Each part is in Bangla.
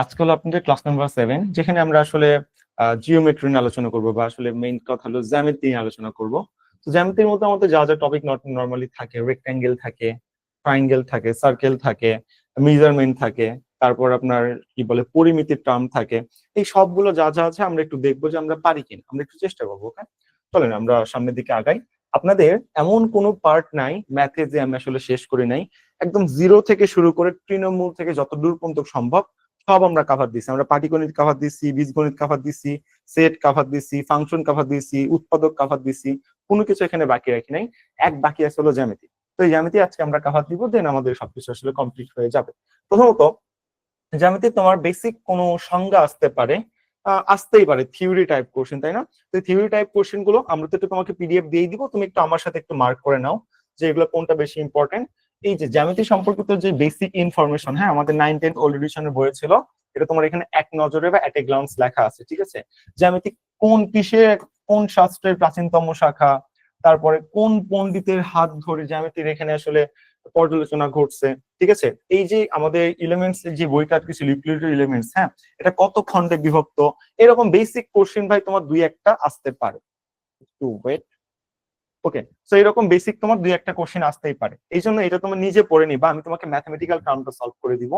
আজকে হলো আপনাদের ক্লাস নাম্বার 7, যেখানে আমরা আসলে জিওমেট্রি নিয়ে আলোচনা করব, বা আসলে মেইন কথা হলো জ্যামিতি নিয়ে আলোচনা করব। তো জ্যামিতির মধ্যে আমাদের যা যা টপিক নর্মালি থাকে, রেক্ট্যাঙ্গেল থাকে, ট্রায়াঙ্গেল থাকে, সার্কেল থাকে, মেজারমেন্ট থাকে, তারপর আপনার কি বলে পরিমিতির টার্ম থাকে। এই সবগুলো যা যা আছে আমরা একটু দেখবো যে আমরা পারি কিনা, আমরা একটু চেষ্টা করবো। ওকে, চলেন আমরা সামনের দিকে আগাই। আপনাদের এমন কোনো পার্ট নাই ম্যাথে যে আমি আসলে শেষ করি নাই। একদম জিরো থেকে শুরু করে তৃণমূল থেকে যত দূর পর্যন্ত সম্ভব সব আমরা কাভার দিচ্ছি। আমরা পাটিগণিত কাভার দিচ্ছি, বীজগণিত কাভার দিচ্ছি, সেট কাভার দিচ্ছি, ফাংশন কাভার দিচ্ছি, উৎপাদক কাভার দিচ্ছি। কোনো কিছু এখানে বাকি রাখি নাই। এক বাকি আছে হলো জ্যামিতি। তো এই জ্যামিতি আজকে আমরা কাভার দিব, দেন আমাদের সবকিছু আসলে কমপ্লিট হয়ে যাবে। প্রথমত জ্যামিতি তোমার বেসিক কোনো সংজ্ঞা আসতে পারে, আসতেই পারে থিওরি টাইপ কোশ্চেন, তাই না? তো থিওরি টাইপ কোশ্চেন গুলো আমরা তো একটু তোমাকে পিডিএফ দিয়ে দিব, তুমি একটু আমার সাথে একটু মার্ক করে নাও যে এগুলো কোনটা বেশি ইম্পর্টেন্ট। এই যে জ্যামিতি সম্পর্কিত যে বেসিক ইনফরমেশন, হ্যাঁ, আমাদের 9-10 ওল্ড এডিশনের বইয়ে ছিল, এটা তোমার এখানে এক নজরে বা এট এ গ্লান্স লেখা আছে। ঠিক আছে, জ্যামিতি কোন কিসের, কোন শাস্ত্রের প্রাচীনতম শাখা, তারপরে কোন পণ্ডিতের হাত ধরে জ্যামিতির এখানে আসলে পর্যালোচনা ঘটছে। ঠিক আছে, এই যে আমাদের এলিমেন্টস যে বইটা আর কিছু ইউক্লিডের এলিমেন্টস, হ্যাঁ, এটা কত খণ্ডে বিভক্ত, এরকম বেসিক কোশ্চেন ভাই তোমার দুই একটা আসতে পারে। একটু ওয়েট। ওকে, সো এরকম বেসিক তোমার দুই একটা কোশ্চেন আসতেই পারে, এই জন্য এটা তোমার নিজে পড়ে নিবা, আমি তোমাকে ম্যাথমেটিক্যাল টার্মটা সলভ করে দিব।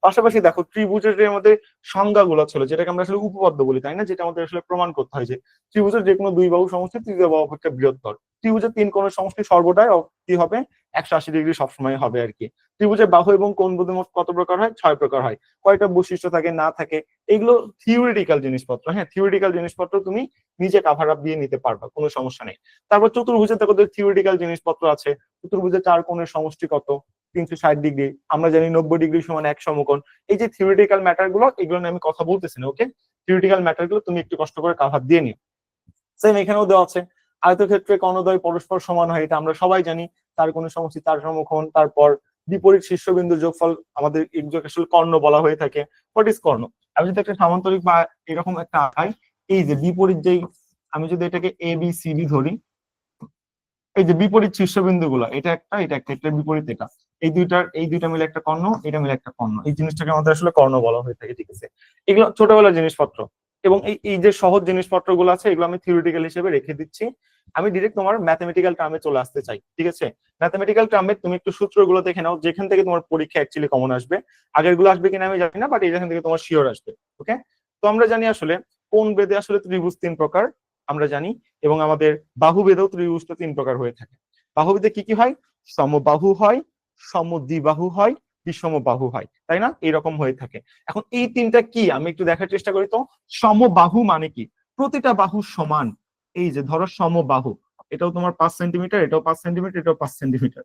পাশাপাশি দেখো ত্রিভুজের যে আমাদের সংজ্ঞাগুলো ছিল, যেটাকে আমরা আসলে উপপাদ্য বলি, তাই না, যেটা আমাদের আসলে প্রমাণ করতে হয় যে ত্রিভুজের যে কোনো দুই বাহু সমষ্টি তৃতীয় বাহু অপেক্ষা বৃহত্তর। ত্রিভুজের তিন কোণের সমষ্টি সর্বদাই কি হবে, 180 ডিগ্রি সবসময় হবে আর কি। ত্রিভুজের বাহু এবং কোণ বোধ মোট কত প্রকার হয়, 6 প্রকার হয়। কয়টা বৈশিষ্ট্য থাকে না থাকে, এগুলো থিওরিটিক্যাল জিনিসপত্র। হ্যাঁ, থিওরিটিক্যাল জিনিসপত্র তুমি নিজে কাভার আপ দিয়ে নিতে পারবা, কোনো সমস্যা নেই। তারপর চতুর্ভুজের দেখো থিওরিটিক্যাল জিনিসপত্র আছে। চতুর্ভুজের চার কোণের সমষ্টি কত, 360 ডিগ্রি। আমরা জানি 90 ডিগ্রি সমান এক সমকোণ। এই যে থিওরিটিক্যাল ম্যাটার গুলো, এগুলো নিয়ে আমি কথা বলতেছি না। ওকে, থিওরিটিক্যাল ম্যাটার গুলো তুমি একটু কষ্ট করে কাভার দিয়ে নিও। সেম এখানেও দেওয়া আছে, আয়তক্ষেত্রে কর্ণদ্বয় পরস্পর সমান হয়, এটা আমরা সবাই জানি। তার কোণের সমষ্টি তার সমকোণ। তারপর বিপরীত শীর্ষবিন্দুর যোগফল আমাদের আসলে কর্ণ বলা হয়ে থাকে। হোয়াট ইজ কর্ণ? আমি যদি একটা সামান্তরিক বা এরকম একটা আঁকাই, এই যে বিপরীত যেই, আমি যদি এটাকে এ বি সি ডি ধরি, এই যে বিপরীত শীর্ষবিন্দু গুলো, এটা একটা, এটা একটা, এটা বিপরীত, এটা এই দুইটা মিলে একটা কর্ণ, এটা মিলে একটা কর্ণ। এই জিনিসটাকে আমাদের আসলে কর্ণ বলা হয়ে থাকে। ঠিক আছে, এগুলো ছোটবেলার জিনিসপত্র। এবং এই এই যে সহজ জিনিসপত্র গুলো আছে, এগুলো আমি থিওরিটিক্যাল হিসেবে রেখে দিচ্ছি। আমি ডিরেক্ট তোমার ম্যাথমেটিক্যাল টার্মে চলে আসতে চাই। ঠিক আছে, ম্যাথমেটিক্যাল টার্মে তুমি একটু সূত্রগুলো দেখে নাও, যেখান থেকে তোমার পরীক্ষা অ্যাকচুয়ালি কমন আসবে। আগের গুলো আসবে কিনা আমি জানি না, বাট এখান থেকে তোমার শিওর আসবে। ওকে, তো আমরা জানি আসলে কোন বেদে আসলে ত্রিভুজ 3 প্রকার আমরা জানি, এবং আমাদের বাহু বেদেও ত্রিভুজটা 3 প্রকার হয়ে থাকে। বাহুবেদে কি কি হয়, সমবাহু হয়, সমদ্বিবাহু হয়, বিষমবাহু হয়, তাই না, এরকম হয়ে থাকে। এখন এই তিনটা কি আমি একটু দেখার চেষ্টা করি তো। সমবাহু মানে কি, প্রতিটা বাহু সমান। এই যে ধরো সমবাহু, এটাও তোমার 5 সেন্টিমিটার, এটাও 5 সেন্টিমিটার, এটাও 5 সেন্টিমিটার।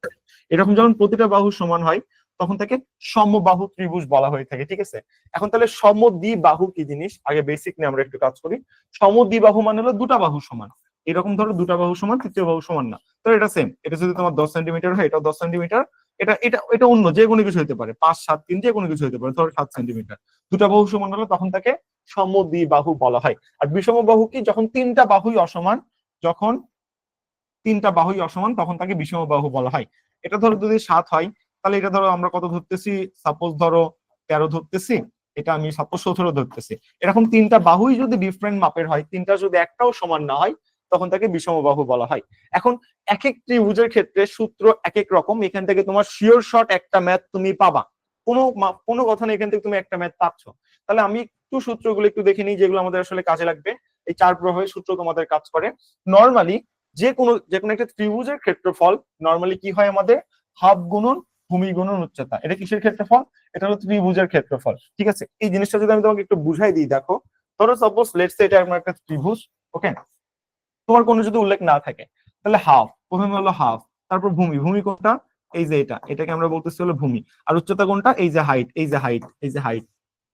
এরকম যখন প্রতিটা বাহু সমান হয়, তখন তাকে সমবাহু ত্রিভুজ বলা হয়ে থাকে। ঠিক আছে, এখন তাহলে সমদ্বিবাহু কি জিনিস, আগে বেসিক নিয়ে আমরা একটু কাজ করি। সমদ্বিবাহু মানে হলো দুটা বাহু সমান। এরকম ধরো দুটা বাহু সমান, তৃতীয় বাহু সমান না, তো এটা সেম। এটা যদি তোমার 10 সেন্টিমিটার হয়, এটাও 10 সেন্টিমিটার। এটা এটা এটা অন্য যে কোনো কিছু হতে পারে, 5, 7, 3 যে কোনো কিছু হতে পারে, ধরো 7 সেন্টিমিটার। দুটা বাহু সমান হলে তখন তাকে সমদ্বিবাহু বলা হয়। আর বিষমবাহু কি, যখন তিনটা বাহুই অসমান, যখন তিনটা বাহুই অসমান তখন তাকে বিষমবাহু বলা হয়। এটা ধরো যদি 7 হয়, তাহলে এটা ধরো আমরা কত ধরতেছি, সাপোজ ধরো 13 ধরতেছি, এটা আমি সাপোজ 17 ধরতেছি। এরকম তিনটা বাহুই যদি ডিফারেন্ট মাপের হয়, তিনটা যদি একটাও সমান না হয়, তখন তাকে বিষমবাহু বলা হয়। এখন এক এক ত্রিভুজের ক্ষেত্রে সূত্র এক এক রকম। এখান থেকে তোমার শিওর শর্ট একটা ম্যাথ তুমি পাবা, কোনো কথা নেই, এখান থেকে তুমি একটা ম্যাথ পাচ্ছ। তাহলে আমি একটু সূত্রগুলো একটু দেখে নিই, যেগুলো আমাদের আসলে কাজে লাগবে। এই চার প্রবাহের সূত্র তোমাদের কাজ করে। নর্মালি যে কোনো একটা ত্রিভুজের ক্ষেত্রফল নর্মালি কি হয় আমাদের, হাফ গুণন ভূমি গুণন উচ্চতা। এটা কিসের ক্ষেত্রফল, এটা হলো ত্রিভুজের ক্ষেত্রফল। ঠিক আছে, এই জিনিসটা যদি আমি তোমাকে একটু বুঝাই দিই, দেখো ধরো সাপোজ লেটস সে এটা আমার একটা ত্রিভুজ। ওকে, তোমার কোনো যদি উল্লেখ না থাকে, তাহলে হাফ, প্রথমে হলো হাফ, তারপর ভূমি, ভূমি কোনটা, এই যে এটাকে আমরা বলতেছি হলো ভূমি। আর উচ্চতা কোনটা, এই যে হাইট, এই যে হাইট, এই যে হাইট।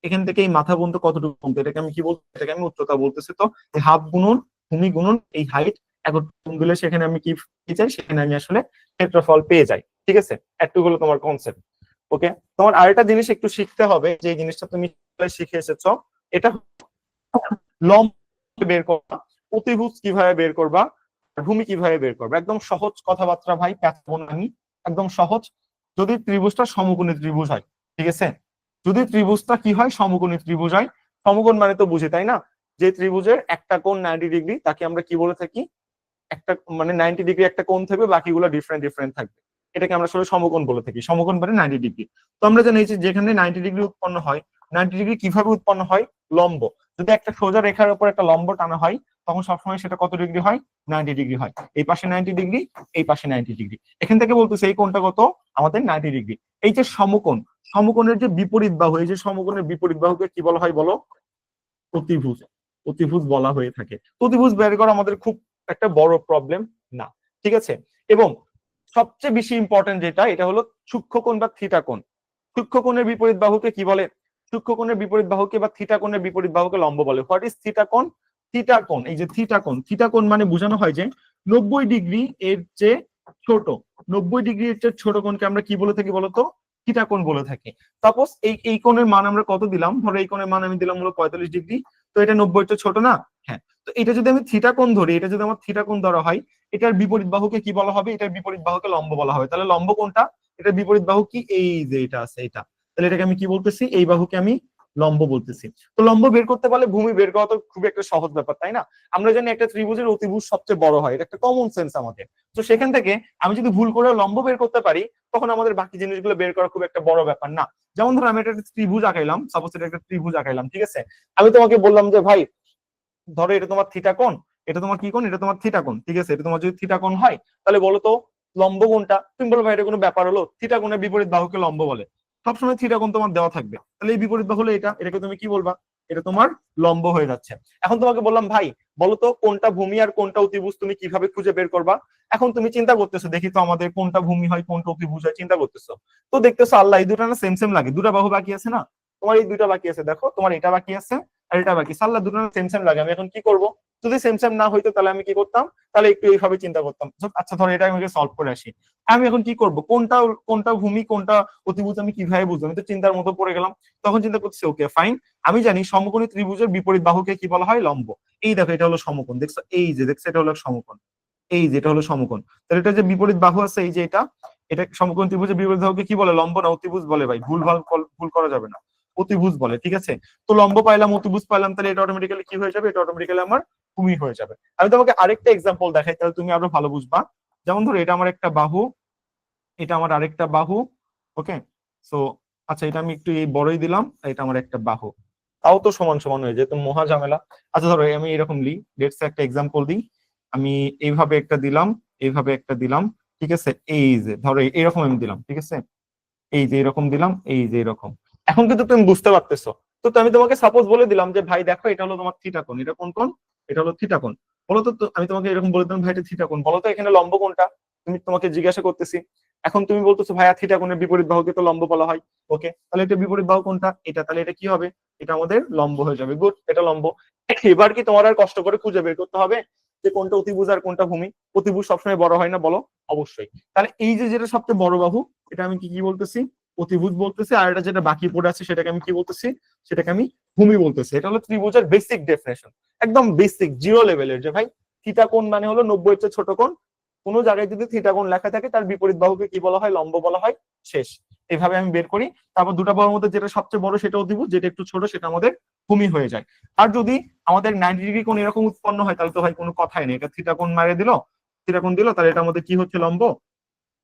এখান থেকে এই মাথা পর্যন্ত কতটুকু কমতো, এটাকে আমি কি বলছি, এটাকে আমি উচ্চতা বলতেছি। তো হাফ গুণন ভূমি গুণন এই হাইট, এখন দিলে সেখানে আমি কি পেয়ে যাই, সেখানে আমি আসলে ক্ষেত্রফল পেয়ে যাই। ঠিক আছে, একটু হলো তোমার কনসেপ্ট। ওকে, তোমার আরেকটা জিনিস একটু শিখতে হবে, যে জিনিসটা তুমি শিখে এসেছো, এটা লম্ব বের করবা, অতিভুজ কিভাবে বের করবা, ভূমি কিভাবে বের করবা, একদম সহজ কথাবার্তা ভাই, প্যাঁচাবো না আমি, একদম সহজ। যদি ত্রিভুজটা সমকোণী ত্রিভুজ হয়, ঠিক আছে, যদি ত্রিভুজটা কি হয়, সমকোণী ত্রিভুজ হয়। সমকোণ মানে তো বুঝে, তাই না, যে ত্রিভুজের একটা কোণ 90 ডিগ্রি তাকে আমরা কি বলে থাকি, একটা মানে 90 ডিগ্রি একটা কোণ থাকবে, বাকিগুলো ডিফারেন্ট ডিফারেন্ট থাকবে, এটাকে আমরা আসলে সমকোণ বলে থাকি। সমকোণ মানে 90 ডিগ্রি। তো আমরা জানি যে যেখানে 90 ডিগ্রি উৎপন্ন হয়, 90 ডিগ্রি কিভাবে উৎপন্ন হয়, লম্ব। যদি একটা সোজা রেখার উপর একটা লম্ব টানা হয়, তখন সবসময় সেটা কত ডিগ্রি হয়, 90 ডিগ্রি হয়। এই পাশে 90 ডিগ্রি, এই পাশে 90 ডিগ্রি। এখান থেকে বলতেছে এই কোণটা কত, আমাদের 90 ডিগ্রি। এই যে সমকোণ, সমকোণের যে বিপরীত বাহু, এই যে সমকোণের বিপরীত বাহুকে কি বলা হয় বলো, অতিভুজ। অতিভুজ বলা হয়ে থাকে। অতিভুজ বের করা আমাদের খুব একটা বড় প্রবলেম না, ঠিক আছে। এবং সবচেয়ে বেশি ইম্পর্টেন্ট যেটা, এটা হলো সূক্ষ্মকোণ বা থিটা কোণ। সূক্ষ্মকোণের বিপরীত বাহুকে কি বলে, সূক্ষ্মকোণের বিপরীত বাহুকে বা থিটা কোণের বিপরীত বাহুকে লম্ব বলে। হোয়াট ইজ থিটা কোণ? থিটা কোণ, এই যে থিটা কোণ, থিটা কোণ মানে বোঝানো হয় যে 90 ডিগ্রি এর চেয়ে ছোট, 90 ডিগ্রি এর চেয়ে ছোট কোণকে আমরা কি বলে থাকি বলতো, থিটা কোণ বলে থাকি। সাপোজ এই কোণের মান আমরা কত দিলাম, ধরো এই কোণের মান আমি দিলাম হলো 45 ডিগ্রি, তো এটা 90 এর চেয়ে ছোট না? হ্যাঁ। তো এটা যদি আমি থিটা কোণ ধরি, এটা যদি আমার থিটা কোণ ধরা হয়, এটার বিপরীত বাহুকে কি বলা হবে, এটার বিপরীত বাহুকে লম্ব বলা হবে। তাহলে লম্ব কোনটা, এটার বিপরীত বাহু কি, এই যে এটা আছে এটা, তাহলে এটাকে আমি কি বলতেছি, এই বাহুকে আমি লম্ব বলতেছি। তো লম্ব বের করতে পারলে ভূমি বের করা তো খুব একটা সহজ ব্যাপার, তাই না? আমরা জানি একটা ত্রিভুজের অতিভুজ সবচেয়ে বড় হয়, এটা একটা কমন সেন্স আমাদের। তো সেখান থেকে আমি যদি ভুল করে লম্ব বের করতে পারি, তখন আমাদের বাকি জিনিসগুলো বের করা খুব একটা বড় ব্যাপার না। যেমন ধরো আমি একটা ত্রিভুজ আঁকাইলাম, সাপোজ এটা একটা ত্রিভুজ আঁকাইলাম, ঠিক আছে। আমি তোমাকে বললাম যে ভাই ধরো এটা তোমার থিটা কোণ, এটা তোমার কি কোণ, এটা তোমার থিটা কোণ, ঠিক আছে। এটা তোমার যদি থিটা কোণ হয়, তাহলে বলো তো লম্ব কোণটা? তুমি বলো ভাই এটা কোনো ব্যাপার হলো, থিটা কোণের বিপরীত বাহুকে লম্ব বলে। সবসময় থিটা কোণ তোমার দেওয়া থাকবে, তাহলে এই বিপরীত বাহু হলো এটা, এটাকে তুমি কি বলবা, এটা তোমার লম্ব হয়ে যাচ্ছে। এখন তোমাকে বললাম ভাই বলো তো কোনটা ভূমি আর কোনটা অতিভুজ তুমি কিভাবে খুঁজে বের করবা? এখন তুমি চিন্তা করতেছো, দেখি তো আমাদের কোনটা ভূমি হয় কোনটা অতিভুজ হয়, চিন্তা করতেছো। তো দেখতেছো আল্লাহ, এই দুটো না সেম সেম লাগে, দুটা বাহু বাকি আছে না, তোমার এই দুইটা বাকি আছে, দেখো তোমার এটা বাকি আছে আর এটা বাকি, সাল্লাহ দুটো সেম সেম লাগে, আমি এখন কি করব? যদি সেম সেম না হইতো তাহলে আমি কি করতাম, তাহলে একটু এইভাবে চিন্তা করতাম। আচ্ছা ধরো এটা আমি সলভ করে আসি, আমি এখন কি করব, কোনটা কোনটা ভূমি কোনটা অতিভুজ আমি কিভাবে বুঝবো? আমি তো চিন্তার মতো পড়ে গেলাম। তখন চিন্তা করছি ওকে ফাইন, আমি জানি সমকোণী ত্রিভুজের বিপরীত বাহুকে কি বলা হয়, লম্ব। এই দেখো এটা হলো সমকোণ, দেখছো এই যে দেখছো এটা হলো সমকোণ, এই যে এটা হলো সমকোণ। তাহলে এটা যে বিপরীত বাহু আছে এই যে এটা, এটা সমকোণ ত্রিভুজের বিপরীত বাহুকে কি বলে, লম্ব না অতিভুজ বলে? ভাই ভুল করা যাবে না, অতিভুজ বলে, ঠিক আছে। তো লম্ব পাইলাম, অতিভুজ পাইলাম, তাহলে এটা অটোমেটিক্যালি কি হয়ে যাবে, এটা অটোমেটিক্যালি আমার ভূমি হয়ে যাবে। আমি তোমাকে আরেকটা এক্সাম্পল দেখাই, তাহলে তুমি আরো ভালো বুঝবা। যেমন ধরো এটা আমার একটা বাহু, এটা আমার আরেকটা বাহু, ওকে। সো আচ্ছা এটা আমি একটু এই বড়ই দিলাম, এটা আমার একটা বাহু, তাও তো সমান সমান হয়ে যায়, তো মহা ঝামেলা। আচ্ছা ধরো আমি এরকম লিই, লেটস একটা এক্সাম্পল দিই। আমি এইভাবে একটা দিলাম, এইভাবে একটা দিলাম, ঠিক আছে। এই যে ধরো এইরকম আমি দিলাম, ঠিক আছে। এই যে এরকম দিলাম, এই যে এরকম। এখন কিন্তু তুমি বুঝতে পারতেছো। তো আমি তোমাকে সাপোজ বলে দিলাম যে ভাই দেখো এটা হলো তোমার থিটা কোণ, এটা কোন কোণ, এটা হলো থিটা কোণ। বলো তো, আমি তোমাকে এরকম বলে দিলাম ভাই এটা থিটা কোণ, বলো তো এখানে লম্ব কোনটা? তুমি তোমাকে জিজ্ঞাসা করতেছি। এখন তুমি বলতেছো ভাইয়া থিটা কোণের বিপরীত বাহুকে তো লম্ব বলা হয়। ওকে, তাহলে এটা বিপরীত বাহু কোনটা, এটা, তাহলে এটা কি হবে, এটা আমাদের লম্ব হয়ে যাবে। গুড, এটা লম্ব। এবার কি তোমার আর কষ্ট করে খুঁজে বের করতে হবে যে কোনটা অতিভুজ আর কোনটা ভূমি? অতিভুজ সবসময় বড় হয় না বলো? অবশ্যই। তাহলে এই যে যেটা সবচেয়ে বড় বাহু, এটা আমি কি কি বলতেছি, অতিভুজ বলতেছি। আর এটা যেটা বাকি পড়ে আছে সেটাকে আমি কি বলতেছি, সেটাকে আমি ভূমি বলতেছি। এটা হলো ত্রিভুজের বেসিক ডেফিনেশন, একদম বেসিক জিরো লেভেলের, যে ভাই থিটা কোণ মানে হলো 90 এর চেয়ে ছোট কোণ। কোনো জায়গায় যদি থিটা কোণ লেখা থাকে তার বিপরীত বাহুকে কি বলা হয়, লম্ব বলা হয়। শেষ। এভাবে আমি বের করি। তারপর দুটা বাহুর মধ্যে যেটা সবচেয়ে বড় সেটা অতিভুজ, যেটা একটু ছোট সেটা আমাদের ভূমি হয়ে যায়। আর যদি আমাদের 90 ডিগ্রি কোণ এরকম উৎপন্ন হয়, তাহলে তো ভাই কোনো কথাই নেই, এটা থিটা কোণ মারিয়ে দিল, থিটা কোণ দিল, তাহলে এটা আমাদের কি হচ্ছে, লম্ব।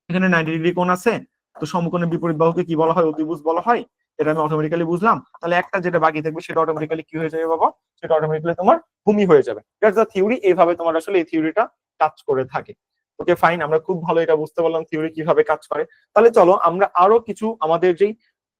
এখানে 90 ডিগ্রি কোণ আছে, তো সমকোণের বিপরীত বাহুকে কি বলা হয়, অতিভুজ বলা হয়। এটা আমি অটোমেটিক্যালি বুঝলাম। তাহলে একটা যেটা বাকি থাকবে সেটা অটোমেটিক্যালি কি হয়ে যাবে বাবা, সেটা অটোমেটিক্যালি তোমার ভূমি হয়ে যাবে। That's the theory. এইভাবে তোমার আসলে এই থিওরিটা কাজ করে থাকে। ওকে ফাইন, আমরা খুব ভালো এটা বুঝতে পারলাম থিওরি কিভাবে কাজ করে। তাহলে চলো আমরা আরো কিছু আমাদের যেই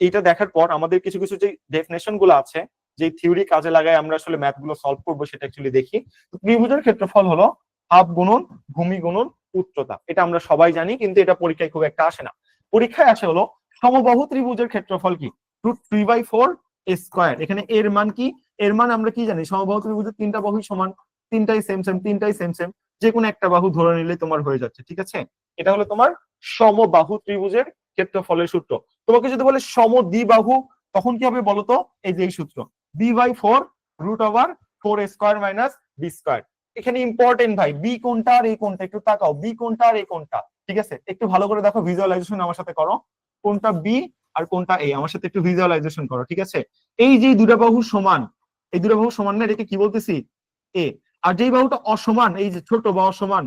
এইটা দেখার পর আমাদের কিছু কিছু যে ডেফিনেশন গুলো আছে, যে থিওরি কাজে লাগায় আমরা আসলে ম্যাথ গুলো সলভ করবো, সেটা অ্যাকচুয়ালি দেখি। ত্রিভুজের ক্ষেত্রফল হলো হাফ গুণন ভূমি গুণন উচ্চতা। এটা আমরা সবাই জানি, কিন্তু এটা পরীক্ষায় খুব একটা আসে না। পরীক্ষায় আসে হলো সমবাহু ত্রিভুজের ক্ষেত্রফল কি, √3/4 স্কয়ার। এখানে এর মান কি, এর মান আমরা কি জানি, সমবাহু ত্রিভুজের তিনটা বাহুই সমান, তিনটাই সেম সেম, তিনটাই সেম সেম, যে কোনো একটা বাহু ধরে নিলে তোমার হয়ে যাচ্ছে, ঠিক আছে। এটা হলো তোমার সমবাহু ত্রিভুজের ক্ষেত্রফলের সূত্র। তোমাকে যদি বলে সমদ্বিবাহু, তখন কি হবে বলতো, এই যে এই সূত্র, b/4 √4 square minus B square. এখানে ইম্পর্টেন্ট ভাই, বি কোনটা আর এই কোনটা, একটু তাকাও, বি কোনটা আর এই কোনটা, ঠিক আছে। একটু ভালো করে দেখো, ভিজুয়ালাইজেশন আমার সাথে করো, কোনটা বি আর কোনটা এ, আমার সাথে একটু ভিজুয়ালাইজেশন করো, ঠিক আছে? এই যে দুটা বাহু সমান, এই দুটা বাহু সমান না, এটাকে কি বলতেছি? এ। আর যেই বাহুটা অসমান, এই যে ছোট বা অসমান,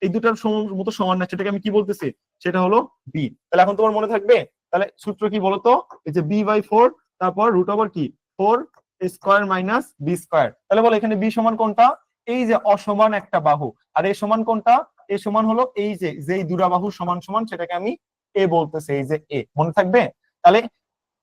এই দুটার মতো সমান না, সেটাকে আমি কি বলতেছি? সেটা হলো বি। তাহলে এখন তোমার মনে থাকবে, তাহলে সূত্র কি বলতো? এই যে b/4, তারপর রুট ওভার কি 4 স্কয়ার মাইনাস বি স্কয়ার। তাহলে বলো এখানে বি সমান কোনটা? এই যে অসমান একটা বাহু। আর এ সমান কোনটা? এ সমান হলো এই যে যেই দুটা বাহু সমান সমান, সেটাকে আমি এ বলতেছি, এই যে এ। মনে থাকবে? তাহলে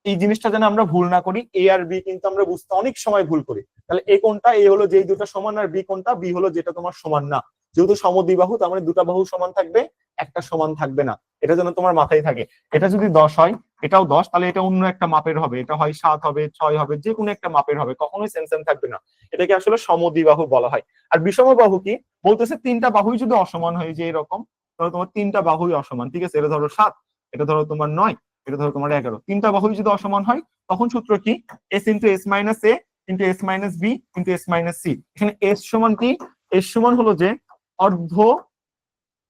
এই জিনিসটা যেন আমরা ভুল না করি, এ আর বি কিন্তু আমরা বুঝতে অনেক সময় ভুল করি। তাহলে এ কোনটা? এ হলো যেই দুটো সমান, আর বি কোনটা? বি হলো যেটা তোমার সমান না। যেহেতু সমদ্বিবাহু, তার মানে দুটা বাহু সমান থাকবে, একটা সমান থাকবে না। এটা যেন তোমার মাথায় থাকে। এটা যদি 10 হয়, এটাও 10, তাহলে এটা অন্য একটা মাপের হবে। এটা হয় 7 হবে, 6 হবে, যে কোনো একটা মাপের হবে, কখনোই সেম সেম থাকবে না। এটাকে আসলে সমদ্বিবাহু বলা হয়। আর বিষমবাহু কি বলতেছে? তিনটা বাহুই যদি অসমান হয়, যে এরকম, তাহলে তোমার তিনটা বাহুই অসমান, ঠিক আছে? এটা ধরো 7, এটা ধরো তোমার 9, এটা ধরো তোমার 11, তিনটা বাহুই যদি অসমান হয়, তখন সূত্র কি? S into s minus a into s minus b into s minus c. এখানে এস সমান কি? এস সমান হলো যে অর্ধ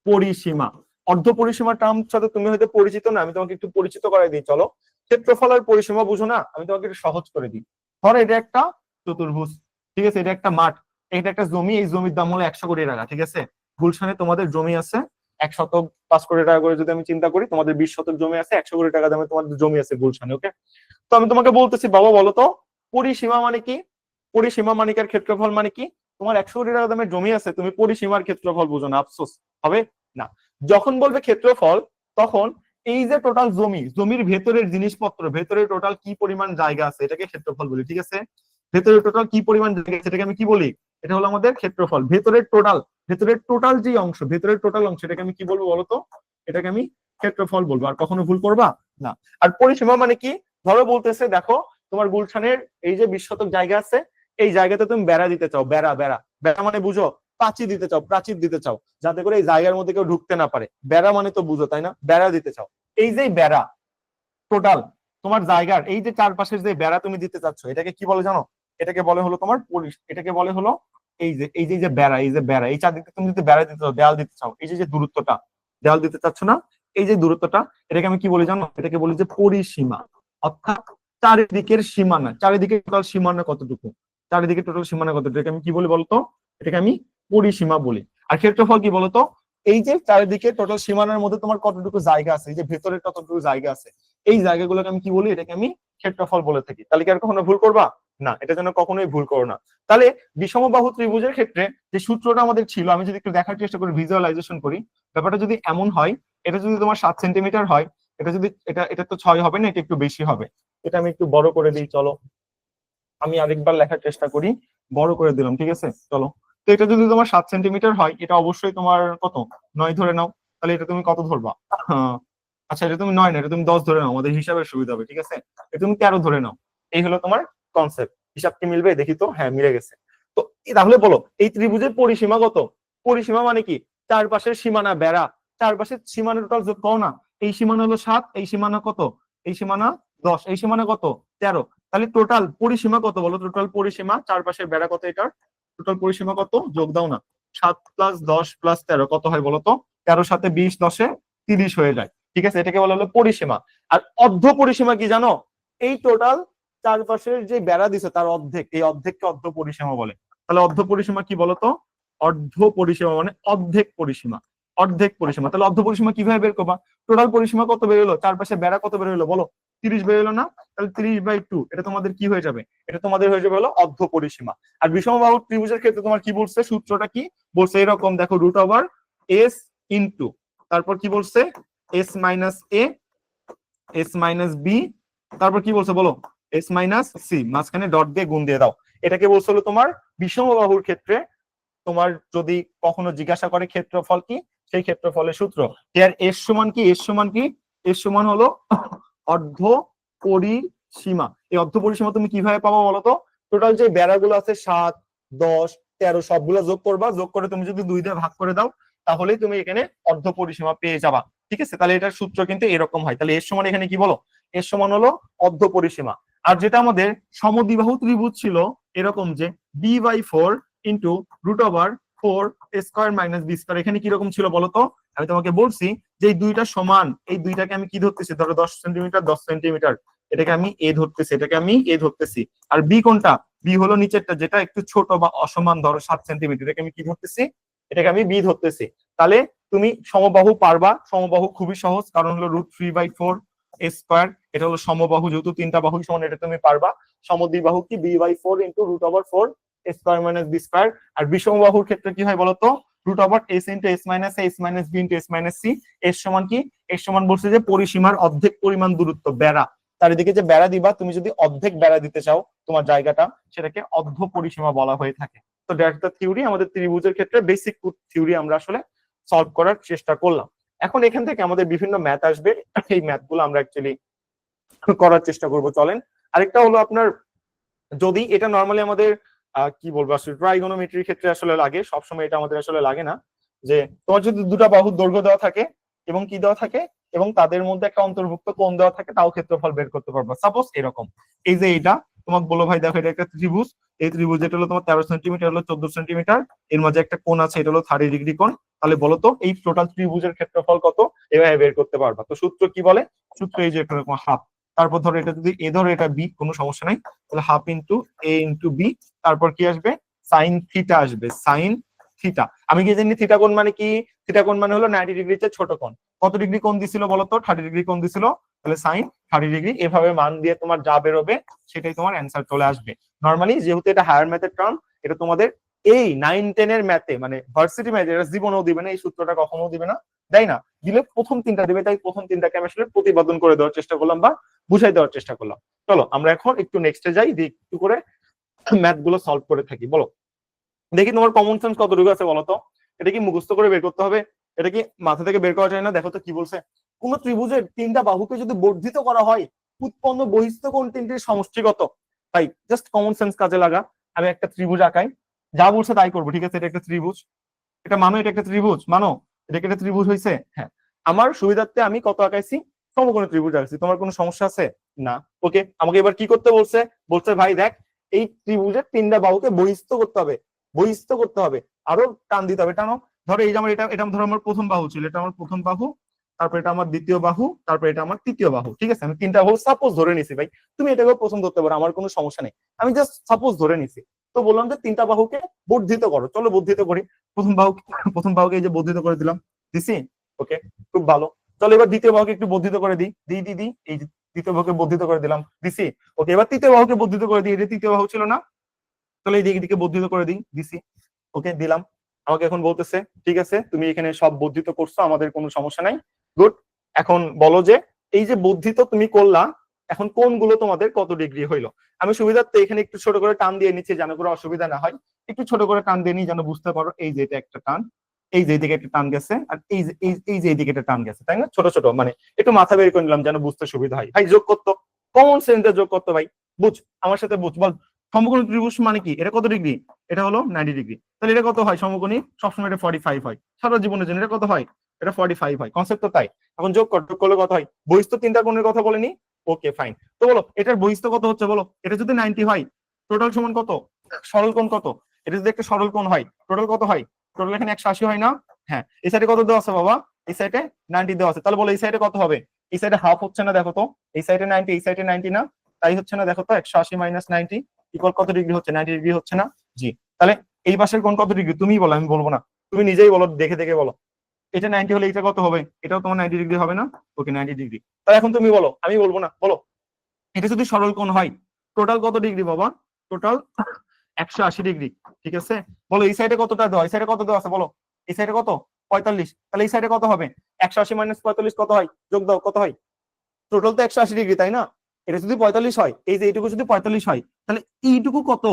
পরিসীমা। অর্ধ পরিসীমা টার্ম সাথে তুমি হয়তো পরিচিত না, আমি তোমাকে একটু পরিচিত করাই দিই, চলো। ক্ষেত্রফল আর পরিসীমা বুঝো না, আমি তোমাকে একটু সহজ করে দিই। ধরো এটা একটা চতুর্ভুজ, ঠিক আছে? এটা একটা মাঠ, এটা একটা জমি, এই জমির দাম হলো 100 কোটি টাকা, ঠিক আছে? গুলশানে তোমাদের জমি আছে 1 শতক 5 কোটি টাকা করে, যদি আমি চিন্তা করি, তোমাদের 20 শতক জমি আছে, 100 কোটি টাকা দামে তোমাদের জমি আছে গুলশানে, ওকে? তো আমি তোমাকে বলতেছি, বাবা বলো তো পরিসীমা মানে কি? পরিসীমা মানে কি আর ক্ষেত্রফল মানে কি? তোমার 100 কোটি টাকা দামের জমি আছে, তুমি পরিসীমার ক্ষেত্রফল বুঝো না, আফসোস হবে না। যখন বলবে ক্ষেত্রফল, তখন এই যে টোটাল জমি, জমির ভেতরের জিনিসপত্র, ভেতরে টোটাল কি পরিমাণ জায়গা আছে, এটাকে ক্ষেত্রফল বলি, ঠিক আছে? ভেতরে টোটাল কি পরিমাণ জায়গা আছে, এটাকে আমি কি বলি? এটা হলো আমাদের ক্ষেত্রফল। ভেতরের টোটাল যে অংশ, ভেতরের টোটাল অংশ, এটাকে আমি কি বলবো বলতো? এটাকে আমি ক্ষেত্রফল বলবো। আর কখনো ভুল করবা না। আর পরিসীমা মানে কি? ধরো বলতেছে, দেখো তোমার গুলশানের এই যে 20 শতক জায়গা আছে, এই জায়গাতে তুমি বেড়া দিতে চাও, বেড়া বেড়া বেড়া মানে বুঝো? প্রাচীর দিতে চাও, প্রাচীর দিতে চাও, যাতে করে এই জায়গার মধ্যে কেউ ঢুকতে না পারে। বেড়া মানে তো বুঝো, তাই না? বেড়া দিতে চাও। এই যে বেড়া টোটাল তোমার জায়গার, এই যে চারপাশের যে বেড়া তুমি দিতে চাচ্ছ, এটাকে কি বলে জানো? এটাকে বলে হলো তোমার এটাকে বলে হলো এই যে বেড়া, এই যে বেড়া, এই চারদিকে তুমি যদি বেড়া দিতে চাও, দেয়াল দিতে চাও, এই যে দূরত্বটা, দেয়াল দিতে চাচ্ছ না, এই যে দূরত্বটা, এটাকে আমি কি বলি জানো? এটাকে বলি যে পরিসীমা। অর্থাৎ চারিদিকের সীমানা, চারিদিকে টোটাল সীমানা কতটুকু, চারিদিকে টোটাল সীমানা কতটুকু, এটাকে আমি কি বলি বলতো? এটাকে আমি পরিসীমা বলি। আর ক্ষেত্রফল কি বলতো? এই যে চারিদিকে টোটাল সীমানার মধ্যে তোমার কতটুকু জায়গা আছে, এই যে ভেতরে কতটুকু জায়গা আছে, এই জায়গাগুলোকে আমি কি বলি? এটাকে আমি ক্ষেত্রফল বলে থাকি। তাহলে কি আর কখনো ভুল করবা না? এটা যেন কখনোই ভুল করো না। তাহলে বিষমবাহু ত্রিভুজের ক্ষেত্রে যে সূত্রটা আমাদের ছিল, আমি যদি একটু দেখার চেষ্টা করি, ভিজুয়ালাইজেশন করি, ব্যাপারটা যদি এমন হয়, এটা যদি তোমার 7 সেন্টিমিটার হয়, এটা যদি এটা তো 6 হবে না, এটা একটু বেশি হবে। এটা আমি একটু বড় করে দিই, চলো। আমি আরেকবার লেখার চেষ্টা করি, বড় করে দিলাম, ঠিক আছে? চলো। তো এটা যদি তোমার 7 সেন্টিমিটার হয়, এটা অবশ্যই তোমার কত? 9 ধরে নাও। তাহলে এটা তুমি কত ধরবা? আচ্ছা, এটা তুমি 9 না, এটা তুমি 10 ধরে নাও, আমাদের হিসাবের সুবিধা হবে, ঠিক আছে? এটা তুমি 13 ধরে নাও। এই হলো তোমার কনসেপ্ট। হিসাব কি মিলবে দেখি তো? হ্যাঁ, মিলে গেছে। তো তাহলে বলো, এই ত্রিভুজের পরিসীমা কত? পরিসীমা মানে কি? চারপাশের সীমানা বেড়া, চারপাশের সীমানা টোটাল যোগ করো না। এই সীমানা হলো 7, এই সীমানা কত? এই সীমানা 10, এই সীমানা কত? 13। তাহলে টোটাল পরিসীমা কত বলো? টোটাল পরিসীমা, চারপাশের বেড়া কত এটার? টোটাল পরিসীমা কত? যোগ দাও না। 7 প্লাস 10 প্লাস 13 কত হয় বলো তো? 13 সাথে 20, 10-এ 30 হয়ে যায়, ঠিক আছে? এটাকে বলা হলো পরিসীমা। আর অর্ধ পরিসীমা কি জানো? এই টোটাল চারপাশের যে বেড়া দিছে তার অর্ধেক, এই অর্ধেককে অর্ধ পরিসীমা বলে। তাহলে অর্ধ পরিসীমা কি বলতো? অর্ধ পরিসীমা মানে অর্ধেক পরিসীমা। অর্ধেক পরিসীমা, তাহলে অর্ধ পরিসীমা কিভাবে বের করবা? টোটাল পরিসীমা কত বেরোলো? চারপাশে বেড়া কত বেরোলো বলো? 30 বেরোলো না? তাহলে 30/2, এটা তোমাদের কি হয়ে যাবে? এটা তোমাদের হয়ে যাবে হলো অর্ধ পরিসীমা। আর বিষমবাহু ত্রিভুজের ক্ষেত্রে তোমার কি বলছে? সূত্রটা কি বলছে? এরকম দেখো, রুট ওভার এস ইন্টু, তারপর কি বলছে? এস মাইনাস এ, এস মাইনাস বি, তারপর কি বলছে বলো? এস মাইনাস সি, মাঝখানে ডট দিয়ে গুণ দিয়ে দাও। এটাকে বলছে হলো তোমার বিষমবাহুর ক্ষেত্রে তোমার যদি কখনো জিজ্ঞাসা করে ক্ষেত্রফল কি, সেই ক্ষেত্রফলের সূত্র। এর এস সমান কি? এস সমান কি? এস সমান হলো অর্ধ পরিসীমা। এই অর্ধ পরিসীমা তুমি কিভাবে পাবো বলতো? টোটাল যে বেড়াগুলো আছে 7, 10, 13 সবগুলো যোগ করবা, যোগ করে তুমি যদি 2 দিয়ে ভাগ করে দাও, তাহলেই তুমি এখানে অর্ধ পরিসীমা পেয়ে যাবা, ঠিক আছে? তাহলে এটার সূত্র কিন্তু এরকম হয়। তাহলে এর সমান এখানে কি বলো? এর সমান হলো অর্ধ পরিসীমা। আর যেটা আমাদের সমদ্বিবাহু ত্রিভুজ ছিল এরকম, যে b/4 into root over 4 square minus B square, এখানে কিরকম ছিল বলতো? আমি তোমাকে বলছি যে এই দুইটা সমান, এই দুইটাকে আমি কি ধরতেছি, ধরো 10 সেন্টিমিটার 10 সেন্টিমিটার, এটাকে আমি এ ধরতেছি, এটাকে আমি এ ধরতেছি। আর বি কোনটা, বি হলো নিচেরটা যেটা একটু ছোট বা অসমান, ধরো 7 সেন্টিমিটার, এটাকে আমি কি ধরতেছি, এটাকে আমি বি ধরতেছি। তাহলে তুমি সমবাহু পারবা, সমবাহু খুবই সহজ, কারণ হলো √3/4 স্কোয়ার, এটা হলো সমবাহু, যেহেতু তিনটা বাহু সমান, এটা তুমি পারবা। সমদ্বিবাহু কি b/4 into √4 square minus b square. আর বিষমবাহুর ক্ষেত্রে কি হয় বলতো, √s into s minus a s minus b into s minus c। এর সমান কি, এর সমান বলছে যে পরিসীমার অর্ধেক পরিমাণ দূরত্ব বেড়া, চারিদিকে যে বেড়া দিবা, তুমি যদি অর্ধেক বেড়া দিতে চাও তোমার জায়গাটা, সেটাকে অর্ধ পরিসীমা বলা হয়ে থাকে। তো দ্যাটস দ্য থিওরি, আমাদের ত্রিভুজের ক্ষেত্রে বেসিক থিওরি আমরা আসলে সলভ করার চেষ্টা করলাম। এখন এখান থেকে আমাদের বিভিন্ন ম্যাথ আসবে, এই ম্যাথ গুলো আমরা অ্যাকচুয়ালি করার চেষ্টা করব। চলেন, আরেকটা হলো আপনার, যদি এটা নর্মালি আমাদের কি বলবো আসলে ট্রাইগোনোমেট্রির ক্ষেত্রে আসলে লাগে, সবসময় এটা আমাদের আসলে লাগে না, যে তোমার যদি দুটা বাহুর দৈর্ঘ্য দেওয়া থাকে এবং কি দেওয়া থাকে এবং তাদের মধ্যে একটা অন্তর্ভুক্ত কোণ দেওয়া থাকে, তাও ক্ষেত্রফল বের করতে পারবা। সাপোজ এরকম, এই যে এইটা তোমাকে বলো ভাই দেখো, এটা একটা ত্রিভুজ, এই ত্রিভুজ এটা হলো তোমার 13 সেন্টিমিটার, হলো 14 সেন্টিমিটার, এর মাঝে একটা কোণ আছে, এটা হলো 30 ডিগ্রি কোণ। তাহলে বলো তো এই টোটাল ত্রিভুজের ক্ষেত্রফল কত, এভাবে বের করতে পারবা। তো সূত্র কি বলে, সূত্র এই যে এরকম হাফ, তারপর ধরো এটা যদি এ ধরো এটা বি, কোনো সমস্যা নাই, তাহলে হাফ ইন্টু এ ইন্টু বি, তারপর কি আসবে, সাইন থিটা আসবে, সাইন থিটা। আমি কি জানি থিটা কোণ মানে কি, থিটা কোণ মানে হলো 90 ডিগ্রির চেয়ে ছোট কোণ। কত ডিগ্রি কোণ দিছিল বলতো, 30 ডিগ্রি কোণ দিছিল, তাহলে সাইন 30 ডিগ্রি। এভাবে মান দিয়ে তোমার যা বেরোবে সেটাই তোমার অ্যান্সার চলে আসবে। নর্মালি যেহেতু এটা হায়ার ম্যাথের টার্ম, এটা তোমাদের এই 9-10 এর ম্যাথে, মানে ভার্সিটি ম্যাথে এটা জীবনেও দিবে না, এই সূত্রটা কখনো দিবে না, তাই না, দিলে প্রথম তিনটা দিবে, তাই প্রথম তিনটাকে আমি আসলে প্রতিপাদন করে দেওয়ার চেষ্টা করলাম বা বুঝাই দেওয়ার চেষ্টা করলাম। চলো আমরা এখন একটু নেক্সটে যাই, দিয়ে একটু করে ম্যাথ গুলো সলভ করে থাকি। বলো দেখি তোমার কমন সেন্স কতটুকু আছে বলো তো, এটা কি মুখস্থ করে বের করতে হবে, এটা কি মাথা থেকে বের করা যায় না? দেখো তো কি বলছে, কোন ত্রিভুজের তিনটা বাহুকে যদি বর্ধিত করা হয়, উৎপন্ন বহিস্থ কোণ তিনটির সমষ্টি কত? ভাই জাস্ট কমন সেন্স কাজে লাগা, আমি একটা ত্রিভুজ আঁকাই, যা বলছে তাই করবো, ঠিক আছে? এটা একটা ত্রিভুজ, এটা মানো, এটা একটা ত্রিভুজ মানো, এটা একটা ত্রিভুজ হয়েছে, হ্যাঁ। আমার সুবিধার্থে আমি কত আঁকাইছি, সমকোণী ত্রিভুজ আঁকাইছি, তোমার কোনো সমস্যা আছে? না। ওকে, আমাকে এবার কি করতে বলছে, বলছে ভাই দেখ এই ত্রিভুজের তিনটা বাহুকে বহিস্থ করতে হবে, বহিস্থ করতে হবে, আরো টান দিতে হবে, টানো। ধরো এই যে আমার এটা, এটা ধরো আমার প্রথম বাহু ছিল, এটা আমার প্রথম বাহু, তারপর এটা আমার দ্বিতীয় বাহু, তারপর এটা আমার তৃতীয় বাহু, ঠিক আছে? আমি তিনটা বাহু সাপোজ ধরে নিছি ভাই, তুমি এটাকে প্রথম ধরতে পারো, আমার কোনো সমস্যা নেই, আমি জাস্ট সাপোজ ধরে নিছি। তো বললাম যে তিনটা বাহুকে বর্ধিত করো, চলো বর্ধিত করি। প্রথম বাহু, প্রথম বাহুকে এই যে বর্ধিত করে দিলাম, দিছি, ওকে, খুব ভালো। চলো এবার দ্বিতীয় বাহুকে একটু বর্ধিত করে দিই, দিই দিই দিই, এই যে দ্বিতীয় বাহুকে বর্ধিত করে দিলাম, দিছি, ওকে। এবার তৃতীয় বাহুকে বর্ধিত করে দিই, এটা তৃতীয় বাহু ছিল না, তাহলে এই দিকে বর্ধিত করে দিই, দিছি, ওকে, দিলাম। আমাকে এখন বলতেছে ঠিক আছে তুমি এখানে সব বর্ধিত করছো, আমাদের কোনো সমস্যা নাই, গুড। এখন বলো যে এই যে বর্ধিত তুমি করলা, এখন কোনগুলো তোমাদের কত ডিগ্রি হইলো? আমি সুবিধার্থে এখানে একটু ছোট করে টান দিয়ে নিচ্ছি, যেন করে অসুবিধা না হয়, একটু ছোট করে টান দিয়ে নি যেন বুঝতে পারো। এই যে এটা একটা টান, এই যে দিকে একটা টান গেছে, আর এই যে এই যে এইদিকে একটা টান গেছে, তাই না? ছোট ছোট, মানে একটু মাথা বের করে নিলাম যেন বুঝতে সুবিধা হয়। ভাই যোগ করতো, কমন সেন্সে যোগ করতো ভাই, বুঝ, আমার সাথে বুঝ, বল সমকোণী ত্রিভুজ মানে কি, এটা কত ডিগ্রি, এটা হলো 90 ডিগ্রি, তাহলে এটা কত হয় সমকোণী, সবসময় এটা 45 হয়, সারা জীবনের জন্য এটা কত হয়, এটা 45 হয়, কনসেপ্ট তো তাই। এখন যোগ কর, যোগ করলে কত হয়, বহিস্থ তিনটা কোণের কথা বলেনি, ওকে ফাইন। তো বলো এটার বহিস্থ কত হচ্ছে বলো, এটা যদি 90 হয়, টোটাল সমান কত, সরল কোণ কত, এটা যদি একটা সরল কোণ হয়, টোটাল কত হয়, টোটাল এখানে 180 হয় না? হ্যাঁ, এই সাইডে কত দেওয়া আছে বাবা, এই সাইডে 90 দেওয়া আছে, তাহলে বলো এই সাইডে কত হবে, এই সাইডে হাফ হচ্ছে না দেখো তো, এই সাইডে 90 এই সাইডে 90 না, তাই হচ্ছে না দেখো তো, 180 মাইনাস 90 ইকুয়াল কত ডিগ্রি হচ্ছে, 90 ডিগ্রি হচ্ছে না? জি। তাহলে এই পাশের কোণ কত ডিগ্রি তুমি বলো, আমি বলবো না, তুমি নিজেই বলো, দেখে দেখে বলো। এটা 90 হলে এটা কত হবে, এটাও তোমার 90 ডিগ্রি হবে না? ওকে 90 ডিগ্রি। তাহলে এখন তুমি বলো, আমি বলবো না, বলো এটা যদি সরল কোণ হয়, টোটাল কত ডিগ্রি বাবা, টোটাল 180 ডিগ্রি, ঠিক আছে? বলো এই সাইডে কতটা দেওয়া, এই সাইডে কত দেওয়া আছে বলো, এই সাইডে কত, 45, তাহলে এই সাইডে কত হবে, 180 মাইনাস 45 কত হয়, যোগ দাও কত হয়, টোটাল তো 180 ডিগ্রি তাই না? এটা যদি 45 হয়, এই যে এইটুকু যদি 45 হয়, তাহলে এইটুকু কত,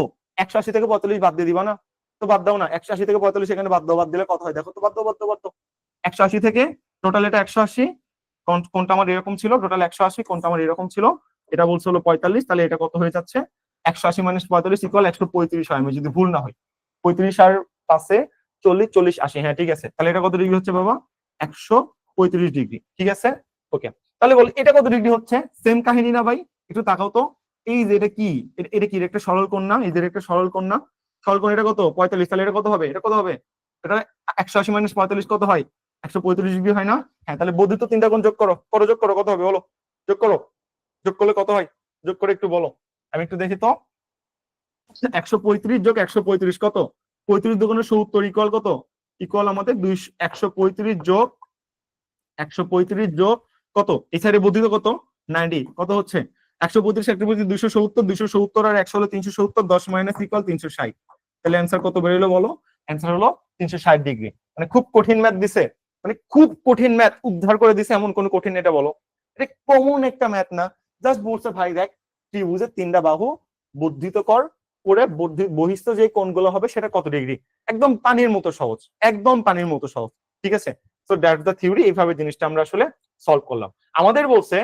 180 থেকে 45 বাদ দিয়ে দিবা না? তো বাদ দাও না, 180 থেকে 45 এখানে বাদ দাও, বাদ দিলে কত হয় দেখো তো, বাদ দাও বাদ দাও বাদ দাও। 180 থেকে টোটাল এটা 180, কোনটা আমার এরকম ছিল, টোটাল 180, কোনটা আমার এরকম ছিল, এটা বলছে হলো 45, তাহলে এটা কত হয়ে যাচ্ছে, 180 মাইনাস 45 ইকুয়াল 135 হয়, আমি যদি ভুল না হয়, 35 আর 5-এ 40, 40 80, হ্যাঁ ঠিক আছে। তাহলে এটা কত ডিগ্রি হচ্ছে বাবা, 135 ডিগ্রি, ঠিক আছে, ওকে। তাহলে বল এটা কত ডিগ্রি হচ্ছে, সেম কাহিনী না ভাই? একটু তাকাও তো, এই যে এটা কি, এটা কি একটা সরল কোণ না, এই যে একটা সরল কোণ না, সরল কোণ, এটা কত 45, তাহলে এটা কত হবে, এটা কত হবে, এটা 180 মাইনাস 45 কত হয়, 135 ডিগ্রি হয় না? হ্যাঁ, তাহলে বর্ধিত তিনটা কোণ যোগ করো, যোগ করো, কত হবে বলো, যোগ করো, যোগ করলে কত হয়, যোগ করে একটু বলো, আমি একটু দেখি তো। 135 যোগ 135 কত? 35 দুগুণে 70 ইকুয়াল কত? ইকুয়াল আমাদের 135 যোগ 135 যোগ কত? এই সাইডে বর্ধিত কত? 90, কত হচ্ছে? 135 135 270, 270 আর 100 হলো 370, 10 মাইনাস ইকুয়াল 360। তাহলে অ্যান্সার কত বেরোলো বলো? অ্যান্সার হলো 360 ডিগ্রি। মানে খুব কঠিন ম্যাথ দিছে, মানে খুব কঠিন ম্যাথ উদ্ধার করে দিছে এমন কোন কঠিন, এটা বলো? এটা কমন একটা ম্যাথ না, জাস্ট বলছে ভাই দেখ ত্রিভুজের তিনটা বাহু বর্ধিত কর, করে বহিস্থ যে কোণগুলো হবে সেটা কত ডিগ্রি। একদম পানির মতো সহজ, একদম পানির মতো সহজ, ঠিক আছে? So that's the theory. এইভাবে জিনিসটা আমরা আসলে সলভ করলাম। আমাদের বলছে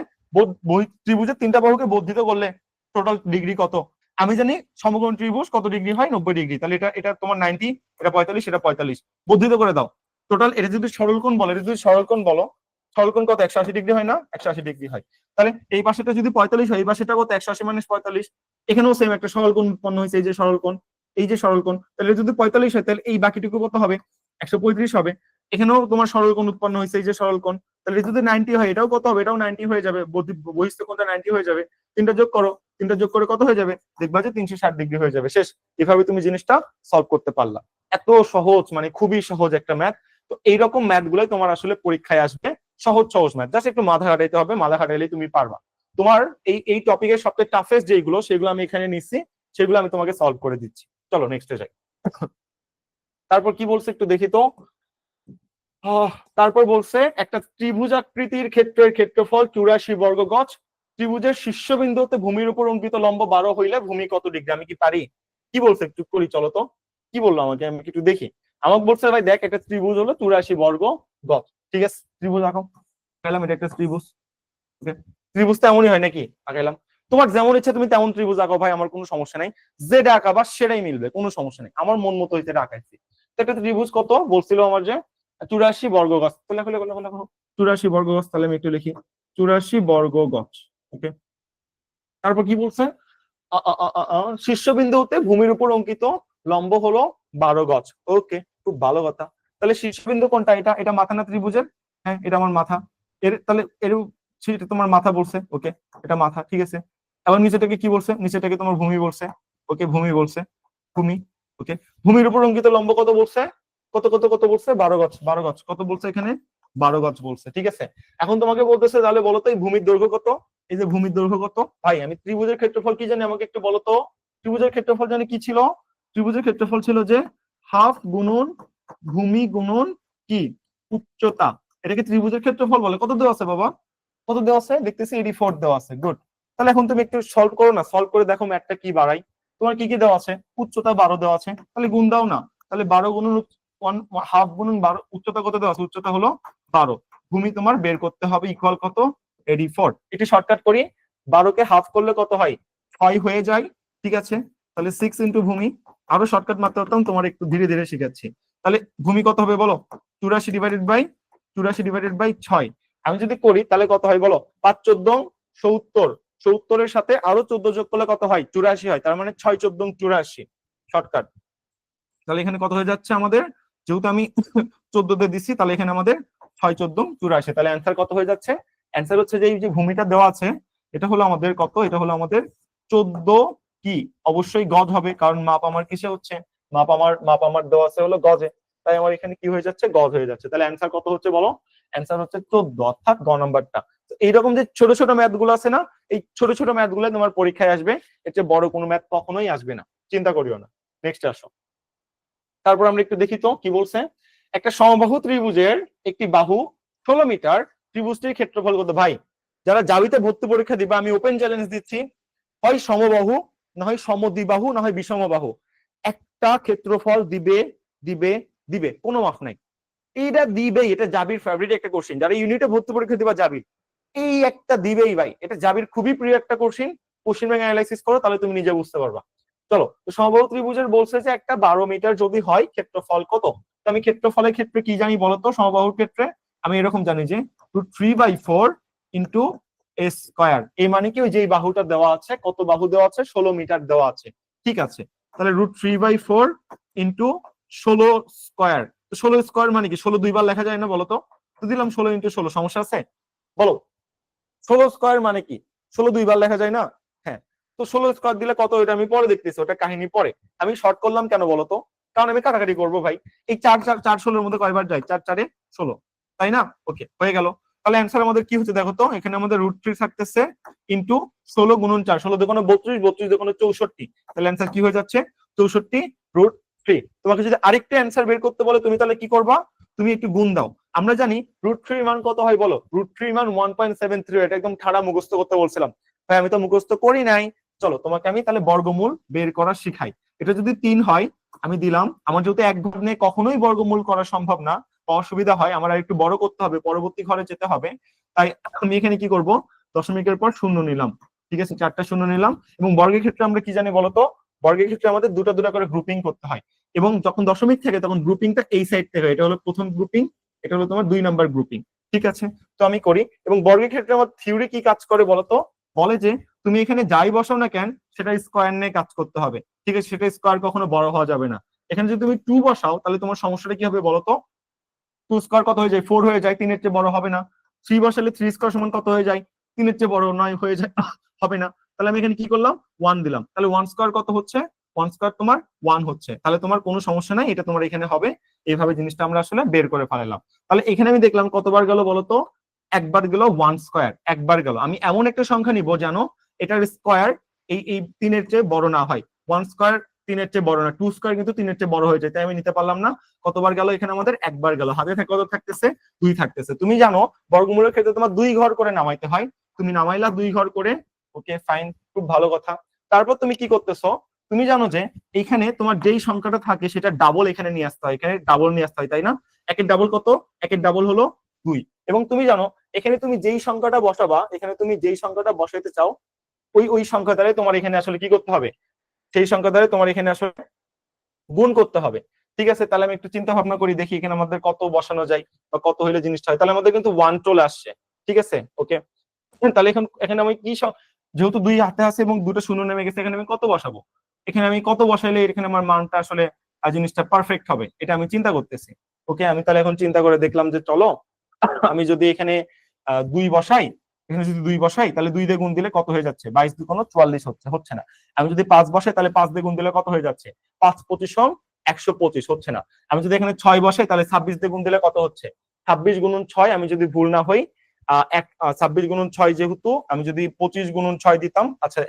ত্রিভুজের তিনটা বাহুকে বর্ধিত করলে টোটাল ডিগ্রি কত। আমি জানি সমকোণ ত্রিভুজ কত ডিগ্রি হয়, 90 ডিগ্রি। তাহলে এটা এটা তোমার 90, এটা 45, এটা 45, বর্ধিত করে দাও টোটাল। এটা যদি সরল কোণ বলো, এটা যদি সরল কোণ বলো, সরল কোণ কত? 180 ডিগ্রি হয় না? 180 ডিগ্রি হয়। তাহলে এই পাশেটা যদি 45 হয়, এই পাশেটা কত? 180 মাইনাস 45। এখানেও সেম একটা সরল কোণ উৎপন্ন হয়েছে, এই যে সরল কোণ, এই যে সরল কোণ। তাহলে যদি 45 হয়, তাহলে এই বাকিটুকু কত হবে? 135 হবে। এখানেও তোমার সরল কোণ উৎপন্ন হয়েছে, এই যে সরল কোণ। তাহলে যদি 90 হয়, এটাও কত হবে? এটাও 90 হয়ে যাবে, বহিস্থ কোণটা 90 হয়ে যাবে। তিনটা যোগ করো, তিনটা যোগ করে কত হয়ে যাবে? দেখবা যে 360 ডিগ্রি হয়ে যাবে। শেষ। এভাবে তুমি জিনিসটা সলভ করতে পারলা। এত সহজ, মানে খুবই সহজ একটা ম্যাথ। তো এইরকম ম্যাথ গুলাই তোমার আসলে পরীক্ষায় আসবে, সহজ সহজ ম্যাথ। জাস্ট একটু মাথা খাটাইতে হবে, মাথা খাটাইলেই তুমি পারবা। তোমার এই টপিকের সবচেয়ে টাফেস্ট যেগুলো, সেগুলো আমি এখানে নিচ্ছি, সেগুলো আমি তোমাকে সলভ করে দিচ্ছি। চলো নেক্সটে যাই। তারপর কি বলছে একটু দেখি তো। তারপর বলছে একটা ত্রিভুজাকৃতির ক্ষেত্রের ক্ষেত্রফল 84 বর্গ গজ, ত্রিভুজের শীর্ষবিন্দু হতে ভূমির উপর অঙ্কিত লম্ব 12 হইলে ভূমি কত ডিগ্রি। আমি কি পারি? কি বলছে একটু করি, চলো তো। কি বললো আমাকে, আমি একটু দেখি। আমাকে বলছে ভাই দেখ একটা ত্রিভুজ হলো 84 বর্গ গজ, ঠিক আছে? ত্রিভুজ আঁকো। পেলাম এটা একটা ত্রিভুজ। ত্রিভুজ তো এমনই হয় নাকি? আঁকাইলাম। তোমার যেমন ইচ্ছা তুমি তেমন ত্রিভুজ আঁকো ভাই, আমার কোনো সমস্যা নাই। যেটা আঁকাবা সেটাই মিলবে, কোনো সমস্যা নেই। আমার মন মতো হইতে আঁকাইছি। একটা ত্রিভুজ কত বলছিল আমার, যে 84 বর্গ গজ। খুলে খুলে খুলে খুলে 84 বর্গ গজ। তাহলে আমি একটু লিখি 84 বর্গ গজ। ওকে। তারপর কি বলছে? শীর্ষবিন্দু হতে ভূমির উপর অঙ্কিত লম্ব হলো 12 গজ। ওকে, খুব ভালো কথা। তাহলে শীর্ষবিন্দু কোনটা? এটা এটা মাথা না ত্রিভুজের? হ্যাঁ, এটা আমার মাথা। এর তাহলে এর সেটা তোমার মাথা বলছে। ওকে, এটা মাথা, ঠিক আছে। এবার নিচেটাকে কি বলছে? নিচেটাকে তোমার ভূমি বলছে। ওকে, ভূমি বলছে, ভূমি। ওকে, ভূমির উপর অঙ্কিত লম্ব কত বলছে? কত কত কত বলছে? 12 গজ। 12 গজ কত বলছে এখানে? 12 গজ বলছে, ঠিক আছে। এখন তোমাকে বলতেছে তাহলে বলো তো এই ভূমির দৈর্ঘ্য কত? এই যে ভূমির দৈর্ঘ্য কত? ভাই আমি ত্রিভুজের ক্ষেত্রফল কি জানি, আমাকে একটু বলো তো। ত্রিভুজের ক্ষেত্রফল জানি কি ছিল? ত্রিভুজের ক্ষেত্রফল ছিল যে হাফ গুণন ভূমি গুণন কি উচ্চতা। এটাকে ত্রিভুজের ক্ষেত্রফল বলে। কত দেওয়া আছে বাবা? কত দেওয়া আছে? দেখতেছি 84 দেওয়া আছে। গুড। তাহলে এখন তুমি একটু সলভ করো না, সলভ করে দেখো ম্যাথটা কি বাড়াই। তোমার কি কি দেওয়া আছে? উচ্চতা 12 দেওয়া আছে, তাহলে গুণ দাও না। তাহলে 12 গুণন হাফ গুণন 12, উচ্চতা কত দেওয়া আছে? উচ্চতা হলো 12। ভূমি তোমার বের করতে হবে ইকুয়াল কত? 84। একটু শর্টকাট করি, 12 কে হাফ করলে কত হয়? 6 হয়ে যায়, ঠিক আছে। তাহলে 6 ইন্টু ভূমি। আরো শর্টকাট মারতে পারতাম, তোমার একটু ধীরে ধীরে শিখাচ্ছি। তাহলে ভূমি কত হবে বলো? 84 ডিভাইডেড বাই 6। আমি যদি করি তাহলে কত হয় বলো? 5 14 70। 70 এর সাথে আরো 14 যোগ করলে কত হয়? 84 হয়। তার মানে 6 14 84। শর্টকাট। তাহলে এখানে কত হয়ে যাচ্ছে আমাদের? যেহেতু আমি 14 দিয়ে দিচ্ছি, তাহলে এখানে আমাদের 6 14 84। তাহলে অ্যান্সার কত হয়ে যাচ্ছে? অ্যান্সার হচ্ছে যে এই যে ভূমিটা দেওয়া আছে, এটা হলো আমাদের কত? এটা হলো আমাদের 14 কি অবশ্যই গজ হবে, কারণ মাপ আমার কিসে হচ্ছে? মাপ আমার দেওয়া আছে হলো গজে। তাই আমার এখানে কি হয়ে যাচ্ছে? গজ হয়ে যাচ্ছে। তাহলে অ্যান্সার কত হচ্ছে বলো? অ্যান্সার হচ্ছে 14, অর্থাৎ গ নাম্বারটা। এইরকম যে ছোট ছোট ম্যাথ গুলো আছে না, এই ছোট ছোট ম্যাথ গুলো তোমার পরীক্ষায় আসবে, এর চেয়ে বড় কোনো ম্যাথ কখনোই আসবে না, চিন্তা করিও না। নেক্সট আসো। তারপর আমরা একটু দেখি তো কি বলছে। একটা সমবাহু ত্রিভুজের একটি বাহু 16 মিটার, ত্রিভুজটির ক্ষেত্রফল কত? ভাই যারা জাবিতে ভর্তি পরীক্ষা দিবে, আমি ওপেন চ্যালেঞ্জ দিচ্ছি, হয় সমবাহু, না হয় সমদ্বিবাহু, না হয় বিষমবাহু, একটা ক্ষেত্রফল দিবে দিবে দিবে, কোনো মাফ নাই। এইটা দিবেই, এটা জাবির ফেভারিট একটা কোশ্চেন। যারা ইউনিটে ভর্তি পরীক্ষা দিবা জাবির, এই একটা দিবেই ভাই। এটা জাবির খুবই প্রিয় একটা কোশ্চেন। কোশ্চেন ব্যাংক অ্যানালাইসিস করো, তাহলে তুমি নিজে বুঝতে পারবা। চলো, তো সমবাহু ত্রিভুজের বলছে যে একটা 12 মিটার যদি হয়, ক্ষেত্রফল কত? তো আমি ক্ষেত্রফলের ক্ষেত্রে কি জানি বলতো? সমবাহুর ক্ষেত্রে আমি এরকম জানি যে √3/4 ইন্টু এ স্কয়ার। এই মানে কি, ওই যে বাহুটা দেওয়া আছে, কত বাহু দেওয়া আছে? 16 মিটার দেওয়া আছে, ঠিক আছে। তাহলে √3/4 ইন্টু 16 স্কয়ার। 16 স্কোয়ার মানে কি 16 দুইবার লেখা যায় না বলো তো? তো দিলাম 16 ইন্টু 16, সমস্যা আছে? বলো 16 স্কোয়ার মানে কি 16 দুইবার লেখা যায় না? হ্যাঁ। তো 16 স্কোয়ার দিলে কত, এটা আমি পরে দেখতেছি, ওটা কাহিনী পরে। আমি শর্ট করলাম কেন বলতো? কারণ আমি কাটাকাটি করবো ভাই। এই 4 4 4 16 এর মধ্যে কয়বার যায়? 4 4 16, তাই না? ওকে, হয়ে গেল। তাহলে অ্যান্সার আমাদের কি হচ্ছে দেখো তো, এখানে আমাদের √3 থাকতেছে ইন্টু 16 গুণন 4, 16 দুগুণে 32, 32 দুগুণে 64। তাহলে অ্যান্সার কি হয়ে যাচ্ছে? 64√3। তোমাকে যদি আরেকটা অ্যান্সার বের করতে বলে তুমি তাহলে কি করবা? তুমি একটু গুণ দাও। আমরা জানি √3 মান কত হয় বলো? √3 মান 1.73। এটা একদম ঠাড়া মুখস্থ করতে বলছিলাম ভাই, আমি তো মুখস্থ করি নাই। চলো তোমাকে আমি তাহলে বর্গমূল বের করা শিখাই। এটা যদি 3 হয় আমি দিলাম, আমার যেহেতু এক ঘর নিয়ে কখনোই বর্গমূল করা সম্ভব না, অসুবিধা হয়, আমার আর একটু বড় করতে হবে, পরবর্তী ঘরে যেতে হবে। তাই আমি এখানে কি করব, দশমিকের পর শূন্য নিলাম। ঠিক আছে, 4টা শূন্য নিলাম। এবং বর্গের ক্ষেত্রে আমরা কি জানি বলতো? বর্গের ক্ষেত্রে আমাদের দুটা দুটা করে গ্রুপিং করতে হয়। এবং যখন দশমিক থাকে তখন গ্রুপিংটা এই সাইড থেকে হয়। এটা হলো প্রথম গ্রুপিং, এটা হলো তোমার 2 নাম্বার গ্রুপিং। ঠিক আছে, তো আমি করি। এবং বর্গের ক্ষেত্রে আমার থিওরি কি কাজ করে বলতো? বলে যে তুমি এখানে যাই বসাও না কেন সেটা স্কোয়ার নিয়ে কাজ করতে হবে। ঠিক আছে, সেটা স্কোয়ার কখনো বড় হওয়া যাবে না। এখানে যদি তুমি 2 বসাও তাহলে তোমার সমস্যাটা কি হবে বলতো? 2 স্কোয়ার কত হয়ে যায়? 4 হয়ে যায়, 3 এর চেয়ে বড় হবে না। 3 বসালে 3 স্কোয়ার সমান কত হয়ে যায়? 3 এর চেয়ে বড় 9 হয়ে যায়, হবে না। তাহলে আমি এখানে কি করলাম? 1 দিলাম। তাহলে 1 স্কোয়ার কত হচ্ছে? 1 স্কোয়ার তোমার 1 হচ্ছে। তাহলে তোমার কোনো সমস্যা নাই, এটা তোমার এখানে হবে। এইভাবে জিনিসটা আমরা আসলে বের করে ফেলালাম। তাহলে এখানে আমি দেখলাম কতবার গেল বলতো? একবার গেল 1 স্কোয়ার, একবার গেল। আমি এমন একটা সংখ্যা নিব জানো এটার স্কোয়ার এই 3 এর চেয়ে বড় না হয়। 1 স্কোয়ার 3 এর চেয়ে বড় না, 2 স্কোয়ার কিন্তু 3 এর চেয়ে বড় হয়ে যায়, তাই আমি নিতে পারলাম না। কতবার গেল এখানে আমাদের? একবার গেল। হাতে থাকে কত থাকতেছে? 2 থাকতেছে। তুমি জানো বর্গমূলের ক্ষেত্রে তোমার 2 ঘর করে নামাইতে হয়, তুমি নামাইলা 2 ঘর করে। ওকে ফাইন, খুব ভালো কথা। তারপর তুমি কি করতেছো? তুমি জানো যে এখানে তোমার যেই সংখ্যাটা থাকে সেটা ডাবল এখানে নিয়ে আসতে হয়, এখানে ডাবল নিয়ে আসতে হয়, তাই না? একের ডাবল কত? একের ডাবল হলো 2। এবং তুমি জানো এখানে তুমি যেই সংখ্যাটা বসাবা, এখানে তুমি যেই সংখ্যাটা বসাইতে চাও ওই সংখ্যা দ্বারাই তোমার এখানে আসলে কি করতে হবে? সেই সংখ্যা দ্বারা তোমার এখানে আসলে গুণ করতে হবে। ঠিক আছে, তাহলে আমি একটু চিন্তা ভাবনা করি, দেখি এখানে আমাদের কত বসানো যায় বা কত হইলে জিনিসটা হয়। তাহলে আমাদের কিন্তু 1 চলে আসছে। ঠিক আছে, ওকে। তাহলে এখন এখানে আমি কি যেহেতু 2 হাতে আছে এবং দুটো শূন্য নেমে গেছে, এখানে আমি কত বসাবো? এখানে আমি কত বসাইলে এখানে আমার মানটা আসলে জিনিসটা পারফেক্ট হবে, এটা আমি চিন্তা করতেছি। ওকে, আমি তাহলে এখন চিন্তা করে দেখলাম যে চলো আমি যদি এখানে 2 বসাই, এখানে যদি 2 বসাই তাহলে 2 দিয়ে গুণ দিলে কত হয়ে যাচ্ছে? 22 দুগুণ 44 হচ্ছে, হচ্ছে না। আমি যদি 5 বসাই তাহলে 5 দিয়ে গুণ দিলে কত হয়ে যাচ্ছে? 5 25 125, হচ্ছে না। আমি যদি এখানে 6 বসাই তাহলে 26 দিয়ে গুণ দিলে কত হচ্ছে? 26 গুণন 6, আমি যদি ভুল না হই 26 গুণন 6, যেহেতু আমি যদি 25 গুণন 6 দিতাম, আচ্ছা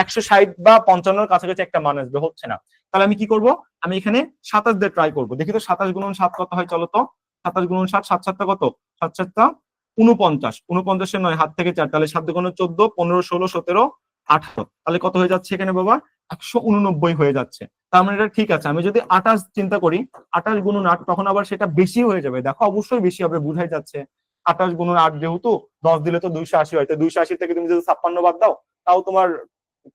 160 বা 55 কাছাকাছি একটা মান আসবে, হচ্ছে না। তাহলে আমি কি করব? আমি এখানে 27 দিয়ে ট্রাই করব, দেখি তো 27 গুণন 7 কত হয়, চলো তো। 27 গুণন 7, 7 7টা কত? 7 7টা 49, 49 এর 9 হাত থেকে 4, তাহলে 7 দুগুণ 14, 15 16 17 18, তাহলে কত হয়ে যাচ্ছে এখানে বাবা? 189 হয়ে যাচ্ছে। তার মানে এটা ঠিক আছে। আমি যদি 28 চিন্তা করি, 28 গুণন 8, তখন আবার সেটা বেশি হয়ে যাবে। দেখো অবশ্যই বেশি হবে, বুঝাই যাচ্ছে। 28 গুণন 8 যেহেতু 10 দিলে তো 280 হয়, তো 280 থেকে তুমি যদি 56 বাদ দাও তাও তোমার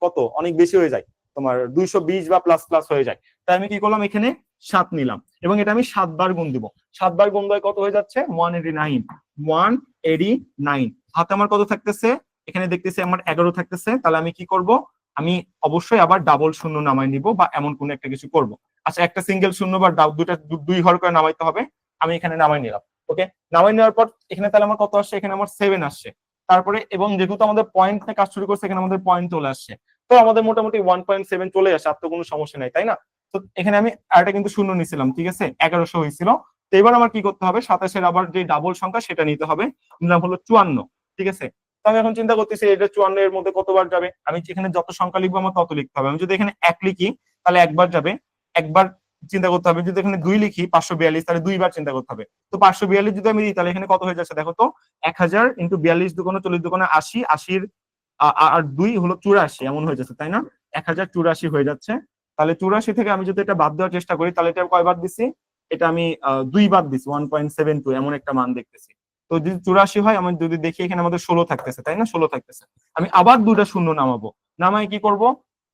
কত? অনেক বেশি হয়ে যায়, তোমার 220 বা প্লাস প্লাস হয়ে যায়। তাই আমি কি করলাম? এখানে 7 নিলাম এবং এটা আমি 7 বার গুণ দিব। 7 বার গুণ দিয়ে কত হয়ে যাচ্ছে? 189, 189। হাতে আমার কত থাকতেছে? এখানে দেখতেছি আমার 11 থাকতেছে। তাহলে আমি কি করব? আমি অবশ্যই আবার ডাবল শূন্য নামাই নিব বা এমন কোন একটা কিছু করব। আচ্ছা, একটা সিঙ্গেল শূন্য বা দুটা 2 ঘর করে নামাইতে হবে, আমি এখানে নামাই নিলাম। ওকে, নামাই নেওয়ার পর এখানে তাহলে আমার কত আসছে? এখানে আমার 7 আসছে। তারপরে এবং যেহেতু আমাদের পয়েন্ট নিয়ে কাজ শুরু করছে, এখানে আমাদের পয়েন্ট চলে আসছে। তো আমাদের মোটামুটি 1.7 চলে আসে, আর তো কোনো সমস্যা নাই, তাই না? তো এখানে আমি আরেকটা কিন্তু শূন্য নিছিলাম, ঠিক আছে, 1100 হয়েছিল। তো এবার আমার কি করতে হবে? 27-এর আবার যে ডাবল সংখ্যা সেটা নিতে হবে, নিলাম হলো 54। ঠিক আছে, তো আমি এখন চিন্তা করতেছি এটা 54 এর মধ্যে কতবার যাবে। আমি এখানে যত সংখ্যা লিখবো আমার তত লিখতে হবে। আমি যদি এখানে 1 লিখি তাহলে একবার যাবে, একবার চিন্তা করতে হবে। যদি এখানে 2 লিখি 542, তাহলে 2 বার চিন্তা করতে হবে। তো 542 যদি আমি দিই তাহলে এখানে কত হয়ে যাচ্ছে দেখো তো? 1000 ইন্টু 42 দুগুণে 40 দুগুণে 80, 80 আর 2 হলো 84, এমন হয়ে যাচ্ছে, তাই না? 1084 হয়ে যাচ্ছে। তাহলে 84 থেকে আমি যদি এটা বাদ দেওয়ার চেষ্টা করি তাহলে এটা কয়বার দিছি? এটা আমি 2 বার দিছি, 1.72 এমন একটা মান দেখতেছি। তো যদি 84 হয়, আমি যদি দেখি এখানে আমাদের 16 থাকতেছে, তাই না? 16 থাকতেছে। আমি আবার 2টা শূন্য নামাবো, নামাই কি করব?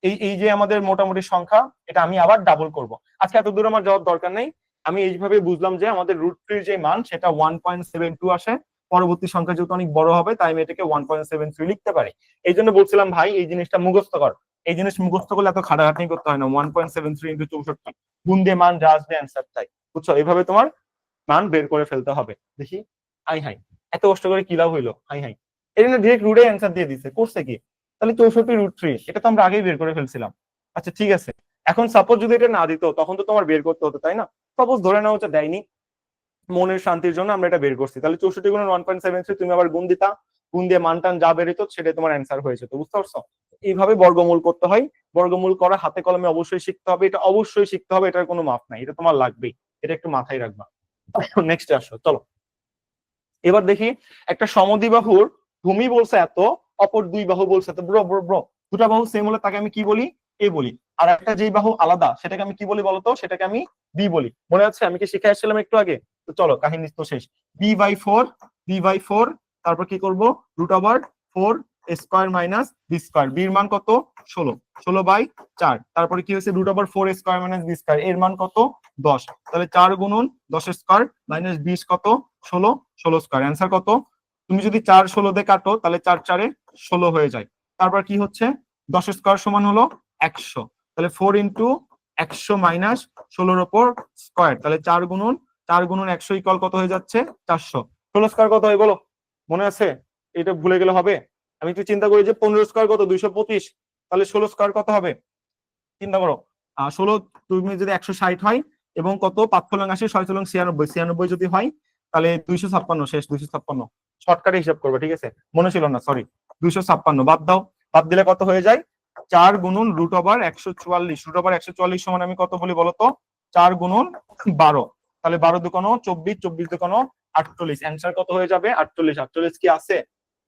এই যে আমাদের মোটামুটি সংখ্যা, এটা আমি আবার ডাবল করব। আজকে এত দূর আমার যাওয়ার দরকার নেই। আমি এইভাবে বুঝলাম যে আমাদের √3 যে মান সেটা 1.72 আসে। পরবর্তী সংখ্যা যেহেতু অনেক বড় হবে তাই আমি এটাকে 1.73 লিখতে পারি। এই জন্য বলছিলাম ভাই এই জিনিসটা মুখস্থ কর। এই জিনিস মুখস্থ করলে এত খাটাখাটনি করতে হয় না। 1.73 ইন্টু 64 গুণ দিয়ে মান যা আসবে অ্যান্সার তাই। বুঝছো? এইভাবে তোমার মান বের করে ফেলতে হবে। দেখি, হাই হাই, এত কষ্ট করে কি লাভ হইলো? হাই হাই, এটা না ডিরেক্ট রুটে অ্যান্সার দিয়ে দিছে, করছে কি? তাহলে 64√3, এটা তো আমরা আগেই বের করে ফেলছিলাম। আচ্ছা ঠিক আছে, এখন সাপোজ যদি এটা না দিত তখন তো তোমার বের করতে হতো, তাই না? সাপোজ ধরে নাও হচ্ছে দেয়নি, মনের শান্তির জন্য আমরা এটা বের করছি, তাহলে 64 গুণন 1.73 তুমি আবার গুণ দিতা, গুণ দিয়ে মান টান যা বেরোতো সেটা তোমার অ্যান্সার হয়ে যেত। বুঝতে পারছো? এইভাবে বর্গমূল করতে হয়। বর্গমূল করা হাতে কলমে অবশ্যই শিখতে হবে, এটা অবশ্যই শিখতে হবে, এটার কোনো মাপ নাই, এটা তোমার লাগবেই, এটা একটু মাথায় রাখবা। নেক্সট আসো, চলো এবার দেখি, একটা সমদ্বিবাহুর ভূমি বলছে এত, অপর দুই বাহু বলছে এত। ব্রো ব্রো ব্রো, দুটা বাহু সেম হলে তাকে আমি কি বলি? এ বলি। আর একটা যেই বাহু আলাদা সেটাকে আমি কি বলি বলতো? সেটাকে আমি বি বলি। মনে আছে আমি কি শিখে আসছিলাম একটু আগে? তো চলো কাহিনী তো শেষ। বি/4, বি/4, তারপর কি করব? √4 স্কয়ার মাইনাস বি স্কয়ার। বির মান কত? 16, 16/4। তারপরে কি হয়েছে? √4 স্কয়ার মাইনাস বি স্কয়ার, এর মান কত? 10। তাহলে 4 গুণন 10 স্কয়ার মাইনাস 20 কত? 16, 16 স্কয়ার। অ্যান্সার কত? তুমি যদি 4 16 দিয়ে কাটো তাহলে 4 4 16 হয়ে যায়। তারপর কি হচ্ছে? 10 স্কয়ার সমান হলো 100, তাহলে 4 ইন্টু 100 মাইনাস 16 উপর স্কয়ার, তাহলে 4 গুণন 100 ইকুয়াল কত হয়ে যাচ্ছে? 400। 16 স্কয়ার কত হয় বলো? মনে আছে? এটা ভুলে গেলে হবে? আমি একটু চিন্তা করি যে 15 স্কয়ার কত? 225, তাহলে 16 স্কয়ার কত হবে? চিন্তা করো। 16 তুমি যদি 160 হয় এবং কত 5 ফলং আসে 6 ফলং 96, 96 যদি হয় তাহলে 256, শেষ 256। শর্টকাটে হিসাব করবে, ঠিক আছে? মনে ছিল না, সরি। 256 বাদ দাও, বাদ দিলে কত হয়ে যায়? 4 গুণন √144। √144 সমান আমি কত বলি বলতো? 4 গুণন 12, তাহলে 12 দুকোনো 24, 24 দুকোনো 48। অ্যান্সার কত হয়ে যাবে? 48। 48 কি আছে?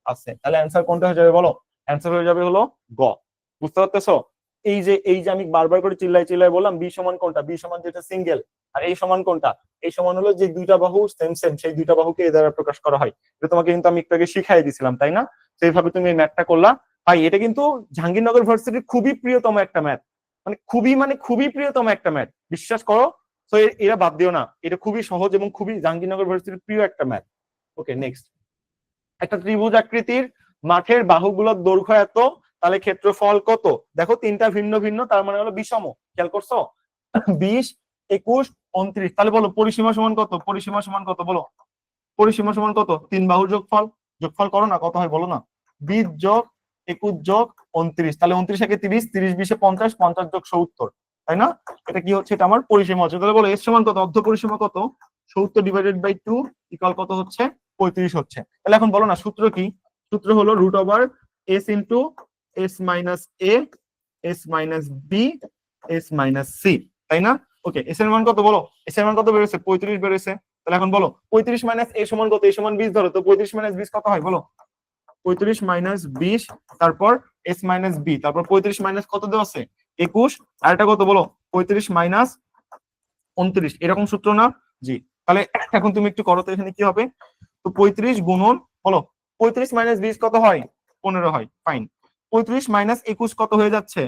আছে। তাহলে অ্যান্সার কোনটা হয়ে যাবে বলো? অ্যান্সার হয়ে যাবে হলো গ। বুঝতে পারতেছো? এই যে আমি বারবার করে চিল্লাই চিল্লাই বললাম বি সমান কোনটা? বি সমান যেটা সিঙ্গেল। আর এই সমান কোনটা? এই সমান হলো যে দুইটা বাহু সেম সেম, সেই দুইটা বাহুকে এ দ্বারা প্রকাশ করা হয়। এটা তোমাকে কিন্তু আমি একটু আগে শিখাই দিয়েছিলাম, তাই না? সেইভাবে তুমি এই ম্যাথটা করলা। ভাই এটা কিন্তু জাহাঙ্গীরনগর ভার্সিটির খুবই প্রিয়তম একটা ম্যাথ, মানে খুবই প্রিয়তম একটা ম্যাথ, বিশ্বাস করো। তো এরা বাদ দিও না, এটা খুবই সহজ এবং খুবই জাহাঙ্গীরনগর ভার্সিটির প্রিয় একটা ম্যাথ। ওকে নেক্সট, একটা ত্রিভুজ আকৃতির মাঠের বাহুগুলোর দৈর্ঘ্য এত, তাহলে ক্ষেত্রফল কত? দেখো তিনটা ভিন্ন ভিন্ন, তার মানে হলো বিষম। খেয়াল করছো? 20, 21, 29। তাহলে বলো পরিসীমা সমান কত? পরিসীমা সমান কত বলো? পরিসীমা সমান কত? তিন বাহুর যোগফল। যোগফল করো না, কত হয় বলো না? 20 যোগ 21 যোগ 29, তাহলে 29 একে 30, 30 20 50, 50 যোগ 70, তাই না? এটা কি হচ্ছে? এটা আমার পরিসীমা হচ্ছে। তাহলে বলো এর সমান কত? অর্ধ পরিসীমা কত? 70/2 ইকুয়াল কত হচ্ছে? 35 হচ্ছে। তাহলে এখন বলো না সূত্র কি? সূত্র হলো √s into s minus a, s minus b, s minus c, তাই না? ওকে, এস এর মান কত বলো? এস এর মান কত বেরোছে? 35 বেরোছে। তাহলে এখন বলো 35 মাইনাস এ সমান কত? এ সমান 20 ধরো, তো 35 মাইনাস 20 কত হয় বলো? 35 মাইনাস 20, তারপর এস মাইনাস বি, তারপর 35 মাইনাস কত দেওয়া আছে? 21, আর এটা কত বলো? 35 মাইনাস 29, এরকম সূত্র না? জি। তাহলে এখন তুমি একটু করো তো, এখানে কি হবে? তো 35 গুণন বলো, 35 মাইনাস 20 কত হয়? 15 হয়। ফাইন। 35 মাইনাস 21 কত হয়ে যাচ্ছে?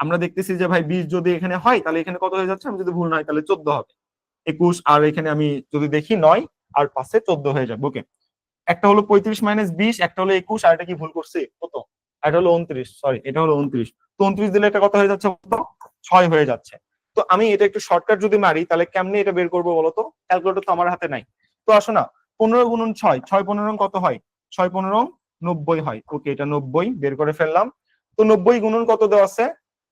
আমরা দেখতেছি যে ভাই 20 যদি এখানে হয় তাহলে এখানে কত হয়ে যাচ্ছে? আমি যদি ভুল না হয় তাহলে 14 হবে। 21 আর এখানে আমি যদি দেখি 9 আর 5 14 হয়ে যাবে। ওকে, একটা হলো 35 মাইনাস 20, একটা হলো 21, আর এটা কি ভুল করছি? কত? এটা হলো 29, সরি এটা হলো 29। তো 29 দিলে এটা কত হয়ে যাচ্ছে? 6 হয়ে যাচ্ছে। তো আমি এটা একটু শর্টকাট যদি মারি তাহলে কেমনে এটা বের করবো বলতো? ক্যালকুলেটর তো আমার হাতে নাই। তো আসো না, 15 গুণন 6, 6 15 কত হয়? 6 15 90 হয়। ওকে, এটা 90 বের করে ফেললাম। তো 90 গুণন কত দেওয়া আছে?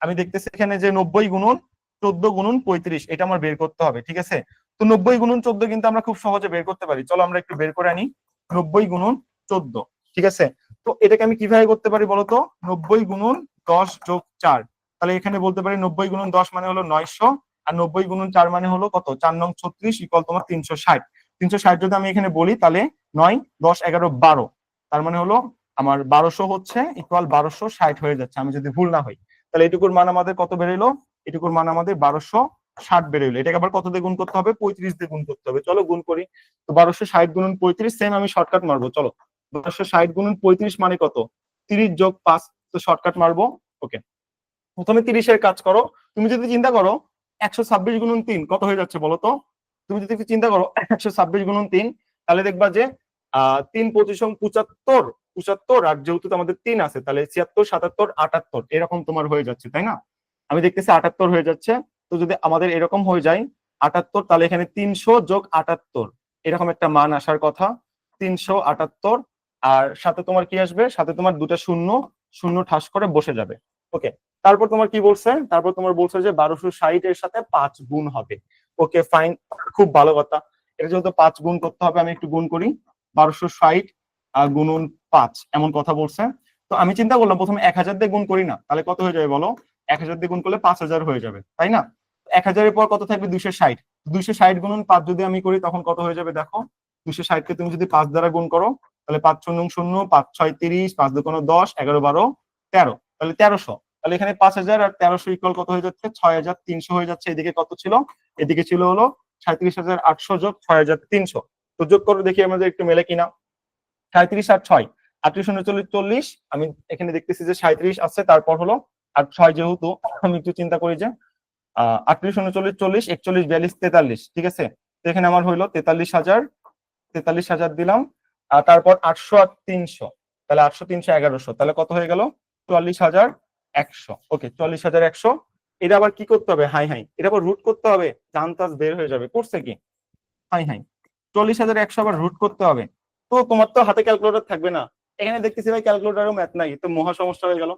আমি দেখতেছি এখানে যে 90 গুণন 14 গুণন 35, এটা আমার বের করতে হবে, ঠিক আছে? তো 90 গুণন 14 কিন্তু আমরা খুব সহজে বের করতে পারি, চলো আমরা একটু বের করে আনি। 90 গুণন 14, ঠিক আছে? তো এটাকে আমি কিভাবে করতে পারি বলতো? 90 গুণন 10 যোগ 4, তাহলে এখানে বলতে পারি 90 গুণন 10 মানে হলো 900, আর 90 গুণন 4 মানে হলো কত? 4 নং 36 ইকুয়াল তোমার 360। 360 যদি আমি এখানে বলি তাহলে 9 10 11 12, তার মানে হলো আমার 1200 হচ্ছে ইকুয়াল 1260 হয়ে যাচ্ছে, আমি যদি ভুল না হই। তাহলে এটুকুর মান আমাদের কত বেরোলো? এটুকুর মান আমাদের 1260 বেরোলো। এটাকে আবার কত দিয়ে গুণ করতে হবে? 35 দিয়ে গুণ করতে হবে। চলো গুণ করি। তো 1260 গুণন 35, সেম আমি শর্টকাট মারবো, চলো। 1260 গুণন 35 মানে কত? 30 যোগ 5, তো শর্টকাট মারবো। ওকে, প্রথমে 30 এর কাজ করো। তুমি যদি চিন্তা করো 126 গুণন 3 কত হয়ে যাচ্ছে বলো তো? তুমি যদি একটু চিন্তা করো 126 গুণন 3, তাহলে দেখবা যে 3 25 75, 75, আর যেহেতু আমাদের 3 আছে তাহলে 76 77 78 এরকম তোমার হয়ে যাচ্ছে, তাই না? আমি দেখতেছি 78 হয়ে যাচ্ছে। তো যদি আমাদের এরকম হয়ে যায় 78, তাহলে এখানে 300 যোগ 78 এরকম একটা মান আসার কথা, 378। আর সাথে তোমার কি আসবে, সাথে তোমার দুটো শূন্য, শূন্য ঠাস করে বসে যাবে। ওকে, তারপর তোমার কি বলছে, তারপর তোমার বলছে যে 1260 এর সাথে 5 গুণ হবে। ওকে ফাইন, খুব ভালো কথা। এটা যেহেতু 5 গুণ করতে হবে, আমি একটু গুণ করি। 1260 গুণন 5 এমন কথা বলছে। তো আমি চিন্তা করলাম প্রথমে 1000 দিয়ে গুণ করি না, তাহলে কত হয়ে যাবে বলো? 1000 দিয়ে গুণ করলে 5000 হয়ে যাবে, তাই না? 1000 পর কত থাকবে? 260। 260 গুণন 5 যদি আমি করি তখন কত হয়ে যাবে দেখো? 260 কে তুমি যদি 5 দ্বারা গুণ করো, তাহলে 5 শূন্য শূন্য, 5 6 30, 5 2 10, 11 12 13, তাহলে 1300। তাহলে এখানে 5000 আর 1300 ইকুয়াল কত হয়ে যাচ্ছে? 6300 হয়ে যাচ্ছে। এদিকে কত ছিল? এদিকে ছিল হলো 37800 যোগ 6300। তো যোগ করে দেখি আমাদের একটু মেলে কিনা। 37 আর 6, 38 39 40। আমি এখানে দেখতেছি যে 37 আছে, তারপর হলো আর 6, যেহেতু আমি একটু চিন্তা করি যে 38 39 40 41 42 43, ঠিক আছে। তো এখানে আমার হইলো 43,000 দিলাম। আর তারপর 800 আর 300, তাহলে 800 300 1100, তাহলে কত হয়ে গেল? 44,100। ওকে, 44,100। এটা আবার কি করতে হবে? হাই হাই, এটা আবার রুট করতে হবে, জানতাস বের হয়ে যাবে। করছে কি? হাই হাই, 44,100 আবার রুট করতে হবে। তো তোমার তো হাতে ক্যালকুলেটর থাকবে না, এখানে দেখতেছি ভাই ক্যালকুলেটরও ম্যাথ নাই, তো মহা সমস্যা হয়ে গেল।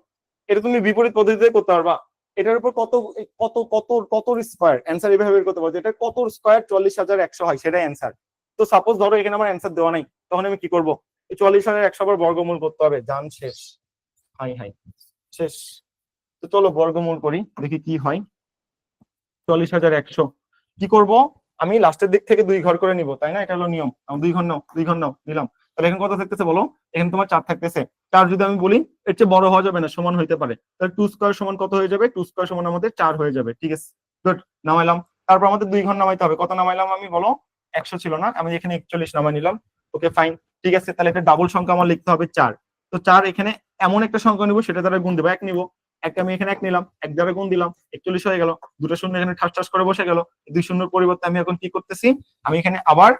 এটা তুমি বিপরীত পদ্ধতিতে করতে পারবা। এটার উপর কত কত কত কত স্কোয়ার অ্যান্সার এভাবে বের করতে পারবে, এটা কত স্কোয়ার 44,100 হয়, সেটাই অ্যান্সার। তো সাপোজ ধরো এখানে আমার অ্যান্সার দেওয়া নাই, তখন আমি কি করব? এই 44,100 আবার বর্গমূল করতে হবে, জান শেষ। হাই হাই, শেষ। তো চলো বর্গমূল করি, দেখি কি হয়। 44,100 কি করব? আমি লাস্টের দিক থেকে 2 ঘর করে নিব, তাই না? এটা হলো নিয়ম। 2 ঘর নাও, 2 ঘর নাও, নিলাম। তাহলে এখন কত থাকতেছে বলো? এখানে তোমার 4 থাকতেছে। 4 যদি আমি বলি, এর চেয়ে বড় হওয়া যাবে না, সমান হইতে পারে। তাহলে 2 স্কয়ার সমান কত হয়ে যাবে? 2 স্কয়ার সমান আমাদের 4 হয়ে যাবে, ঠিক আছে। গুড, নামাইলাম। তারপর আমাদের 2 ঘর নামাইতে হবে। কত নামাইলাম আমি বলো? 100 ছিল না, আমি এখানে 41 নামাই নিলাম। ওকে ফাইন, ঠিক আছে। তাহলে এটা ডাবল সংখ্যা আমার লিখতে হবে 4। তো 4 এখানে এমন একটা সংখ্যা নিব, সেটা দ্বারা গুণ দেবো। 1 নিব, একটা আমি এখানে 1 নিলাম, 1 দ্বারা গুণ দিলাম, 41 হয়ে গেল। দুটো শূন্য এখানে ঠাস ঠাস করে বসে গেল। 2 শূন্যর পরিবর্তে আমি এখন কি করতেছি? আমি এখানে আবার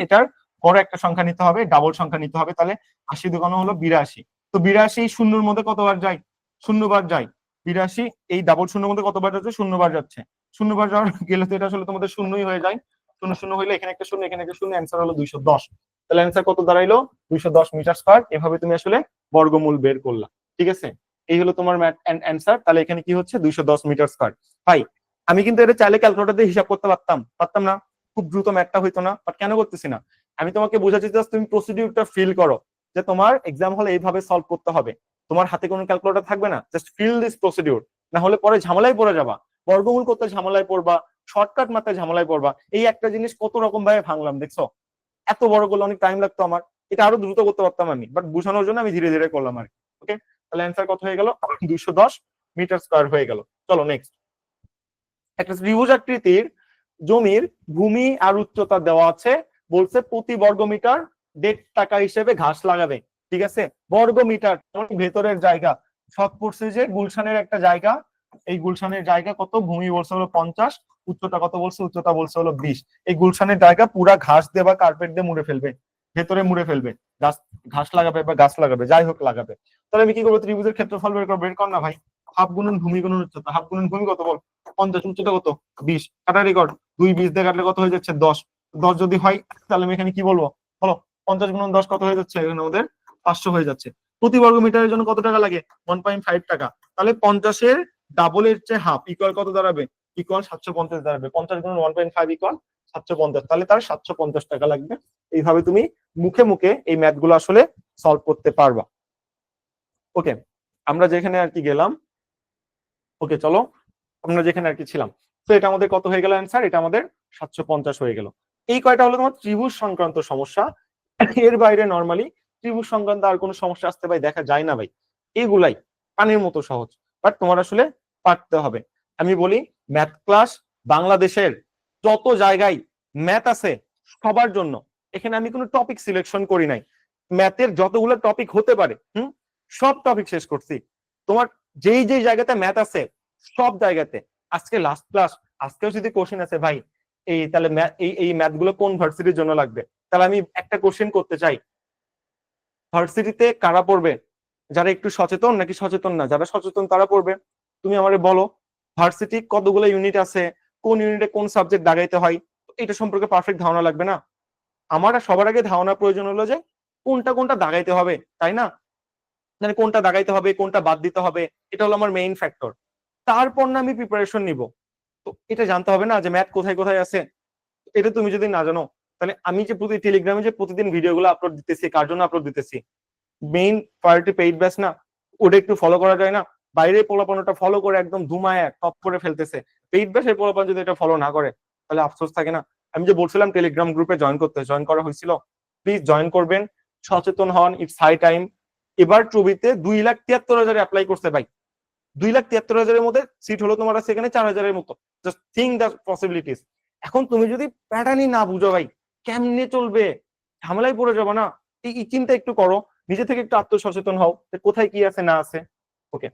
এটার বড় একটা সংখ্যা নিতে হবে, ডাবল সংখ্যা নিতে হবে। তাহলে 80 দুগুণ হলো 82। তো 82 শূন্যর মধ্যে কতবার যায়? শূন্যবার যায়। 82 এই ডাবল শূন্যর মধ্যে কতবার যাচ্ছে? শূন্যবার যাচ্ছে। শূন্যবার যাওয়ার গেলে তো এটা আসলে তোমাদের শূন্যই হয়ে যায়। শূন্য শূন্য হইলে এখানে একটা শূন্য, এখানে একটা শূন্য, অ্যান্সার হলো 210। তাহলে অ্যান্সার কত দাঁড়াইলো? 210 মিটার স্কয়ার। এভাবে তুমি আসলে বর্গমূল বের করলা, ঠিক আছে। এই হলো তোমার ম্যাথ অ্যান্সার। তাহলে এখানে কি হচ্ছে? 210 মিটার স্কয়ার। ভাই আমি কিন্তু এটা চাইলে ক্যালকুলেটর দিয়ে হিসাব করতে পারতাম, পারতাম না? খুব দ্রুত ম্যাথটা হইতো না, বাট কেন করতেছি না? আমি তোমাকে বোঝাচ্ছি জাস্ট তুমি প্রসিডিউরটা ফিল করো, যে তোমার এক্সাম হলে এইভাবে সলভ করতে হবে। তোমার হাতে কোনো ক্যালকুলেটর থাকবে না, জাস্ট ফিল দিস প্রসিডিউর। না হলে পরে ঝামেলায় পড়ে যাবা, বর্গমূল করতে ঝামেলায় পড়বা, শর্টকাট মাথায় ঝামেলায় পড়বা। এই একটা জিনিস কত রকম ভাবে ভাঙলাম দেখছো? এত বড় করলে অনেক টাইম লাগতো আমার, এটা আরো দ্রুত করতে পারতাম আমি, বাট বোঝানোর জন্য আমি ধীরে ধীরে করলাম আর কি। ওকে, তাহলে অ্যান্সার কত হয়ে গেল? 210 মিটার স্কয়ার হয়ে গেল। চলো নেক্সট। একটা ত্রিভুজ আকৃতির জমির ভূমি আর উচ্চতা দেওয়া আছে, বলছে প্রতি বর্গ মিটার 1.5 টাকা হিসেবে ঘাস লাগাবে, ঠিক আছে। বর্গ মিটার ভেতরের জায়গা, শখ পড়ছে যে গুলশানের একটা জায়গা, এই গুলশানের জায়গা কত? ভূমি বলছে হলো 50, উচ্চতা কত বলছে? উচ্চতা বলছে হলো 20। এই গুলশানের জায়গা পুরা ঘাস দিয়ে বা কার্পেট দিয়ে মুড়ে ফেলবে, ভেতরে মুড়ে ফেলবে। গাছ, ঘাস লাগাবে বা গাছ লাগাবে, যাই হোক লাগাবে। তাহলে আমি কি করবো? ত্রিভুজের ক্ষেত্রফল বের কর, বের কর না ভাই। হাফ গুণন ভূমি গুণন উচ্চতা। হাফ গুণন ভূমি কত বল? 50, উচ্চতা কত? 20। কাটারি কর, 2 20 দিয়ে কাটলে কত হয়ে যাচ্ছে? 10। 10 যদি হয় তাহলে আমি এখানে কি বলবো বলো? 50 গুণন 10 কত হয়ে যাচ্ছে? এখানে আমাদের 500 হয়ে যাচ্ছে। প্রতি বর্গ মিটারের জন্য কত টাকা লাগে? 1.5 টাকা। তাহলে 50-এর ডাবলের চেয়ে হাফ ইকুয়াল কত দাঁড়াবে? ইকুয়াল 750 দাঁড়াবে। 50 গুণন 1.5 ইকুয়াল 750, তাহলে তার 750 টাকা লাগবে। এইভাবে তুমি মুখে মুখে এই ম্যাথ গুলো আসলে সলভ করতে পারবা। ওকে, আমরা যেখানে আর কি গেলাম, ওকে চলো আমরা যেখানে আর কি ছিলাম। তো এটা আমাদের কত হয়ে গেল অ্যান্সার? এটা আমাদের 750 হয়ে গেল। এই কয়টা হলো তোমার ত্রিভুজ সংক্রান্ত সমস্যা। এর বাইরে নরমালি ত্রিভুজ সংক্রান্ত আর কোনো সমস্যা আসতে ভাই দেখা যায় না ভাই। এগুলাই পানির মতো সহজ, বাট তোমার আসলে পারতে হবে। আমি বলি ম্যাথ ক্লাস বাংলাদেশের যত জায়গায় ম্যাথ আছে সবার জন্য। এখানে আমি কোনো টপিক সিলেকশন করি নাই, ম্যাথের যতগুলো টপিক হতে পারে সব টপিক শেষ করছি। তোমার যেই যেই জায়গাতে ম্যাথ আছে সব জায়গাতে। আজকে লাস্ট ক্লাস, আজকেও যদি কোশ্চেন আছে ভাই এই, তাহলে এই ম্যাথ গুলো কোন ভার্সিটির জন্য লাগবে, তাহলে আমি একটা কোশ্চেন করতে চাই, ভার্সিটিতে কারা পড়বে? যারা একটু সচেতন নাকি সচেতন না? যারা সচেতন তারা পড়বে। তুমি আমারে বলো ভার্সিটি কতগুলো ইউনিট আছে, কোন ইউনিটে কোন সাবজেক্ট দাগাইতে হয় এটা সম্পর্কে পারফেক্ট ধারণা লাগবে না? আমার সবার আগে ধারণা প্রয়োজন হলো যে কোনটা কোনটা দাগাইতে হবে, তাই না? মানে কোনটা দাগাইতে হবে, কোনটা বাদ দিতে হবে, এটা হলো আমার মেইন ফ্যাক্টর। তারপর না আমি প্রিপারেশন নিব। তো এটা জানতে হবে না যে ম্যাথ কোথায় কোথায় আছে। এটা তুমি যদি না জানো, তাহলে আমি যে টেলিগ্রামে যে প্রতিদিন ভিডিওগুলো আপলোড দিতেছি, কার জন্য আপলোড দিতেছি? মেইন প্রায়োরিটি পেইড ব্যাচ না? ওটা একটু ফলো করা যায় না? বাইরে পোলাপানোটা ফলো করে একদম ধুমায় টপ করে ফেলতেছে, পেইড ব্যাচের পোলাপান যদি এটা ফলো না করে তাহলে আফসোস থাকে না? আমি যে বলছিলাম টেলিগ্রাম গ্রুপে জয়েন করতে, জয়েন করা হয়েছিল, প্লিজ জয়েন করবেন, সচেতন হন, ইটস হাই টাইম। এবার ট্রুবিতে 2,73,000 অ্যাপ্লাই করছে ভাই, 2,73,000-এর মধ্যে সিট হলো তোমার আছে এখানে 4,000-এর মতো। Just think the possibilities. এখন তুমি যদি প্যাটার্নই না বুঝো ভাই, কেমনে চলবে? ঝামেলায় পড়ে যাবো না? এই চিন্তা একটু করো, নিজে থেকে একটু আত্মসচেতন হও যে কোথায় কি আছে না আছে। ওকে,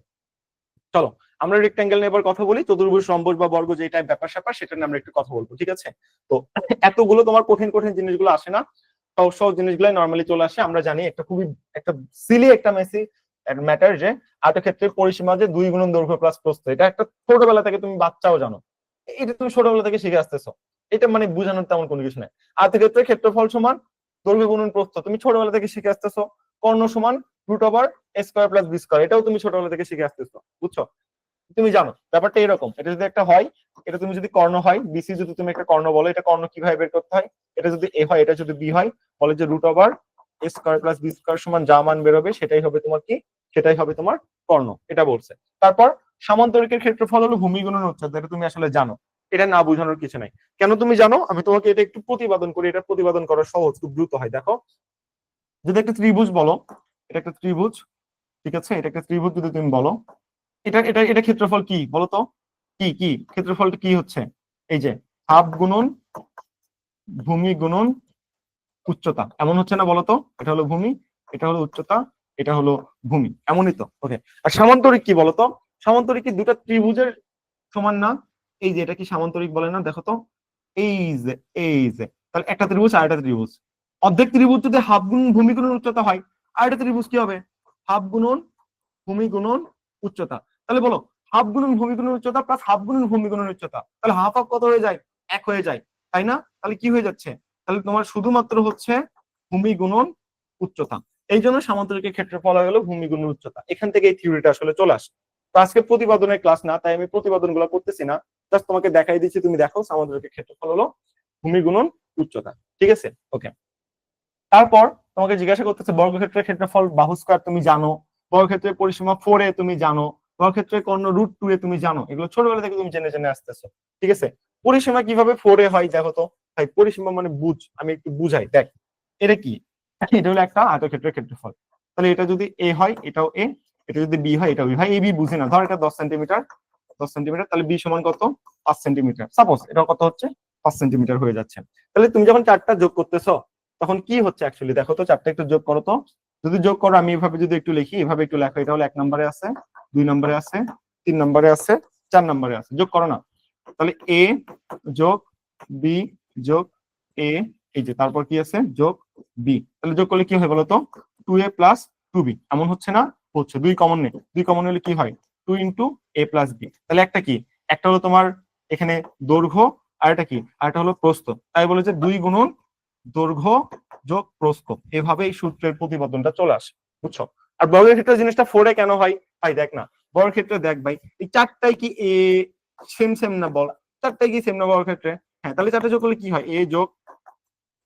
চলো আমরা রেক্ট্যাঙ্গেল নিয়ে এবার কথা বলি। চতুর্ভুজ, রম্বস বা বর্গ যেটা ব্যাপার স্যাপার সেটা নিয়ে আমরা একটু কথা বলবো, ঠিক আছে? তো এতগুলো তোমার কঠিন কঠিন জিনিসগুলো আসে না, সহজ সহজ জিনিসগুলাই নর্মালি চলে আসে। আমরা জানি একটা খুবই একটা সিলি একটা ম্যাটার যে আয়তক্ষেত্রের পরিসীমা যে 2 গুণন দৈর্ঘ্য প্লাস প্রস্থ, এটা একটা ছোটবেলা থেকে তুমি বাচ্চাও জানো, এটা তুমি ছোটবেলা থেকে শিখে আসতেছো। এটা মানে বোঝানোর তেমন কোনো কিছু নাই। আয়তক্ষেত্রের ক্ষেত্রফল সমান দৈর্ঘ্য গুণন প্রস্থ, তুমি ছোটবেলা থেকে শিখে আসতেছো। কর্ণ সমান √a² + b², এটাও তুমি ছোটবেলা থেকে শিখে আসতেছো, বুঝছো? তুমি জানো ব্যাপারটা এরকম। এটা যদি একটা হয়, এটা তুমি যদি কর্ণ হয়, বিসি যদি তুমি একটা কর্ণ বলো, এটা কর্ণ কিভাবে বের করতে হয়? এটা যদি এ হয়, এটা যদি বি হয়, বলে যে √a² + b² সমান যা মান বেরোবে সেটাই হবে তোমার কি? সেটাই হবে তোমার কর্ণ, এটা বলছে। তারপর সামান্তরিকের ক্ষেত্রফল হলো ভূমি গুণন উচ্চতা, এটা তুমি আসলে জানো, এটা না বোঝানোর কিছু নাই। কেন তুমি জানো? আমি তোমাকে এটা একটু প্রতিপাদন করি, এটা প্রতিপাদন করা সহজ, খুব দ্রুত হয়। দেখো, যদি একটা ত্রিভুজ বলো, এটা একটা ত্রিভুজ, ঠিক আছে? এটা একটা ত্রিভুজ যদি তুমি বলো, এটা এটা এটা ক্ষেত্রফল কি বলতো? কি কি ক্ষেত্রফলটা কি হচ্ছে? এই যে হাফ গুণন ভূমি গুণন উচ্চতা, এমন হচ্ছে না বলতো? এটা হলো ভূমি, এটা হলো উচ্চতা, এটা হলো ভূমি, এমনই তো। ওকে, আর সামান্তরিক কি বলতো? সামান্তরিক কি দুটা ত্রিভুজের সমান না? এই যে এটা কি সামান্তরিক বলে না? দেখো তো, এই যে এই যে তাহলে একটা ত্রিভুজ আর একটা ত্রিভুজ, অর্ধেক ত্রিভুজ যদি হাফ গুণন ভূমি গুণন উচ্চতা হয়, আর একটা ত্রিভুজ কি হবে? হাফ গুণন ভূমি গুণন উচ্চতা। তাহলে বলো, হাফ গুণন ভূমি গুণন উচ্চতা প্লাস হাফ গুণন ভূমি গুণন উচ্চতা, তাহলে হাফ হাফ কত হয়ে যায়? 1 হয়ে যায়, তাই না? তাহলে কি হয়ে যাচ্ছে? তাহলে তোমার শুধুমাত্র হচ্ছে ভূমি গুণন উচ্চতা। এই জন্য সামান্তরিকের ক্ষেত্রফল হয়ে গেল ভূমি গুণন উচ্চতা। এখান থেকে এই থিওরিটা আসলে চলে আসে। তো আজকে প্রতিপাদনের ক্লাস না, তাই আমি প্রতিপাদন গুলো করতেছি না, জাস্ট তোমাকে দেখাই দিচ্ছি। তুমি দেখো, সামান্তরিকের ক্ষেত্রফল হলো ভূমি গুণন উচ্চতা, ঠিক আছে? ওকে, তারপর তোমাকে জিজ্ঞাসা করতেছে বর্গক্ষেত্রের ক্ষেত্রফল বাহু স্কয়ার তুমি জানো, বর্গক্ষেত্রের পরিসীমা 4a তুমি জানো, বর্গক্ষেত্রের কর্ণ √2a তুমি জানো, এগুলো ছোটবেলা থেকে তুমি জেনে জেনে আসতেছো, ঠিক আছে? পরিসীমা কিভাবে 4a হয় দেখো তো ভাই। পরিসীমা মানে বুঝ, আমি একটু বুঝাই, দেখ এটা কি। এটা হলো একটা আয়তক্ষেত্রের ক্ষেত্রফল, তাহলে এটা যদি a হয় এটাও a, এটা যদি b হয় এটাও b। ভাই ab বুঝি না, ধর এটা 10 সেন্টিমিটার, 10 সেন্টিমিটার, তাহলে b সমান কত? 5 সেন্টিমিটার। সাপোজ এটা কত হচ্ছে? 5 সেন্টিমিটার হয়ে যাচ্ছে। তাহলে তুমি যখন চারটা যোগ করতেছো তখন কি হচ্ছে অ্যাকচুয়ালি দেখো তো, চারটা একটু যোগ করো তো। যদি যোগ করো, আমি এভাবে যদি একটু লিখি, এভাবে একটু লেখো, এটা হলো 1 নম্বরে আছে, 2 নম্বরে আছে, 3 নম্বরে আছে, 4 নম্বরে আছে। যোগ করো না, তাহলে a যোগ b যোগ a, এই যে তারপর কি আছে? যোগ b। তাহলে যোগ করলে কি হয় বলো তো? 2a + 2b, এমন হচ্ছে না? হচ্ছে। 2 কমন নেই, 2 কমন হলে কি হয়? 2 × a + b। তাহলে একটা কি? একটা হলো তোমার এখানে দৈর্ঘ্য, আর এটা কি? আর এটা হলো প্রস্থ। তাই বলে যে 2 গুণন দৈর্ঘ্য যোগ প্রস্থ, এভাবে এই সূত্রের প্রতিপাদনটা চলে আসে, বুঝছো? আর বর্গের ক্ষেত্রে জিনিসটা 4a কেন হয় ভাই? দেখ না, বর্গের ক্ষেত্রে দেখ ভাই, এই চারটাই কি এ সেম সেম না? বল, চারটাই কি সেম না বর্গের ক্ষেত্রে? হ্যাঁ, তাহলে চারটা যোগ করলে কি হয়? a যোগ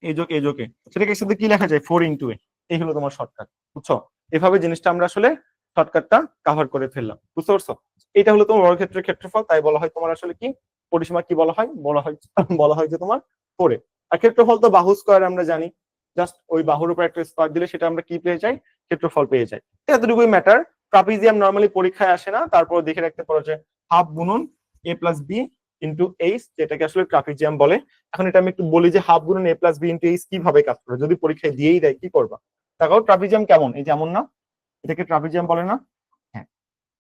a যোগ a যোগ a, সেটাকে একসাথে কি লেখা যায়? 4 × a। এই হলো তোমার শর্টকাট, বুঝছো? এভাবে জিনিসটা আমরা আসলে শর্টকাটটা কভার করে ফেললাম, বুঝতে পারছো? এটা হলো তোমার বর্গক্ষেত্রের ক্ষেত্রফল, তাই বলা হয় তোমার আসলে কি পরিসীমা কি বলা হয়? বলা হয় যে তোমার 4a। আর ক্ষেত্রফল তো বাহু স্কয়ার আমরা জানি, জাস্ট ওই বাহুর উপর একটা স্কয়ার দিলে সেটা আমরা কি পেয়ে যাই? ক্ষেত্রফল পেয়ে যাই। এতটুকুই ম্যাটার। ট্রাপিজিয়াম নরমালি পরীক্ষায় আসে না, তারপর দেখে রাখতে পারো যে হাফ গুণন a + b × h, যেটাকে আসলে ট্রাপিজিয়াম বলে। এখন এটা আমি একটু বলি যে হাফ গুণন a + b × h কিভাবে কাজ করে, যদি পরীক্ষায় দিয়েই দেয় কি করবা? দেখো ট্রাপিজিয়াম কেমন, এই যেমন না, এটাকে ট্রাপিজিয়াম বলে না? হ্যাঁ,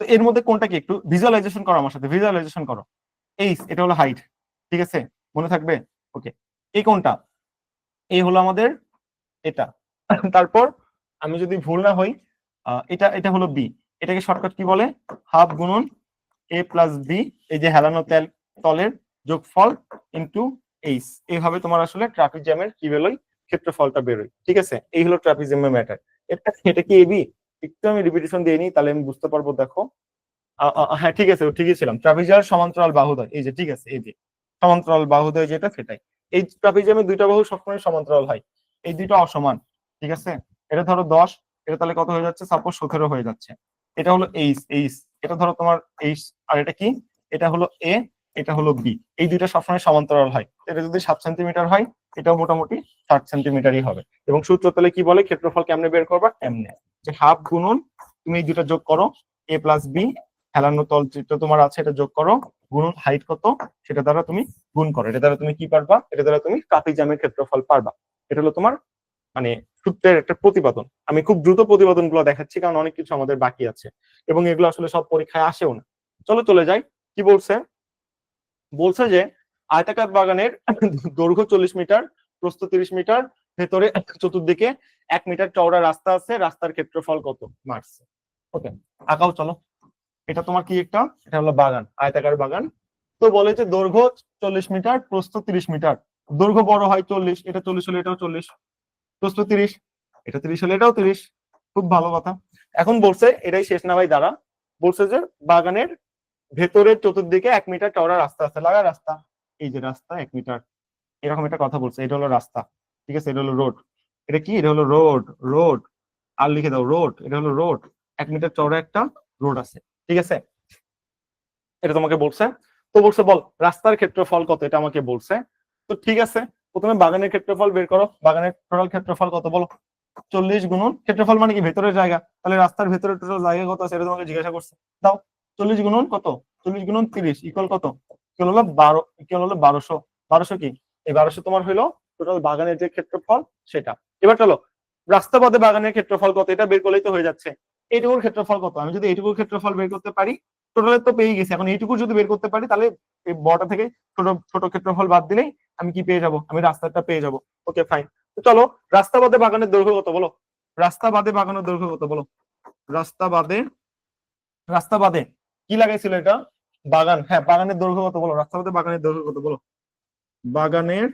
তো এর মধ্যে কোনটা কি একটু ভিজুয়ালাইজেশন করো আমার সাথে, ভিজুয়ালাইজেশন করো। এটা হলো হাইট, ঠিক আছে? মনে থাকবে? ওকে, এই কোনটা? এই হলো আমাদের এটা। তারপর আমি যদি ভুল না হই, এটা এটা হলো বি। এটাকে শর্টকাট কি বলে? হাফ গুণন a + b, এই যে হেলানো তলের যোগফল ইনটু এইচ, এইভাবে তোমার আসলে ট্রাপিজিয়ামের কি বেরোয়, ক্ষেত্রফলটা বেরোয়। ঠিক আছে, এই হলো ট্রাপিজিয়ামের ম্যাটার। এটা কি এবি? একটু আমি রিপিটেশন দিয়ে নিই, তাহলে আমি বুঝতে পারবো। দেখো হ্যাঁ ঠিক আছে, ঠিকই ছিলাম। ট্রাপিজিয়ার সমান্তরাল বাহুদ্বয়, এই যে ঠিক আছে, এই যে সমান্তরাল বাহুদ্বয় যেটা সেটাই। এই ট্রাপিজিয়ামের দুইটা বাহু সবসময় সমান্তরাল হয়, এই দুইটা অসমান। ঠিক আছে, এটা ধরো 10, এটা তাহলে কত হয়ে যাচ্ছে, সাপোজ 17 হয়ে যাচ্ছে। এটা হলো এইচ এইচ, এটা ধরো তোমার এইচ, আর এটা কি, এটা হলো এ, এটা হলো বি। এই দুইটা সবসময় সমান্তরাল হয়। এটা যদি 7 সেন্টিমিটার হয়, এটাও মোটামুটি 60 সেন্টিমিটারই হবে। এবং সূত্র তাহলে কি বলে, ক্ষেত্রফল কেমনে বের করবা, এমনে যে হাফ গুণন, তুমি এই দুইটা যোগ করো, এ প্লাস বি, হেলানো তল যেটা তোমার আছে এটা যোগ করো, গুণন হাইট কত সেটা দ্বারা তুমি গুণ করো। এটা দ্বারা তুমি কি পারবা, এটা দ্বারা তুমি ট্রাপিজিয়ামের ক্ষেত্রফল পারবা। এটা হলো তোমার মানে সূত্রের একটা প্রতিপাদন। আমি খুব দ্রুত প্রতিপাদন গুলো দেখাচ্ছি, কারণ অনেক কিছু আমাদের বাকি আছে এবং এগুলো আসলে সব পরীক্ষায় আসেও না। চলো চলে যাই, কি বলছে, বলছে যে আয়তাকার বাগানের দৈর্ঘ্য 40 মিটার, প্রস্থ 30 মিটার, ভেতরে চতুর্দিকে 1 মিটার চওড়া রাস্তা আছে, রাস্তার ক্ষেত্রফল কত, মার্কস। ওকে, আঁকাও চলো। এটা তোমার কি একটা, এটা হলো বাগান, আয়তাকার বাগান। তো বলে যে দৈর্ঘ্য 40 মিটার, প্রস্থ 30 মিটার। দৈর্ঘ্য বড় হয় 40, এটা 40 হলে এটাও 40, প্রস্থ 30, এটা 30 হলে এটাও 30। খুব ভালো কথা। এখন বলছে, এটাই শেষ না ভাই দ্বারা, বলছে যে বাগানের ভেতরের চতুর্দিকে 1 মিটার চওড়া রাস্তা আছে, লাগা রাস্তা, এই যে রাস্তা 1 মিটার, এরকম একটা কথা বলছে। এটা হলো রাস্তা, ঠিক আছে, এটা হলো রোড। এটা কি, এটা হলো রোড, রোড, আর লিখে দাও রোড, এটা হলো রোড। 1 মিটার চওড়া একটা রোড আছে, ঠিক আছে, এটা তোমাকে বলছে। তো বলছে বল রাস্তার ক্ষেত্রফল কত, এটা আমাকে বলছে। তো ঠিক আছে, প্রথমে বাগানের ক্ষেত্রফল বের করো। বাগানের টোটাল ক্ষেত্রফল কত বলো, 40 গুণন ক্ষেত্রফল মানে কি ভেতরের জায়গা, তাহলে রাস্তার ভেতরে টোটাল জায়গা কত আছে এটা তোমাকে জিজ্ঞাসা করছে। দাও, 40 গুণন কত, 40 গুণন 30 ইকুয়াল কত, ইকুয়াল হলো 12, ইকুয়াল হলো 1200। 1200 কি, এই 1200 তোমার হলো টোটাল বাগানের যে ক্ষেত্রফল সেটা। এবার চলো রাস্তা বাদে বাগানের ক্ষেত্রফল কত, এটা বের করলেই তো হয়ে যাচ্ছে। এইটুকুর ক্ষেত্রফল কত, আমি যদি এইটুকুর ক্ষেত্রফল বের করতে পারি, টোটালের তো পেয়ে গেছি, এখন এইটুকু যদি বের করতে পারি, তাহলে এই বড়টা থেকে ছোট ছোট ক্ষেত্রফল বাদ দিলেই আমি কি পেয়ে যাব, আমি রাস্তাটা পেয়ে যাব। Okay fine. তো চলো রাস্তা বাদে বাগানের দৈর্ঘ্য কত বলো, রাস্তা বাদে বাগানের দৈর্ঘ্য কত বলো, রাস্তা বাদে, রাস্তা বাদে কি লাগাইছিল এটা, বাগান, হ্যাঁ বাগানের দৈর্ঘ্য কত বলো, রাস্তা বাদে বাগানের দৈর্ঘ্য কত বলো, বাগানের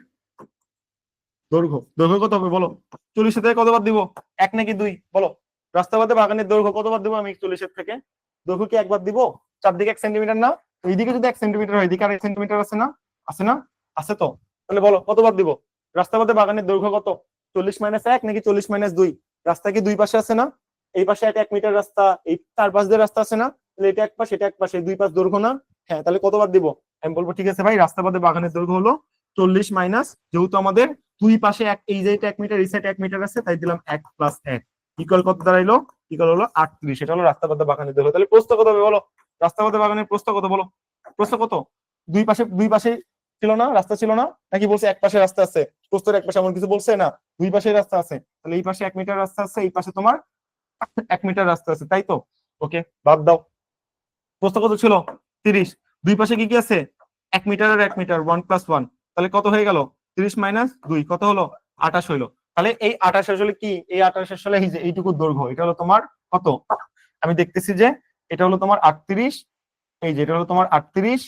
দৈর্ঘ্য, দৈর্ঘ্য কত হবে বলো, 40 থেকে কত বাদ দিব, 1 নাকি 2 বলো, রাস্তা বাদে বাগানের দৈর্ঘ্য কত বাদ দিব আমি 40 থেকে, দৈর্ঘ্য কি একবার দিব, চারদিকে 1 সেন্টিমিটার না, এইদিকে যদি 1 সেন্টিমিটার হয়, এদিকে আর 1 সেন্টিমিটার আছে না, আছে না, আছে তো, তাহলে বলো কত বাদ দিব, রাস্তা বাদে বাগানের দৈর্ঘ্য কত, 40 মাইনাস 1 নাকি 40 মাইনাস 2, রাস্তা কি দুই পাশে আছে না, এই পাশে 1 মিটার রাস্তা, এই 4 পাশ দিয়ে রাস্তা আছে না, তাহলে এটা এক পাশ এটা এক পাশে, দুই পাশ দৈর্ঘ্য না, হ্যাঁ তাহলে কত বাদ দিব, আমি বলবো ঠিক আছে ভাই রাস্তা বাদে বাগানের দৈর্ঘ্য হলো 40 মাইনাস, যেহেতু আমাদের দুই পাশে এক, এই যে এটা 1 মিটার, এই সাইড 1 মিটার আছে, তাই দিলাম 1 প্লাস 1 ইকুয়াল কত দাঁড়াইলো, ইকুয়াল হলো 38। এটা হলো রাস্তা বাদে বাগানের দৈর্ঘ্য। তাহলে প্রস্থ কত হবে বলো, রাস্তা বাদে বাগানের প্রস্থ কত বলো, প্রস্থ কত, দুই পাশে ছিল না রাস্তা, ছিল না নাকি বলছে এক পাশে রাস্তা আছে, প্রস্থের এক পাশে এমন কিছু বলছে না, দুই পাশে রাস্তা আছে, তাহলে এই পাশে 1 মিটার রাস্তা আছে, এই পাশে তোমার 1 মিটার রাস্তা আছে, তাই তো। ওকে বাদ দাও, প্রস্থ কত ছিল 30, দুই পাশে কি কি আছে 1 মিটার আর 1 মিটার, 1 প্লাস 1, তাহলে কত হয়ে গেল 30 মাইনাস 2 কত হলো 28 হইলো। তাহলে এই 28 আসলে কি, এই 28 আসলে এই যে এইটুকু দৈর্ঘ্য, এটা হলো তোমার কত, আমি দেখতেছি যে এটা হলো তোমার 38, এই যে এটা হলো তোমার 38,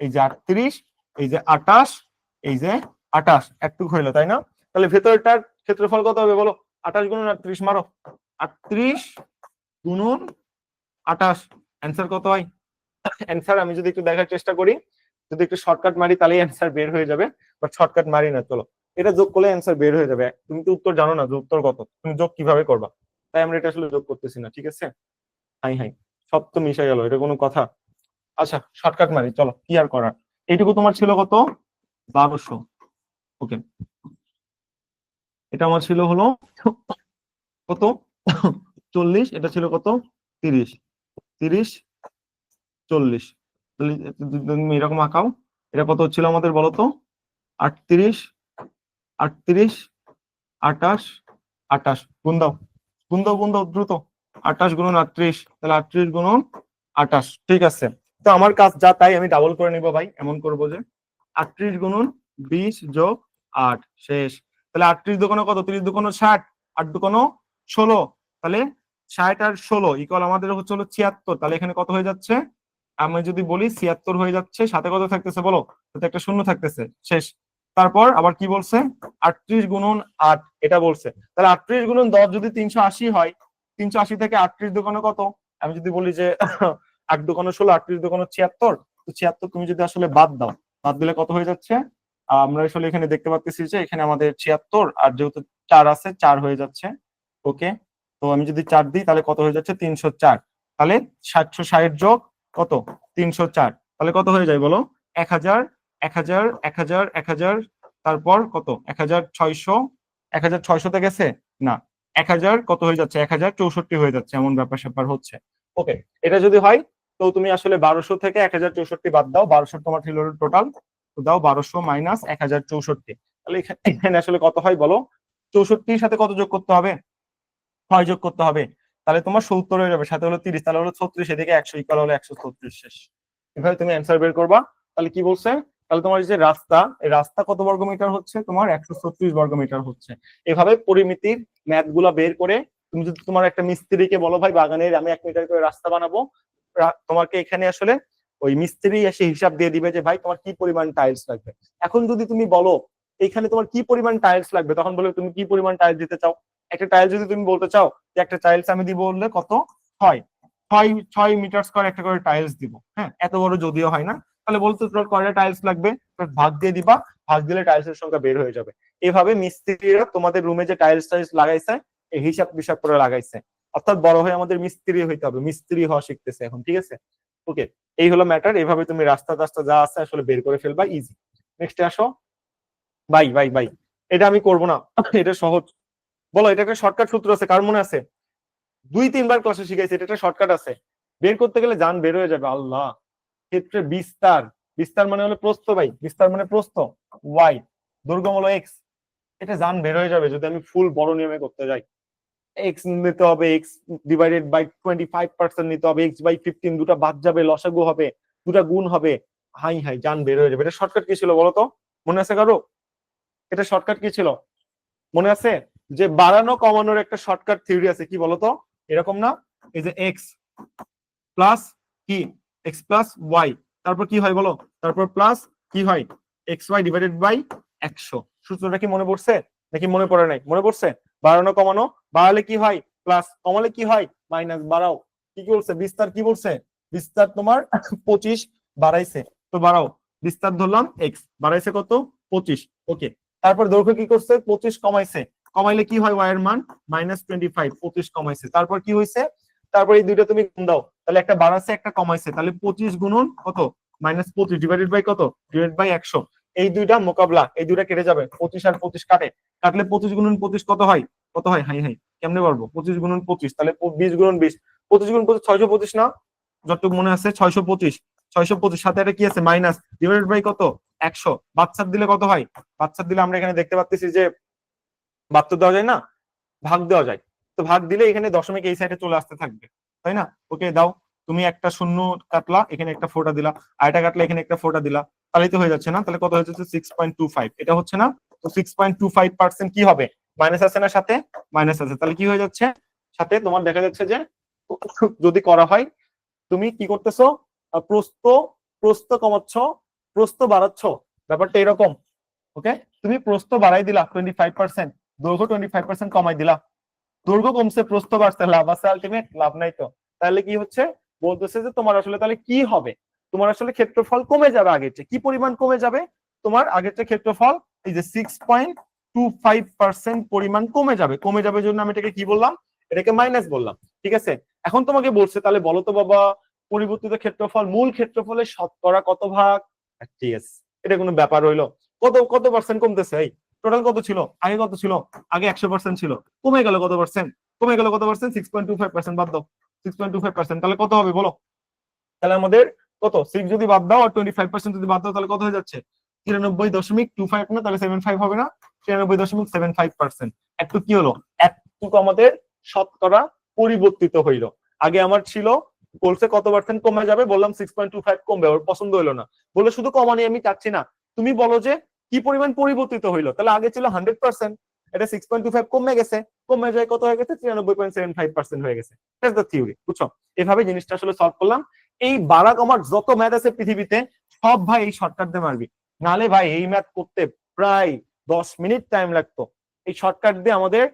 এই যে 38, এই যে 28, এই যে 28 একটু হইলো তাই না। তাহলে ভেতরটার ক্ষেত্রফল কত হবে বলো, 28 গুণন 38 মারো, 38 গুণন 28, অ্যান্সার কত হয়, অ্যান্সার আমি যদি একটু দেখার চেষ্টা করি, যদি একটু শর্টকাট মারি তাহলে অ্যান্সার বের হয়ে যাবে, বাট শর্টকাট মারি না, চলো এটা যোগ করলে অ্যান্সার বের হয়ে যাবে। তুমি তো উত্তর জানো না যে উত্তর কত, তুমি যোগ কিভাবে করবা, তাই আমরা এটা আসলে যোগ করতেছি না, ঠিক আছে। হাই হাই, সব তো মিশে গেল, এটা কোনো কথা। আচ্ছা শর্টকাট মারি, চলো কি আর করার। এইটুকু তোমার ছিল কত 1200, ওকে, এটা আমার ছিল হলো কত 40, এটা ছিল কত 30, 30 40, তুমি এরকম আঁকাও, এটা কত হচ্ছিল আমাদের বলতো 38, 38, 28, 28, গুণ দাও গুণ দাও গুণ দাও দ্রুত, 28 গুণন 38, তাহলে 38 গুণন 28, ঠিক আছে। তো আমার কাজ যা তাই আমি ডাবল করে নিব ভাই, এমন করবো যে 38 গুণন 20 যোগ 8 শেষ, তাহলে 38 দুগুণ কত, 30 দুগুণ 60, 8 দুগুণ 16, তাহলে 60 আর 16 ইকুয়াল আমাদের হচ্ছে হলো 76, তাহলে এখানে কত হয়ে যাচ্ছে আমি যদি বলি 76 হয়ে যাচ্ছে, সাথে কত থাকতেছে বলো, সাথে একটা শূন্য থাকতেছে, শেষ। তারপর আবার কি বলছে, 38 গুণন 8 এটা বলছে। তাহলে 38 গুণন 10 যদি 380 হয়, 380 থেকে 38 দোকানে কত, আমি যদি বলি যে 8 দোকানে 16, 38 দোকানে 76, তো 76 তুমি যদি আসলে বাদ দাও, বাদ দিলে কত হয়ে যাচ্ছে, আমরা আসলে এখানে দেখতে পাচ্ছি যে এখানে আমাদের 76 আর যেহেতু 4 আছে 4 হয়ে যাচ্ছে। ওকে, তো আমি যদি 4 দিই তাহলে কত হয়ে যাচ্ছে, 304। তাহলে 760 যোগ কত, 304, তাহলে কত হয়ে যায় বলো, 1000, 1000, 1000, 1000, তারপর কত, 1600, 1600 তে গেছে না, 1000 কত হয়ে যাচ্ছে, 1064 হয়ে যাচ্ছে, এমন ব্যাপার স্যাপার হচ্ছে। ওকে, এটা যদি হয় তো তুমি আসলে 1200 থেকে 1064 বাদ দাও, 1200 তোমার ছিল টোটাল, তো দাও 1200 মাইনাস 1064, তাহলে এখানে আসলে কত হয় বলো, 64-র সাথে কত যোগ করতে হবে, 6 যোগ করতে হবে, তাহলে তোমার 70 হয়ে যাবে, সাথে হলো 30, তাহলে হলো 36, এদিকে 100 ইকুয়াল হলো 136, শেষ। এভাবে তুমি অ্যান্সার বের করবা। তাহলে কি বলছে, তাহলে তোমার যে রাস্তা, এই রাস্তা কত বর্গমিটার হচ্ছে, তোমার 136 বর্গমিটার হচ্ছে। এভাবে পরিমিতির ম্যাথ গুলা বের করে তুমি যদি তোমার একটা মিস্ত্রিকে বলো, ভাই বাগানের আমি 1 মিটার করে রাস্তা বানাবো, তোমাকে এখানে আসলে ওই মিস্ত্রি এসে হিসাব দিয়ে দিবে যে ভাই তোমার কি পরিমাণ টাইলস লাগবে। এখন যদি তুমি বলো এখানে তোমার কি পরিমাণ টাইলস লাগবে, তখন বলে তুমি কি পরিমাণ টাইলস দিতে চাও। একটা টাইলস যদি তুমি বলতে চাও যে একটা টাইলস আমি দিব বললে কত, 6 6 মিটার স্কয়ার একটা করে টাইলস দিব, হ্যাঁ এত বড় যদিও হয় না, তাহলে বলতে তোমার কয়টা টাইলস লাগবে, ভাগ দিয়ে দিবা, ভাগ দিলে টাইলসের সংখ্যা বের হয়ে যাবে। এভাবে মিস্ত্রিরা তোমাদের রুমে যে টাইলস টাইলস লাগাইছে এই হিসাব হিসাব করে লাগাইছে, অর্থাৎ বড় হয়ে আমাদের মিস্ত্রি হইতে হবে, মিস্ত্রি হওয়া শিখতেছে এখন, ঠিক আছে। ওকে, এই হলো ম্যাটার, এইভাবে তুমি রাস্তা টাস্তা যা আছে আসলে বের করে ফেলবা, ইজি। নেক্সট আসো। ভাই ভাই ভাই, এটা আমি করবো না, এটা সহজ। বলো, এটা একটা শর্টকাট সূত্র আছে, কার মনে আছে, 2-3 বার ক্লাসে শিখাইছি, এটা একটা শর্টকাট আছে, বের করতে গেলে জান বের হয়ে যাবে। আল্লাহ, ক্ষেত্রে বিস্তার, বিস্তার মানে হলো প্রস্থ, ভাই বিস্তার মানে প্রস্থ, ওয়াই, দৈর্ঘ্য হলো এক্স, এটা জান বের হয়ে যাবে যদি আমি ফুল বড় নিয়মে করতে যাই। এক্স নিতে হবে, এক্স ডিভাইডেড বাই 25% নিতে হবে, এক্স বাই 15, দুটা বাদ যাবে, লসাগু হবে, দুটা গুণ হবে, হাই হাই জান বের হয়ে যাবে। এটা শর্টকাট কি ছিল বলতো, মনে আছে কারো, এটা শর্টকাট কি ছিল মনে আছে, যে বাড়ানো কমানোর একটা শর্টকাট থিওরি আছে, কি বলতো, এরকম না, এই যে এক্স প্লাস কি, এক্স প্লাস ওয়াই, তারপর কি হয় বলো, তারপর প্লাস কি হয়, এক্স ওয়াই ডিভাইডেড বাই 100। সূত্রটা কি মনে পড়ছে নাকি মনে পড়ে নাই, মনে পড়ছে, বাড়ানো কমানো, বাড়ালে কি হয় প্লাস, কমালে কি হয় মাইনাস, বাড়াও কি কি বলছে, বিস্তার কি বলছে, বিস্তার তোমার 25 বাড়াইছে, তো বাড়াও, বিস্তার ধরলাম এক্স, বাড়াইছে কত 25। ওকে, তারপর দৈর্ঘ্য কি করছে 25 কমাইছে, কমাইলে কি হয় ওয়াই এর মান -25, 25 কমাইছে, তারপর কি হয়েছে, তারপর এই দুইটা তুমি গুণ দাও, তাহলে একটা বাড়াচ্ছে একটা কমাইছে, তাহলে 25 গুণন কত -25 ডিভাইডেড বাই কত, ডিভাইড বাই 100, এই দুইটা মোকাবলা, এই দুইটা কেটে যাবে, 25 আর 25 কাটে, কাটলে 25 গুণন 25 কত হয়, কত হয়, হাই হাই কেমনে পারবো, 25 গুণন 25, তাহলে 20 গুণন 20, 25 গুণন 25 625 না, যতটুকু মনে আছে 625, 625 সাথে এটা কি আছে মাইনাস, ডিভাইডেড বাই কত 100, বাচ্চার দিলে কত হয়, বাচ্চার দিলে আমরা এখানে দেখতে পাচ্ছি যে বাচ্চা দেওয়া যায় না, ভাগ দেওয়া যায়, তো ভাগ দিলে এখানে দশমিক এই সাইডে চলে আসতে থাকবে, তাই না। ওকে দাও, তুমি একটা শূন্য কাটলা, এখানে একটা ফোঁটা দিলা, আয়টা কাটলা, এখানে একটা ফোঁটা দিলা, তাহলেই তো হয়ে যাচ্ছে না, তাহলে কত হয়ে যাচ্ছে 6.25, এটা হচ্ছে না, তো 6.25% কি হবে, মাইনাস আছে না সাথে, মাইনাস আছে, তাহলে কি হয়ে যাচ্ছে, সাথে তোমার দেখা যাচ্ছে যে যদি করা হয়, তুমি কি করতেছো, প্রস্থ, প্রস্থ কমাচ্ছ, প্রস্থ বাড়াচ্ছ, ব্যাপারটা এরকম। ওকে, তুমি প্রস্থ বাড়াই দিলা 25%, দৈর্ঘ্য 25% কমাই দিলা, দৈর্ঘ্য কমছে প্রস্থ বাড়ছে, লাভ আছে আলটিমেট, লাভ নাই তো, তাহলে কি হচ্ছে, বলতেছে যে তোমার আসলে তাহলে কি হবে, তোমার আসলে ক্ষেত্রফল কমে যাবে আগের চেয়ে, কি পরিমাণ কমে যাবে, তোমার আগের চেয়ে ক্ষেত্রফল এই যে 6.25% পরিমাণ কমে যাবে, কমে যাবে জন্য আমি এটাকে কি বললাম, এটাকে মাইনাস বললাম, ঠিক আছে। এখন তোমাকে বলছে তাহলে বলো তো বাবা, পরিবর্তিত ক্ষেত্রফল মূল ক্ষেত্রফলের শতকরা কত ভাগ, ঠিক আছে, এটা কোনো ব্যাপার হইলো, কত কত পার্সেন্ট কমতেছে, এই টোটাল কত ছিল, আগে কত ছিল, আগে 100% ছিল, কমে গেল কত পার্সেন্ট, কমে গেল কত পার্সেন্ট, 6.25% বাদ দাও, 6.25%, তাহলে কত হবে বলো, তাহলে আমাদের কত, 6 যদি বাদ দাও আর 25% যদি বাদ দাও, তাহলে কত হয়ে যাচ্ছে 93.25 না, তাহলে 75 হবে না, 93.75%, একটু কি হলো, একটু আমাদের শতকরা পরিবর্তিত হইলো, আগে আমার ছিল বলছে কত পার্সেন্ট কমে যাবে, বললাম 6.25 কমবে, ওর পছন্দ হইলো না, বলে শুধু কমানি আমি চাচ্ছি না, তুমি বলো যে কি পরিমাণ পরিবর্তিত হইলো, তাহলে আগে ছিল 100%, এটা 6.25 কমে গেছে, কমে যায় কত হয়ে গেছে 93.75% হয়ে গেছে, দ্যাটস দ্য থিওরি, বুঝছো, এভাবে জিনিসটা আসলে সলভ করলাম। এই বারাক আমার যত ম্যাথ আছে পৃথিবীতে সব ভাই এই শর্টকাট দিয়ে মারবি, নালে ভাই এই ম্যাথ করতে প্রায় 10 মিনিট টাইম লাগতো। এই শর্টকাট দিয়ে আমাদের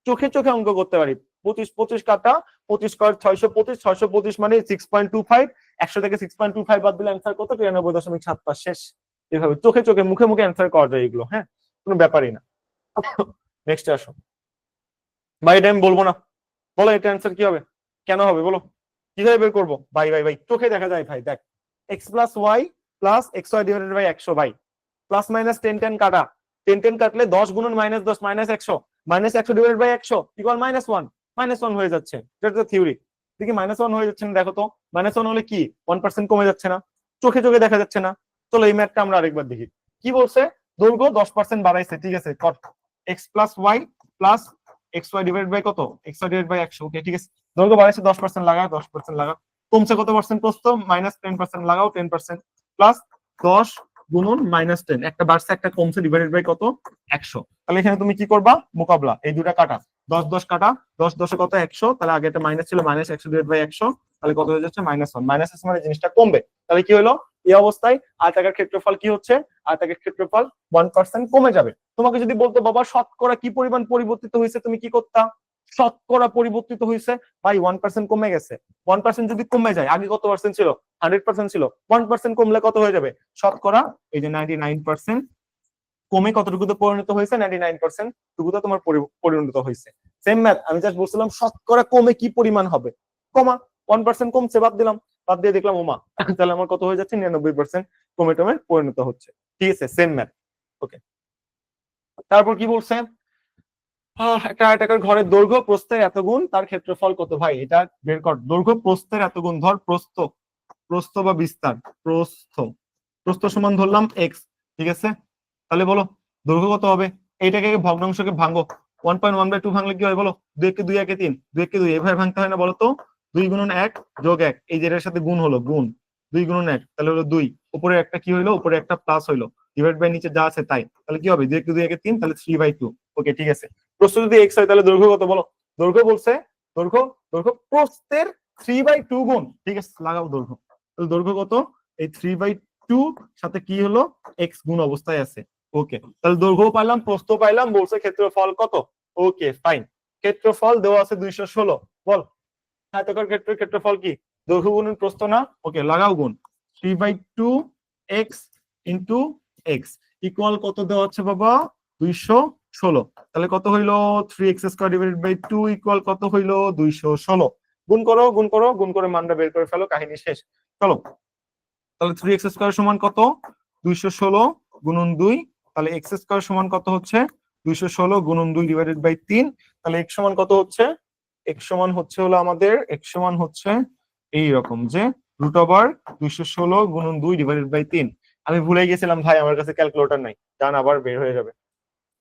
চোখে চোখে অঙ্ক করতে পারি। 25 কাটা 25 625, 625 মানে 6.25, 100 থেকে 6.25 বাদ দিলে অ্যান্সার কত? 93.75। শেষ। এভাবে চোখে চোখে মুখে মুখে অ্যান্সার করা যায় এগুলো, হ্যাঁ, কোনো ব্যাপারই না। নেক্সট আসো ভাই, এটা আমি বলবো না, বলো এটা অ্যান্সার কি হবে, কেন হবে বলো, কিভাবে বের করবো? ভাই ভাই ভাই চোখে দেখা যায় ভাই, দেখ X plus Y plus X Y divided by 100 ভাই, প্লাস মাইনাস 10 কাটা, 10 কাটলে 10 গুণন -10 -100, -100 ডিভাইডেড বাই 100 ইকুয়াল -1, -1 হয়ে যাচ্ছে, এটা তো থিওরি। দেখি -1 হয়ে যাচ্ছে না, দেখো তো -1 হলে কি 1% কমে যাচ্ছে না? চোখে চোখে দেখা যাচ্ছে না? চলো এই ম্যাথটা আমরা আরেকবার দেখি। কি বলছে? দৈর্ঘ্য 10% বাড়াইছে, ঠিক আছে, কট X plus Y plus X Y divided by কত? X Y divided by 100, okay ঠিক আছে। দৈর্ঘ্য বাড়াইছে 10% লাগাও, 10% লাগাও। কমছে কত পার্সেন্ট? প্রস্থ -10% লাগাও, 10% প্লাস 10 গুণন -10, একটা বাড়ছে একটা কমছে, ডিভাইডেড বাই কত? 100। তাহলে এখানে তুমি কি করবা? মোকাবলা, এই দুটা কাটা, 10 কাটা, 10 কত? 100, তাহলে আগে একটা মাইনাস ছিল, -100 ডিভাইডেড বাই 100, তাহলে কত হয়ে যাচ্ছে? -1, -1 মানে জিনিসটা কমবে। তাহলে কি হলো? এই অবস্থায় আয়তাকার ক্ষেত্রফল কি হচ্ছে? আয়তাকার ক্ষেত্রফল 1% কমে যাবে। তোমাকে যদি বলতো বাবা শতকরা কি পরিমাণ পরিবর্তিত হয়েছে, তুমি কি করতা? শতকরা পরিবর্তিত হয়েছে ভাই 1% কমে গেছে। 1% যদি কমে যায়, আগে কত পার্সেন্ট ছিল? 100% ছিল, 1% কমলে কত হয়ে যাবে? শতকরা এই যে 99% কমে কতটুকুতে পরিণত হয়েছে? 99% টুকুতে তোমার পরিণত হয়েছে। সেম ম্যাথ আমি জাস্ট বলছিলাম শতকরা কমে কি পরিমাণ হবে, কমা 1% কমছে, বাদ দিলাম, বাদ দিয়ে দেখলাম ওমা, তাহলে আমার কত হয়ে যাচ্ছে? 99% কমে টমে পরিণত হচ্ছে, ঠিক আছে, সেম ম্যাথ। ওকে, তারপর কি বলছে? একটা আয়তাকার ঘরের দৈর্ঘ্য প্রস্থের এত গুণ, তার ক্ষেত্রফল কত? ভাই এটা বের কর, দৈর্ঘ্য প্রস্থের এত গুণ, ধর প্রস্থ, প্রস্থ বা বিস্তার, প্রস্থ, প্রস্থ সমান ধরলাম এক্স, ঠিক আছে। তাহলে বলো দৈর্ঘ্য কত হবে? এইটাকে ভগ্নাংশকে ভাঙো, 1.1/2 ভাঙলে কি হয় বলো? 2 একে 2 একে 3, 2 একে 2, এভাবে ভাঙতে হয় না বলো তো? 2 গুণন 1 যোগ 1, এই যে এটার সাথে গুণ হলো, গুণ 2 গুণন 1, তাহলে হলো 2, উপরে একটা কি হইলো? উপরে একটা প্লাস হইলো, ডিভাইড বাই নিচে যা আছে তাই, তাহলে কি হবে? 2 একে 2 একে 3, তাহলে 3/2। ওকে ঠিক আছে। প্রস্থ যদি এক্স হয় তাহলে দৈর্ঘ্য কত বলো? দৈর্ঘ্য বলছে, দৈর্ঘ্য, দৈর্ঘ্য প্রস্থের 3/2 গুণ, ঠিক আছে, লাগাও দৈর্ঘ্য, তাহলে দৈর্ঘ্য কত? এই 3/2 সাথে কি হলো? এক্স গুণ অবস্থায় আছে। ওকে, তাহলে দৈর্ঘ্য পাইলাম, প্রস্থ পাইলাম, বলছে ক্ষেত্রফল কত? ওকে ফাইন, ক্ষেত্রফল দেওয়া আছে 216, বল আয়তাকার ক্ষেত্রের ক্ষেত্রফল কি? দৈর্ঘ্য গুণন প্রস্থ না? ওকে লাগাও গুণ, 3/2 এক্স ইন্টু এক্স ইকুয়াল কত দেওয়া আছে বাবা? 216। তাহলে কত হইলো? 3x² ডিভাইডেড বাই 2 ইকুয়াল কত হইলো? 216। গুণ করো, গুণ করো, গুণ করে মানটা বের করে ফেলো, কাহিনী শেষ। চলো, তাহলে 3x² সমান কত? 216 গুণন 2, তাহলে x² সমান কত হচ্ছে? 216 গুণন 2 ডিভাইডেড বাই 3, তাহলে x সমান কত হচ্ছে? x সমান হচ্ছে হলো আমাদের, x সমান হচ্ছে এই রকম যে √216 গুণন 2 ডিভাইডেড বাই 3। আমি ভুলে গেছিলাম ভাই, আমার কাছে ক্যালকুলেটর নাই, জান আবার বের হয়ে যাবে,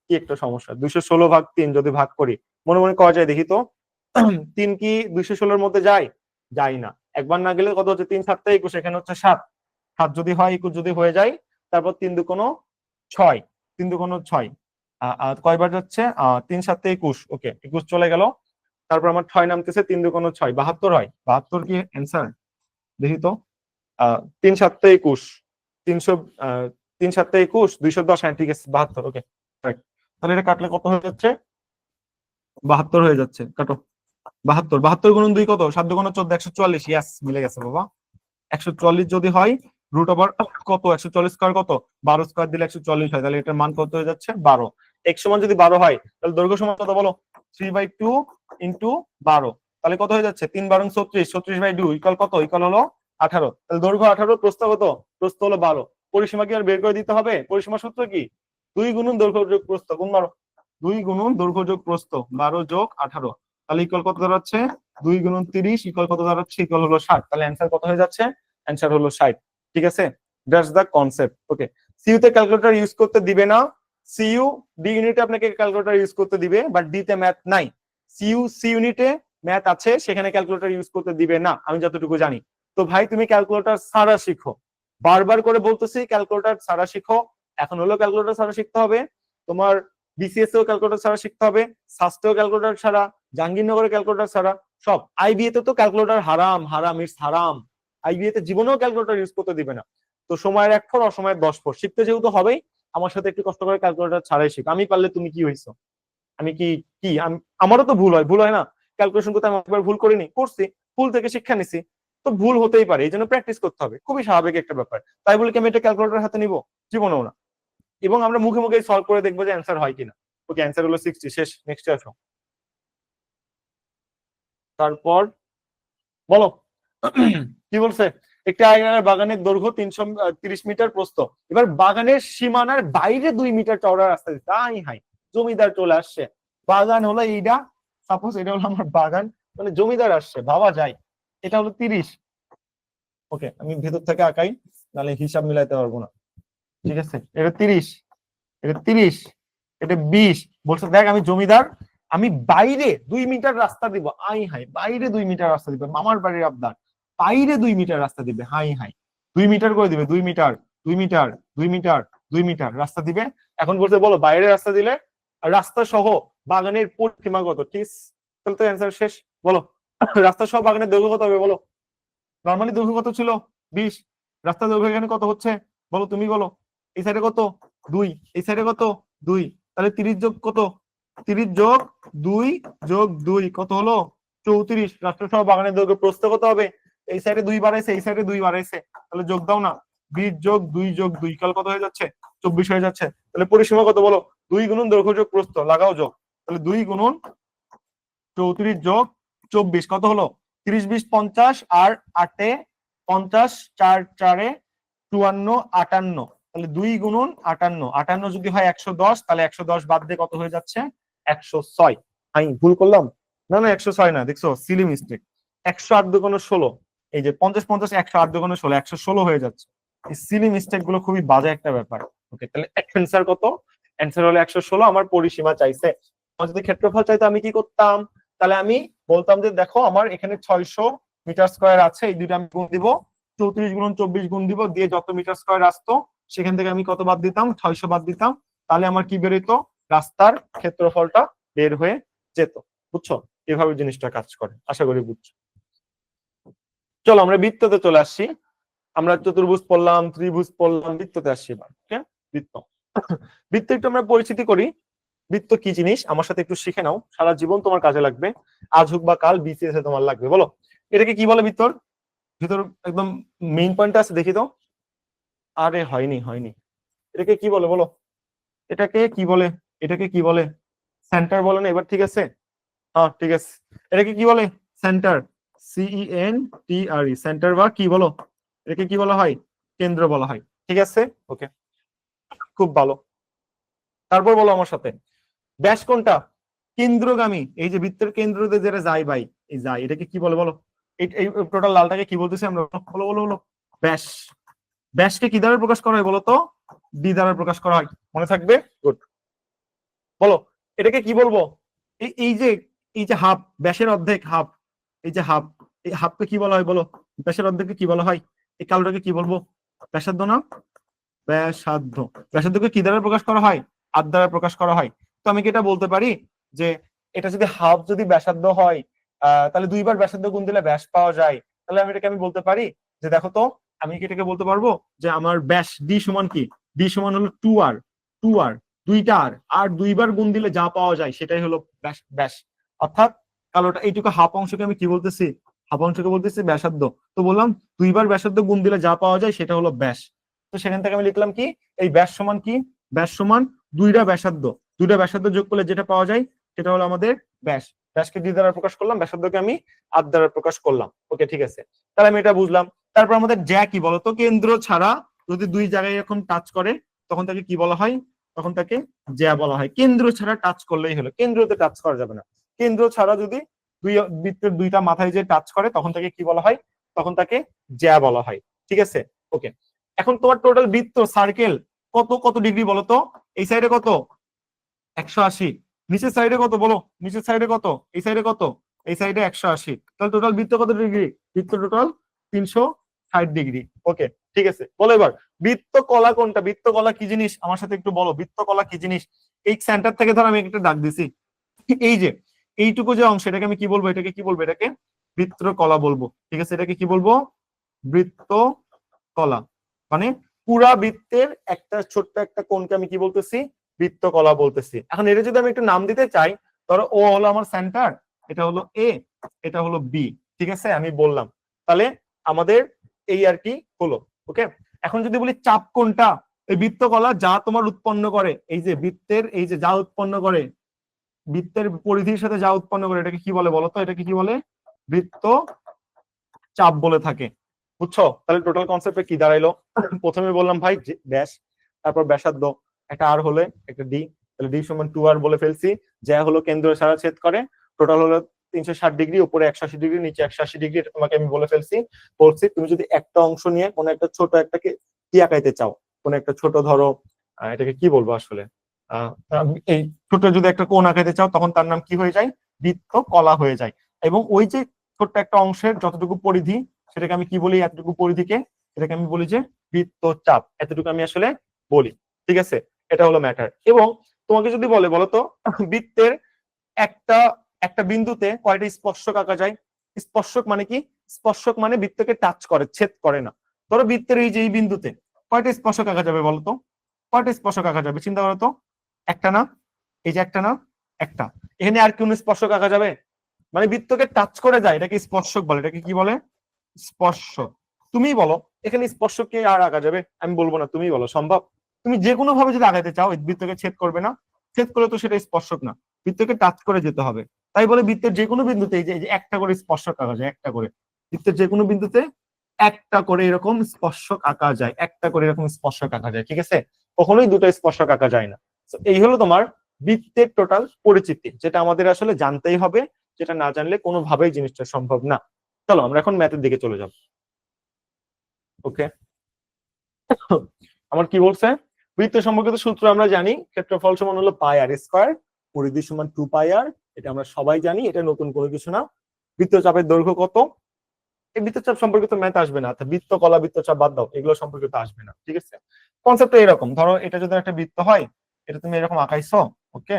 কি একটা সমস্যা। 216 ভাগ 3 যদি ভাগ করি, মনে মনে করা যায় দেখি তো? 3 কি 216 এর মধ্যে যায়? যায় না। একবার না গেলে কত হচ্ছে? 3 7 21, এখানে হচ্ছে 7, 7 যদি হয় 21 যদি হয়ে যায়, তারপর 3 2 6, 3 2 6, কয়বার যাচ্ছে? 3 7 21, ওকে 21 চলে গেল, তারপর আমার 6 নামতেছে, 3 2 6, 72 হয়। 72 কি অ্যান্সার? দেখি তো, 3 7 21, 300, 3 7 21, 210, হ্যাঁ ঠিক আছে 72, ওকে রাইট। তাহলে এটা কাটলে কত হয়ে যাচ্ছে? 72 হয়ে যাচ্ছে, কাটো 72, 72 গুণন 2 কত? 7 2 14, 144, ইয়াস মিলে গেছে বাবা। 144 যদি হয় রুট ওভার কত? 144 স্কয়ার কত? 12 স্কয়ার দিলে 140 হয়, তাহলে এটার মান কত হয়ে যাচ্ছে? 12। x সমান যদি 12 হয় তাহলে দৈর্ঘ্য সমান কত বলো? 3/2 ইনটু 12, তাহলে কত হয়ে যাচ্ছে? 3 12 36, 36/2 ইকুয়াল কত? ইকুয়াল হলো 18। তাহলে দৈর্ঘ্য 18, প্রস্থ কত? প্রস্থ হলো 12। পরিসীমা কি আর বের করে দিতে হবে? পরিসীমা সূত্র কি? 2 গুণন দৈর্ঘ্য যোগ প্রস্থ, গুণ 12, 2 গুণন দৈর্ঘ্য যোগ প্রস্থ, 12 যোগ 18, তাহলে ইকুয়াল কত দাঁড়াচ্ছে? 2 গুণন 30 ইকুয়াল কত দাঁড়াচ্ছে? ইকুয়াল হলো 60। তাহলে অ্যান্সার কত হয়ে যাচ্ছে? অ্যান্সার হলো 60, ঠিক আছে। That's the concept. Okay, CU তে ক্যালকুলেটর ইউজ করতে দিবে না। সিইউ ডি ইউনিটে আপনাকে ক্যালকুলেটর ইউজ করতে দিবে, বাট ডি তে ম্যাথ নাই। সিইউ সি ইউনিটে ম্যাথ আছে, সেখানে ক্যালকুলেটর ইউজ করতে দিবে না, আমি যতটুকু জানি। তো ভাই তুমি ক্যালকুলেটর ছাড়া শিখো, বারবার করে বলতেছি ক্যালকুলেটর ছাড়া শিখো। এখন হলো ক্যালকুলেটর ছাড়া শিখতে হবে, তোমার বিসিএস এও ক্যালকুলেটর ছাড়া শিখতে হবে, সাস্টেও ক্যালকুলেটর ছাড়া, জাহাঙ্গীরনগরের ক্যালকুলেটর ছাড়া, সব। আইবিএ তে তো ক্যালকুলেটর হারাম, হারাম, ইটস হারাম। আইবিএ তে জীবনেও ক্যালকুলেটর ইউজ করতে দিবে না। তো সময়ের 1 ফোর অসময়ের 10 ফোর শিখতে যেহেতু হবেই, আমার সাথে একটু কষ্ট করে ক্যালকুলেটর ছাড়াই শিখ। আমি পারলে তুমি কি হইছো? আমি কি কি আমারও তো ভুল হয় না? ক্যালকুলেশন করতে আমি একবার ভুল করিনি, করছি, ভুল থেকে শিক্ষা নিছি। তো ভুল হতেই পারে, এই জন্য প্র্যাকটিস করতে হবে, খুবই স্বাভাবিক একটা ব্যাপার। তাই বলে কি আমি এটা ক্যালকুলেটর হাতে নিব? জীবনেও না। এবং আমরা মুখে মুখে সলভ করে দেখবো যে অ্যান্সার হয় কিনা। ওকে, অ্যান্সার হলো 60। শেষ, নেক্সট আসো। তারপর বলো কি বলছে? একটি আইনার বাগানের দৈর্ঘ্য 330 মিটার, প্রস্থ। এবার বাগানের সীমানার বাইরে 2 মিটার চওড়া রাস্তা দিচ্ছে। তাই হাই, জমিদার চলে আসছে। বাগান হলো এইটা, সাপোজ এটা হলো আমার বাগান, মানে জমিদার আসছে, ভাবা যায়। এটা হলো 30। ওকে, আমি ভেতর থেকে আঁকাই, নাহলে হিসাব মিলাইতে পারবো না। ঠিক আছে, এটা 30, এটা 30, এটা 20। বলছে দেখ আমি জমিদার, আমি বাইরে 2 মিটার রাস্তা দিব। আই হাই, বাইরে 2 মিটার রাস্তা দিবে, মামার বাড়ির আবদার। বাইরে 2 মিটার রাস্তা দিবে, হাই হাই। 2 মিটার করে দিবে, 2 মিটার, 2 মিটার, 2 মিটার, 2 মিটার রাস্তা দিবে। এখন বলছে বলো বাইরে রাস্তা দিলে রাস্তা সহ বাগানের পরিসীমা কত? ঠিক, তাহলে তো অ্যান্সার শেষ। বলো রাস্তা সহ বাগানের দৈর্ঘ্য কত হবে বলো? নর্মালি দৈর্ঘ্য কত ছিল? 20। রাস্তা দৈর্ঘ্য এখানে কত হচ্ছে বলো, তুমি বলো। এই সাইডে কত? 2। এই সাইডে কত? 2। তাহলে 30 যোগ কত? 30 যোগ 2 যোগ 2 কত হলো? 34। রাস্তা সহ বাগানের দৈর্ঘ্য, প্রস্থ কত হবে? এই সাইডে 2 বাড়াইছে, এই সাইডে 2 বাড়াইছে, তাহলে যোগ দাও না। 20 যোগ 2 যোগ 2 কাল কত হয়ে যাচ্ছে? 24 হয়ে যাচ্ছে। তাহলে পরিসীমা কত বলো? 2 গুণন দৈর্ঘ্য যোগ প্রস্থ, লাগাও যোগ। তাহলে 2 গুণন 34 যোগ 24 কত হলো? 30 20 50, আর 8 এ 50, 4 4 এ 54, 58। তাহলে 2 গুণন 58, 58 যদি হয় 110, তাহলে 110 বাদ দিয়ে কত হয়ে যাচ্ছে? 106। আমি ভুল করলাম? না না, 106 না, দেখছো সিলি মিস্টেক। 108 দুগুণ 16, এই যে 50 50, 108 দুগুণ 16, 116 হয়ে যাচ্ছে। এই সিলি মিস্টেক গুলো খুবই বাজে একটা ব্যাপার। ওকে, তাহলে অ্যান্সার কত? অ্যান্সার হলো 116। আমার পরিসীমা চাইছে। আমার যদি ক্ষেত্রফল চাইতো আমি কি করতাম? তাহলে আমি বলতাম যে দেখো আমার এখানে 600 মিটার স্কয়ার আছে, এই দুইটা আমি গুণ দিব, 34 গুণন 24 গুণ দিব, দিয়ে যত মিটার স্কয়ার আসতো সেখান থেকে আমি কত বাদ দিতাম? 600 বাদ দিতাম। তাহলে আমার কি বের হইতো? রাস্তার ক্ষেত্রফলটা বের হয়ে যেত। বুঝছো এভাবে জিনিসটা কাজ করে? আশা করি বুঝছো। চলো আমরা বৃত্ততে চলে আসছি। আমরা চতুর্ভুজ পড়লাম, ত্রিভুজ পড়লাম, বৃত্ততে আসছি এবার। বৃত্ত, বৃত্ত একটু আমরা পরিচিতি করি। বৃত্ত কি জিনিস আমার সাথে একটু শিখে নাও, সারা জীবন তোমার কাজে লাগবে। আজ হোক বা কাল বিসিএস এ তোমার লাগবে। বলো এটাকে কি বলে? বৃত্তর ভিতর একদম মেইন পয়েন্ট আছে, দেখি তো। আরে হয়নি হয়নি, এটাকে কি বলে বলো? এটাকে কি বলে? এটাকে কি বলে? সেন্টার বলে না? এবার ঠিক আছে, হ্যাঁ ঠিক আছে। এটাকে কি বলে? Centre, CENTRE, centre. বা কি বলো এটাকে? কি বলা হয়? কেন্দ্র বলা হয়। ঠিক আছে, ওকে, খুব ভালো। তারপর বলো আমার সাথে, ব্যাস কোনটা? কেন্দ্রগামী। এই যে বৃত্তের কেন্দ্রতে যেটা যায় ভাই, এই যায়, এটাকে কি বলে বলো? এই টোটাল লালটাকে কি বলতেছি আমরা? বলো বলো বলো। ব্যাস। ব্যাসকে কি দ্বারা প্রকাশ করা হয় বলো তো? ডি দ্বারা প্রকাশ করা হয়, মনে থাকবে? গুড। বলো এটাকে কি বলবো? এই যে, এই যে হাফ, ব্যাসের অর্ধেক হাফ, এই যে হাফ, এই হাফকে কি বলা হয় বলো? ব্যাসের অর্ধেককে কি বলা হয়? এই কালোটাকে কি বলবো? ব্যাসার্ধ না? ব্যাসার্ধ। ব্যাসার্ধকে কি দ্বারা প্রকাশ করা হয়? আর দ্বারা প্রকাশ করা হয়। তো আমি কি এটা বলতে পারি যে এটা যদি হাফ যদি ব্যাসার্ধ হয়, তাহলে 2 বার ব্যাসার্ধ গুণ দিলে ব্যাস পাওয়া যায়। তাহলে আমি এটাকে আমি বলতে পারি যে দেখো তো, আমি কি এটাকে বলতে পারবো যে আমার ব্যাস ডি সমান কি? ডি সমান হলো 2r, 2r, 2টা আর 2 বার গুণ দিলে যা পাওয়া যায় সেটাই হলো ব্যাস। ব্যাস অর্থাৎ কালোটা এইটুকু হাফ অংশকে আমি কি বলতেছি? হাফ অংশকে বলতেছি ব্যাসার্ধ। তো বললাম 2 বার ব্যাসার্ধ গুণ দিলে যা পাওয়া যায় সেটা হলো ব্যাস। তো সেখান থেকে আমি লিখলাম কি, এই ব্যাস সমান কি? ব্যাস সমান 2টা ব্যাসার্ধ, 2টা ব্যাসার্ধ যোগ করলে যেটা পাওয়া যায় সেটা হলো আমাদের ব্যাস। ব্যাসকে ডি দ্বারা প্রকাশ করলাম, ব্যাসার্ধকে আমি আর দ্বারা প্রকাশ করলাম। ওকে ঠিক আছে, তাহলে আমি এটা বুঝলাম। তারপর আমাদের জ্যা কি বলতো? কেন্দ্র ছাড়া যদি 2 জায়গায় এরকম টাচ করে তখন তাকে কি বলা হয়? তখন তাকে জ্যা বলা হয়। কেন্দ্র ছাড়া টাচ করলেই হলো, কেন্দ্রতে টাচ করা যাবে না। কেন্দ্র ছাড়া যদি দুই বৃত্তের 2টা মাথায় যে টাচ করে তখন তাকে কি বলা হয়? তখন তাকে জ্যা বলা হয়। ঠিক আছে, ওকে। এখন তোমার টোটাল বৃত্ত সার্কেল কত কত ডিগ্রি বলো তো? এই সাইডে কত? 180। নিচের সাইডে কত বলো? নিচের সাইডে কত? এই সাইডে কত? এই সাইডে 180। তাহলে টোটাল বৃত্ত কত ডিগ্রি? বৃত্ত টোটাল 360 ডিগ্রি। ওকে ঠিক আছে, বলো এবার বৃত্ত কলা কোনটা? বৃত্ত কলা কি জিনিস আমার সাথে একটু বলো, বৃত্ত কলা কি জিনিস? এই সেন্টার থেকে ধর আমি একটা দাগ দিছি, এই যে এইটুকু যে অংশ, এটাকে আমি কি বলবো? এটাকে কি বলবো? এটাকে বৃত্ত কলা বলবো। ঠিক আছে, এটাকে কি বলবো? বৃত্ত কলা, মানে পুরা বৃত্তের একটা ছোট্ট একটা কোণকে আমি কি বলতেছি, বৃত্ত কলা বলতেছি। এখন এটা যদি আমি একটু নাম দিতে চাই, ধরো ও হলো আমার সেন্টার, এটা হলো এ, এটা হলো বি, ঠিক আছে, আমি বললাম, তাহলে আমাদের এই আর কি হলো। ওকে, এখন যদি বলি চাপ কোনটা, এই বৃত্ত কলা যা তোমার উৎপন্ন করে, এই যে বৃত্তের এই যে যা উৎপন্ন করে, বৃত্তের পরিধির সাথে যা উৎপন্ন করে, এটাকে কি বলে বলতো, এটাকে কি বলে, বৃত্ত চাপ বলে থাকে। বুঝছো? তাহলে টোটাল কনসেপ্টে কি দাঁড়াইলো, প্রথমে বললাম ভাই ব্যাস, তারপর ব্যাসার্ধ, একটা আর হলে একটা ডি, তাহলে ডি সমান 2r বলে ফেলছি, যা হলো কেন্দ্র ছাড়া ছেদ করে, টোটাল হলো 360 ডিগ্রি, উপরে 180 ডিগ্রি, নিচে 180 ডিগ্রি, এটা তোমাকে আমি বলে ফেলছি। বলছি তুমি যদি একটা অংশ নিয়ে কোনো একটা ছোট একটাকে কি আঁকাইতে চাও, কোন একটা ছোট ধরো এটাকে কি বলবো আসলে, এই ছোট যদি একটা কোণ আঁকাইতে চাও, তখন তার নাম কি হয়ে যায়, বৃত্ত কলা হয়ে যায়। এবং ওই যে ছোট্ট একটা অংশের যতটুকু পরিধি, সেটাকে আমি কি বলি, এতটুকু পরিধিকে, এটাকে আমি বলি যে বৃত্ত চাপ, এতটুকু আমি আসলে বলি। ঠিক আছে, এটা হলো ম্যাটার। এবং তোমাকে যদি বলে বলতো বৃত্তের একটা একটা বিন্দুতে কয়টা স্পর্শক আঁকা যায়, স্পর্শক মানে কি, স্পর্শক মানে বৃত্তকে টাচ করে, ছেদ করে না। ধরো বৃত্তের এই যে এই বিন্দুতে কয়টা স্পর্শক আঁকা যাবে বলতো, কয়টা স্পর্শক আঁকা যাবে, চিন্তা করো তো, একটা না, এই যে একটা না, একটা, এখানে আর কোন স্পর্শক আঁকা যাবে, মানে বৃত্তকে টাচ করে যায়, এটাকে স্পর্শক বলে, এটাকে কি বলে, স্পর্শ। তুমি বলো এখানে স্পর্শকে আর আঁকা যাবে, আমি বলবো না, তুমি বলো সম্ভব, তুমি যে কোনো ভাবে যদি আগাইতে চাও বৃত্তকে ছেদ করবে না, ছেদ করলে তো সেটা স্পর্শক না, বৃত্তকে টাচ করে যেতে হবে। তাই বলে বৃত্তের যে কোনো বিন্দুতে এই যে একটা করে স্পর্শক আঁকা যায়, একটা করে, বৃত্তের যে কোনো বিন্দুতে একটা করে এরকম স্পর্শক আঁকা যায়, একটা করে এরকম স্পর্শক আঁকা যায়, ঠিক আছে, কখনোই দুটো স্পর্শক আঁকা যায় না। এই হলো তোমার বৃত্তের টোটাল পরিচিতি, যেটা আমাদের আসলে জানতেই হবে, যেটা না জানলে কোনোভাবেই জিনিসটা সম্ভব না। চলো আমরা এখন ম্যাথের দিকে চলে যাব। ওকে, আমার কি বলছে, বৃত্ত সম্পর্কিত সূত্র আমরা জানি, ক্ষেত্রফল সমান হলো পাই আর স্কয়ার, পরিধি সমান 2 পাই আর, এটা আমরা সবাই জানি, এটা নতুন কোনো কিছু না। বৃত্তচাপের দৈর্ঘ্য কত, এই বৃত্তচাপ সম্পর্কিত ম্যাথ আসবে না, বৃত্ত কলা বৃত্তচাপ বাদ দাও, এগুলো সম্পর্কিত আসবে না, ঠিক আছে। কনসেপ্ট এরকম, ধরো এটা যদি একটা বৃত্ত হয়, এটা তুমি এরকম আঁকাইছো, ওকে,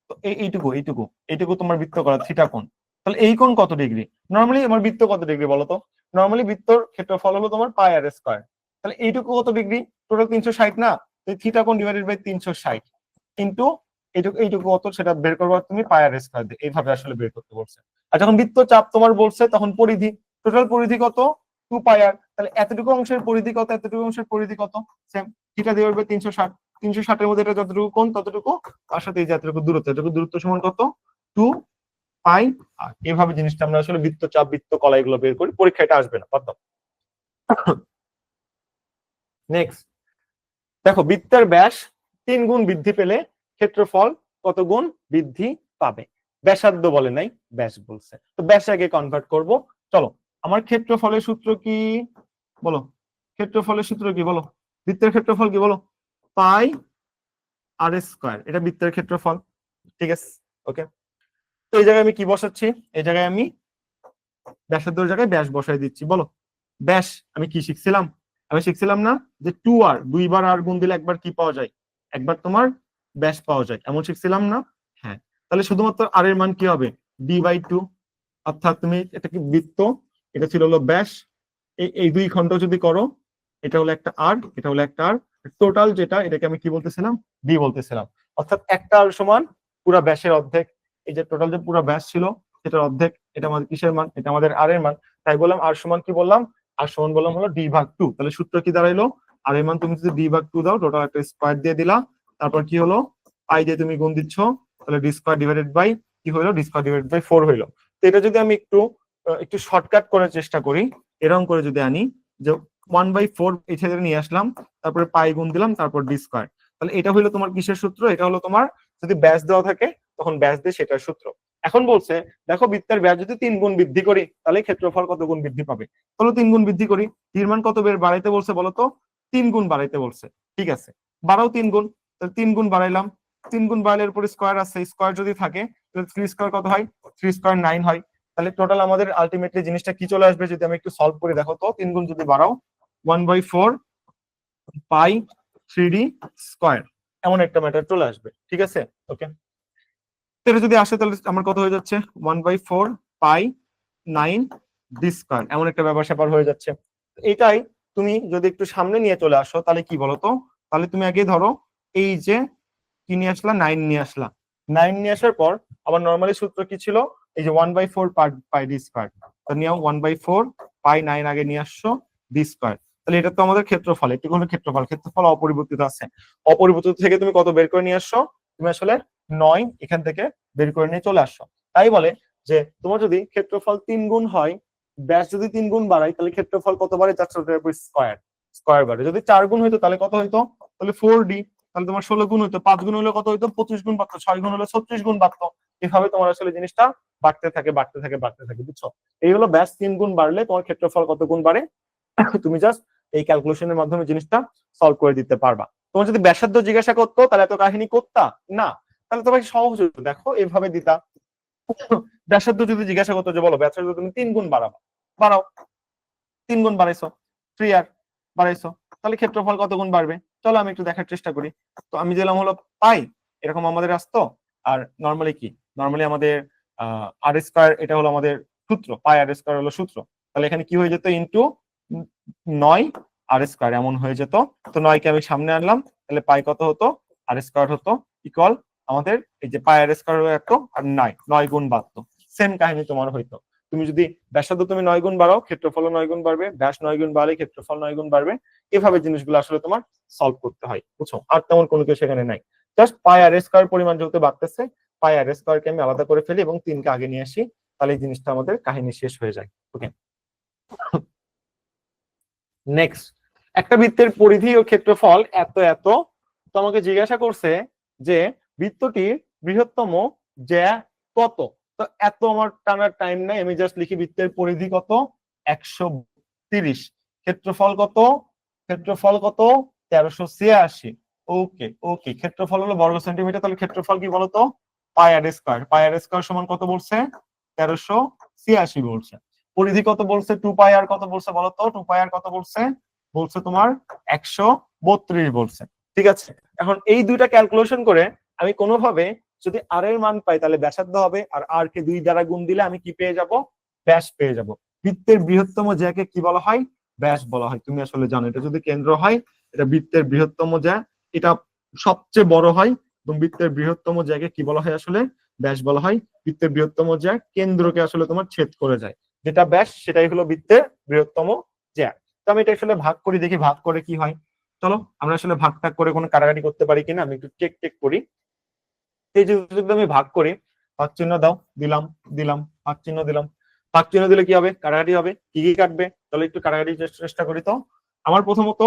তো এইটুকু এইটুকু এইটুকু তোমার বৃত্ত করা থিটা কোণ, তাহলে এই কোণ কত ডিগ্রি, নরমালি আমার বৃত্ত কত ডিগ্রি বলতো, নরমালি বৃত্তর ক্ষেত্রফল হলো তোমার পাই আর স্কয়ার, তাহলে এইটুকু কত ডিগ্রি, টোটাল 360 না, থিটা কোণ ডিভাইডেড বাই 360 ইনটু এইটুকু এইটুকু কত, সেটা বের করবা তুমি পাই আর স্কয়ার দিয়ে, এইভাবে আসলে বের করতে বলছে। আর যখন বৃত্ত চাপ তোমার বলছে, তখন পরিধি, টোটাল পরিধি কত, 2 পাই আর, তাহলে এতটুকু অংশের পরিধি কত, এতটুকু অংশের পরিধি কত, সেম, থিটা ডিভাইডেড বাই 360, 360 এর মধ্যে এটা যতটুকু কোণ ততটুকু, তার সাথে এই যে এতটুকু দূরত্ব, এতটুকু দূরত্ব সমান কত, 2 পাই আর। এভাবে জিনিসটা আমরা আসলে বৃত্ত চাপ বৃত্ত কলা এগুলো বের করি, পরীক্ষা এটা আসবে না, বাদ দাও। নেক্সট দেখো, বৃত্তের ব্যাস 3 গুণ বৃদ্ধি পেলে ক্ষেত্রফল কত গুণ বৃদ্ধি পাবে, ব্যাসার্ধ বলে নাই, ব্যাস বলছে, তো ব্যাস আগে কনভার্ট করব। চলো, আমার ক্ষেত্রফলের সূত্র কি বলো, ক্ষেত্রফলের সূত্র কি বলো, বৃত্তের ক্ষেত্রফল কি বলো, পাই আর স্কয়ার, এটা বৃত্তের ক্ষেত্রফল, ঠিক আছে। ওকে, তো এই জায়গায় আমি কি বসাচ্ছি, এই জায়গায় আমি ব্যাসার্ধের জায়গায় ব্যাস বসাই দিচ্ছি। বলো ব্যাস, আমি কি শিখছিলাম, আমি শিখছিলাম না যে 2r, দুইবার আর গুণ দিলে একবার কি পাওয়া যায়, একবার তোমার ব্যাস পাওয়া যায়, এমন শিখছিলাম না। হ্যাঁ, তাহলে শুধুমাত্র আর এর মান কি হবে, d/2, অর্থাৎ তুমি এটা কি বৃত্ত, এটা ছিল হলো ব্যাস, এই দুই খণ্ড যদি করো, এটা হলো একটা আর, এটা হলো একটা আর, টোটাল যেটা, এটাকে আমি কি বলতেছিলাম, ডি বলতেছিলাম। অর্থাৎ একটা আর সমান পুরা ব্যাসের অর্ধেক, এই যে টোটাল যে পুরো ব্যাস ছিল সেটার অর্ধেক, এটা আমাদের কিসের মান, এটা আমাদের আর এর মান, তাই বললাম আর সমান কি বললাম, আর সমান বললাম হলো d/2। তাহলে সূত্র কি দাঁড়াইলো, আর এর মান তুমি যদি d/2 দাও, টোটাল একটা স্কয়ার দিয়ে দিলা, তারপর কি হলো, পাই দিয়ে তুমি গুণ দিচ্ছ, তাহলে ডি স্কয়ার ডিভাইডেড বাই কি হলো, ডি স্কয়ার ডিভাইডেড বাই 4 হইলো। তো এটা যদি আমি একটু শর্টকাট করার চেষ্টা করি, এরকম করে যদি আনি যে 1/4 এই ছেড়ে নিয়ে আসলাম, তারপরে পাই গুণ দিলাম, তারপর ডি স্কয়ার, তাহলে এটা হলো তোমার কিসের সূত্র, এটা হলো তোমার যদি ব্যাস দেওয়া থাকে তখন ব্যাস দিয়ে সেটার সূত্র। এখন বলছে দেখো বৃত্তের ব্যাস যদি 3 গুণ বৃদ্ধি করি, তাহলে ক্ষেত্রফল কত গুণ বৃদ্ধি পাবে, তাহলে 3 গুণ বৃদ্ধি করি, টির মান কত বের বাড়াইতে বলছে বলতো, 3 গুণ বাড়াইতে বলছে, ঠিক আছে, বাড়াও 3 গুণ, তাহলে 3 গুণ বাড়াইলাম, 3 গুণ বাড়াইলে উপর স্কয়ার আছে, স্কয়ার যদি থাকে তাহলে 3 স্কয়ার কত হয়, 3 স্কয়ার 9 হয়। তাহলে টোটাল আমাদের আলটিমেটলি জিনিসটা কি চলে আসবে, যদি আমি একটু সলভ করে দেখো তো, 3 গুণ যদি বাড়াও 1/4 পাই 3d স্কয়ার, এমন একটা ম্যাটার চলে আসবে, ঠিক আছে। ওকে, এটা যদি আসে তাহলে আমার কত হয়ে যাচ্ছে, 1/4 পাই 9 ডি স্কয়ার, এমন একটা ব্যাপার স্যাপার হয়ে যাচ্ছে। এটাই তুমি যদি একটু সামনে নিয়ে চলে আসো তাহলে কি বলতো, তাহলে তুমি আগে ধরো এই যে কি নিয়ে আসলা, 9 নিয়ে আসলা। 9 নিয়ে আসার পর আবার নর্মালি সূত্র কি ছিল, এই যে 1/4 পাই ডি স্কয়ার। তো নিও 1/4 পাই 9 আগে নিয়ে আসছো ডি স্কয়ার। তাহলে এটা তো আমাদের ক্ষেত্রফল, একটু কোনো ক্ষেত্রফল অপরিবর্তিত আছে। অপরিবর্তিত থেকে তুমি কত বের করে নিয়ে আসছো, তুমি আসলে 9 এখান থেকে বের করে নিয়ে চলে আসছো। তাই বলে যে তোমার যদি ক্ষেত্রফল 3 গুণ হয়, ব্যাস যদি 3 গুণ বাড়াই, তাহলে ক্ষেত্রফল কত বাড়ে, 4 স্কয়ার স্কয়ার বাড়ে। যদি 4 গুণ হইতো তাহলে কত হইতো, তাহলে 4d। তাহলে তোমার 16 গুণ হইতো, 5 গুণ হলে কত হইতো, 25 গুণ বাড়তো, 6 গুণ হলে 36 গুণ বাড়তো। এভাবে তোমার আসলে জিনিসটা বাড়তে থাকে বাড়তে থাকে বাড়তে থাকে, বুঝছো? এই হলো ব্যাস 3 গুণ বাড়লে তোমার ক্ষেত্রফল কত গুণ বাড়ে। তুমি জাস্ট এই ক্যালকুলেশনের মাধ্যমে জিনিসটা সলভ করে দিতে পারবা। তোমার যদি ব্যাসার্ধ জিজ্ঞাসা করতো তাহলে এত কাহিনী করতা না, তাহলে তোমাকে সহজ হতো, দেখো এভাবে দিতা। ব্যাসার্ধ যদি জিজ্ঞাসা করতো যে বলো ব্যাসার্ধ তুমি 3 গুণ বাড়াবা, বাড়াও, 3 গুণ বাড়াইছো, 3 আর বাড়াইছো, তাহলে ক্ষেত্রফল কত গুণ বাড়বে। চলো আমি একটু দেখার চেষ্টা করি। তো আমি দিলাম হলো পাই, এরকম আমাদের আসতো। আর নর্মালি কি, নর্মালি আমাদের আর স্কয়ার, এটা হলো আমাদের সূত্র, পাই আর স্কয়ার হলো সূত্র। তাহলে এখানে কি হয়ে যেত, ইন্টু 9 আর স্কয়ার এমন হয়ে যেত। তো 9 কে আমি সামনে আনলাম, তাহলে পাই কত হতো, আর স্কয়ার হতো, ইকুয়াল আমাদের এই যে পাই আর স্কয়ার হয়ে একটা আর 9 গুণ বাড়তো। সেম কাহিনী তোমার হইতো। তুমি যদি ব্যাসার্ধ তুমি 9 গুণ বাড়াও, ক্ষেত্রফল 9 গুণ বাড়বে, ব্যাস 9 গুণ বাড়লে ক্ষেত্রফল 9 গুণ বাড়বে। এভাবে জিনিসগুলো আসলে তোমার সলভ করতে হয়, বুঝছো? আর তেমন কোনো কিছু সেখানে নাই। জাস্ট পাই আর স্কয়ার পরিমাণ যেহেতু বাড়তেছে, পাই আর স্কয়ারকে আমি আলাদা করে ফেলি এবং 3 কে আগে নিয়ে আসি, তাহলে এই জিনিসটা আমাদের কাহিনী শেষ হয়ে যায়। ওকে, নেক্সট, একটা বৃত্তের পরিধি ও ক্ষেত্রফল এত এত। তো আমাকে জিজ্ঞাসা করছে যে বৃত্তটির বৃহত্তম জ্যা কত। তো এত আমার টানার টাইম নাই, আমি জাস্ট লিখি বৃত্তের পরিধি কত, 132। ক্ষেত্রফল কত, ক্ষেত্রফল কত, 1386। ওকে ওকে, ক্ষেত্রফল হলো বর্গ সেন্টিমিটার, তাহলে ক্ষেত্রফল কি বলতো, পাই আর স্কয়ার। পাই আর স্কয়ার সমান কত বলছে, 1386 বলছে। পরিধি কত বলছে, 2 পাই আর কত বলছে বলতো, 2 পাই আর কত বলছে, বলছে তোমার 132 বলছে। ঠিক আছে, এখন এই দুইটা ক্যালকুলেশন করে আমি কোনোভাবে যদি আর এর মান পাই তাহলে ব্যাসার্ধ হবে, আর আর কে 2 দ্বারা গুণ দিলে আমি কি পেয়ে যাব, ব্যাস পেয়ে যাব। বৃত্তের বৃহত্তম জ্যাকে কি বলা হয়, ব্যাস বলা হয়। তুমি আসলে জানো এটা যদি কেন্দ্র হয়, এটা বৃত্তের বৃহত্তম জ্যা, এটা সবচেয়ে বড় হয়, এবং বৃত্তের বৃহত্তম জ্যাকে কি বলা হয় আসলে, ব্যাস বলা হয়। বৃত্তের বৃহত্তম জ্যা কেন্দ্রকে আসলে তোমার ছেদ করে যায়, যেটা ব্যাস সেটাই হলো বৃত্তের বৃহত্তম জ্যা। তো আমি এটা আসলে ভাগ করি, দেখি ভাগ করে কি হয়। চলো আমরা আসলে ভাগ টাগ করে কোনো কাটাকাটি করতে পারি কিনা, আমি একটু চেক টেক করি। এই যদি আমি ভাগ করি, ভাগ চিহ্ন দাও, দিলাম, দিলাম, ভাগ চিহ্ন দিলাম। ভাগ চিহ্ন দিলে কি হবে, কাটাকাটি হবে। কি কি কাটবে, তাহলে একটু কাটাকাটি চেষ্টা করি। তো আমার প্রথমত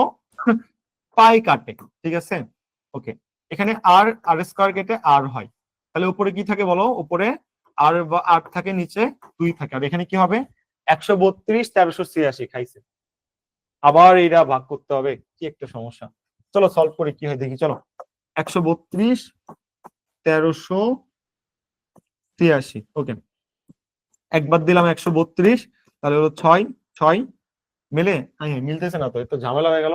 পাই কাটে, ঠিক আছে। ওকে, এখানে আর আর স্কয়ার কেটে আর হয়, তাহলে উপরে কি থাকে বলো, উপরে আর বা 8 থাকে, নিচে 2 থাকে। আর এখানে কি হবে, 132 1386 খাইছে। আবার এইটা ভাগ করতে হবে, কি একটা সমস্যা। চলো সলভ করে কি হয় দেখি, চলো। 132 1386, ওকে, একবার দিলাম 132, তাহলে হলো 6 6 মিলে, হ্যাঁ মিলতেছে না তো, একটু ঝামেলা হয়ে গেল।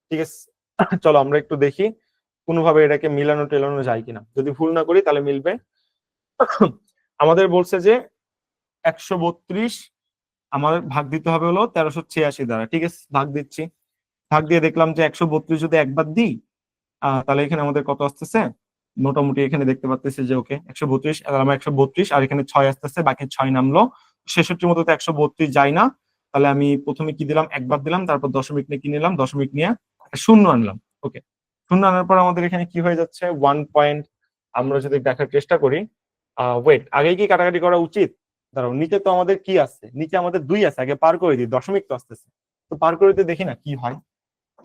ঠিক আছে, চলো আমরা একটু দেখি কোনোভাবে এটাকে মিলানো টেলানো যায় কিনা। যদি ভুল না করি তাহলে মিলবে। আমাদের বলছে যে 132 আমাদের ভাগ দিতে হবে হলো 1386 দ্বারা। ঠিক আছে, ভাগ দিচ্ছি। ভাগ দিয়ে দেখলাম যে 132 যদি একবার দিই, তাহলে এখানে আমাদের কত আসতেছে, মোটামুটি এখানে দেখতে পাচ্ছি যে ওকে 132, আমার 132 আর এখানে 6 আসতেছে, বাকি 6 নামলো। 66 মতো তো 132 যায় না, তাহলে আমি প্রথমে কি দিলাম, একবার দিলাম, তারপর দশমিক নিয়ে কি নিলাম, দশমিক নিয়ে শূন্য আনলাম। ওকে, শূন্য আনার পর আমাদের এখানে কি হয়ে যাচ্ছে, 1 পয়েন্ট। আমরা যদি দেখার চেষ্টা করি, ওয়েট, আগে কি কাটাকাটি করা উচিত, দাঁড়াও, নিচে তো আমাদের কি আছে, নিচে আমাদের 2 আছে, আগে পার করে দিই, দশমিক তো আসতেছে। তো পার করে দিয়ে দেখি না কি হয়।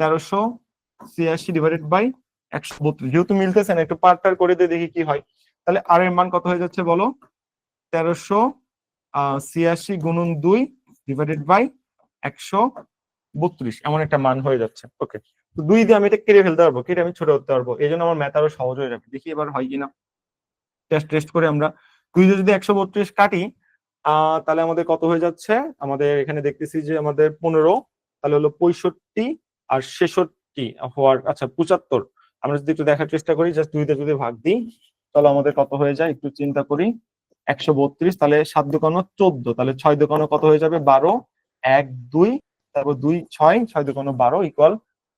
1386 ডিভাইডেড বাই 132, যেহেতু মিলতেছে না, একটু পার টার করে দিয়ে দেখি কি হয়। তাহলে আর এর মান কত হয়ে যাচ্ছে বলো, 1386 গুণন 2 ডিভাইডেড বাই 132, এমন একটা মান হয়ে যাচ্ছে। ওকে, তো 2 দিয়ে আমি এটা কেটে ফেলতে পারবো, কেটে আমি ছোট করতে পারবো, এই জন্য আমার ম্যাথ আরো সহজ হয়ে যাবে। দেখি এবার হয় কিনা, টেস্ট করে আমরা 2 দিয়ে যদি 132 কাটি, তাহলে আমাদের কত হয়ে যাচ্ছে, আমাদের এখানে দেখতেছি যে আমাদের 15, তাহলে হলো 65 আর 66 হওয়ার, আচ্ছা 75। আমরা যদি একটু দেখার চেষ্টা করি, জাস্ট 2 দিয়ে যদি ভাগ দিই, তাহলে আমাদের কত হয়ে যায় একটু চিন্তা করি। 132, তাহলে 7 দোকানো 14, তাহলে 6 দোকানো কত হয়ে যাবে 12, 1 2 তারপর 2 6 6 2 12 ইকুয়াল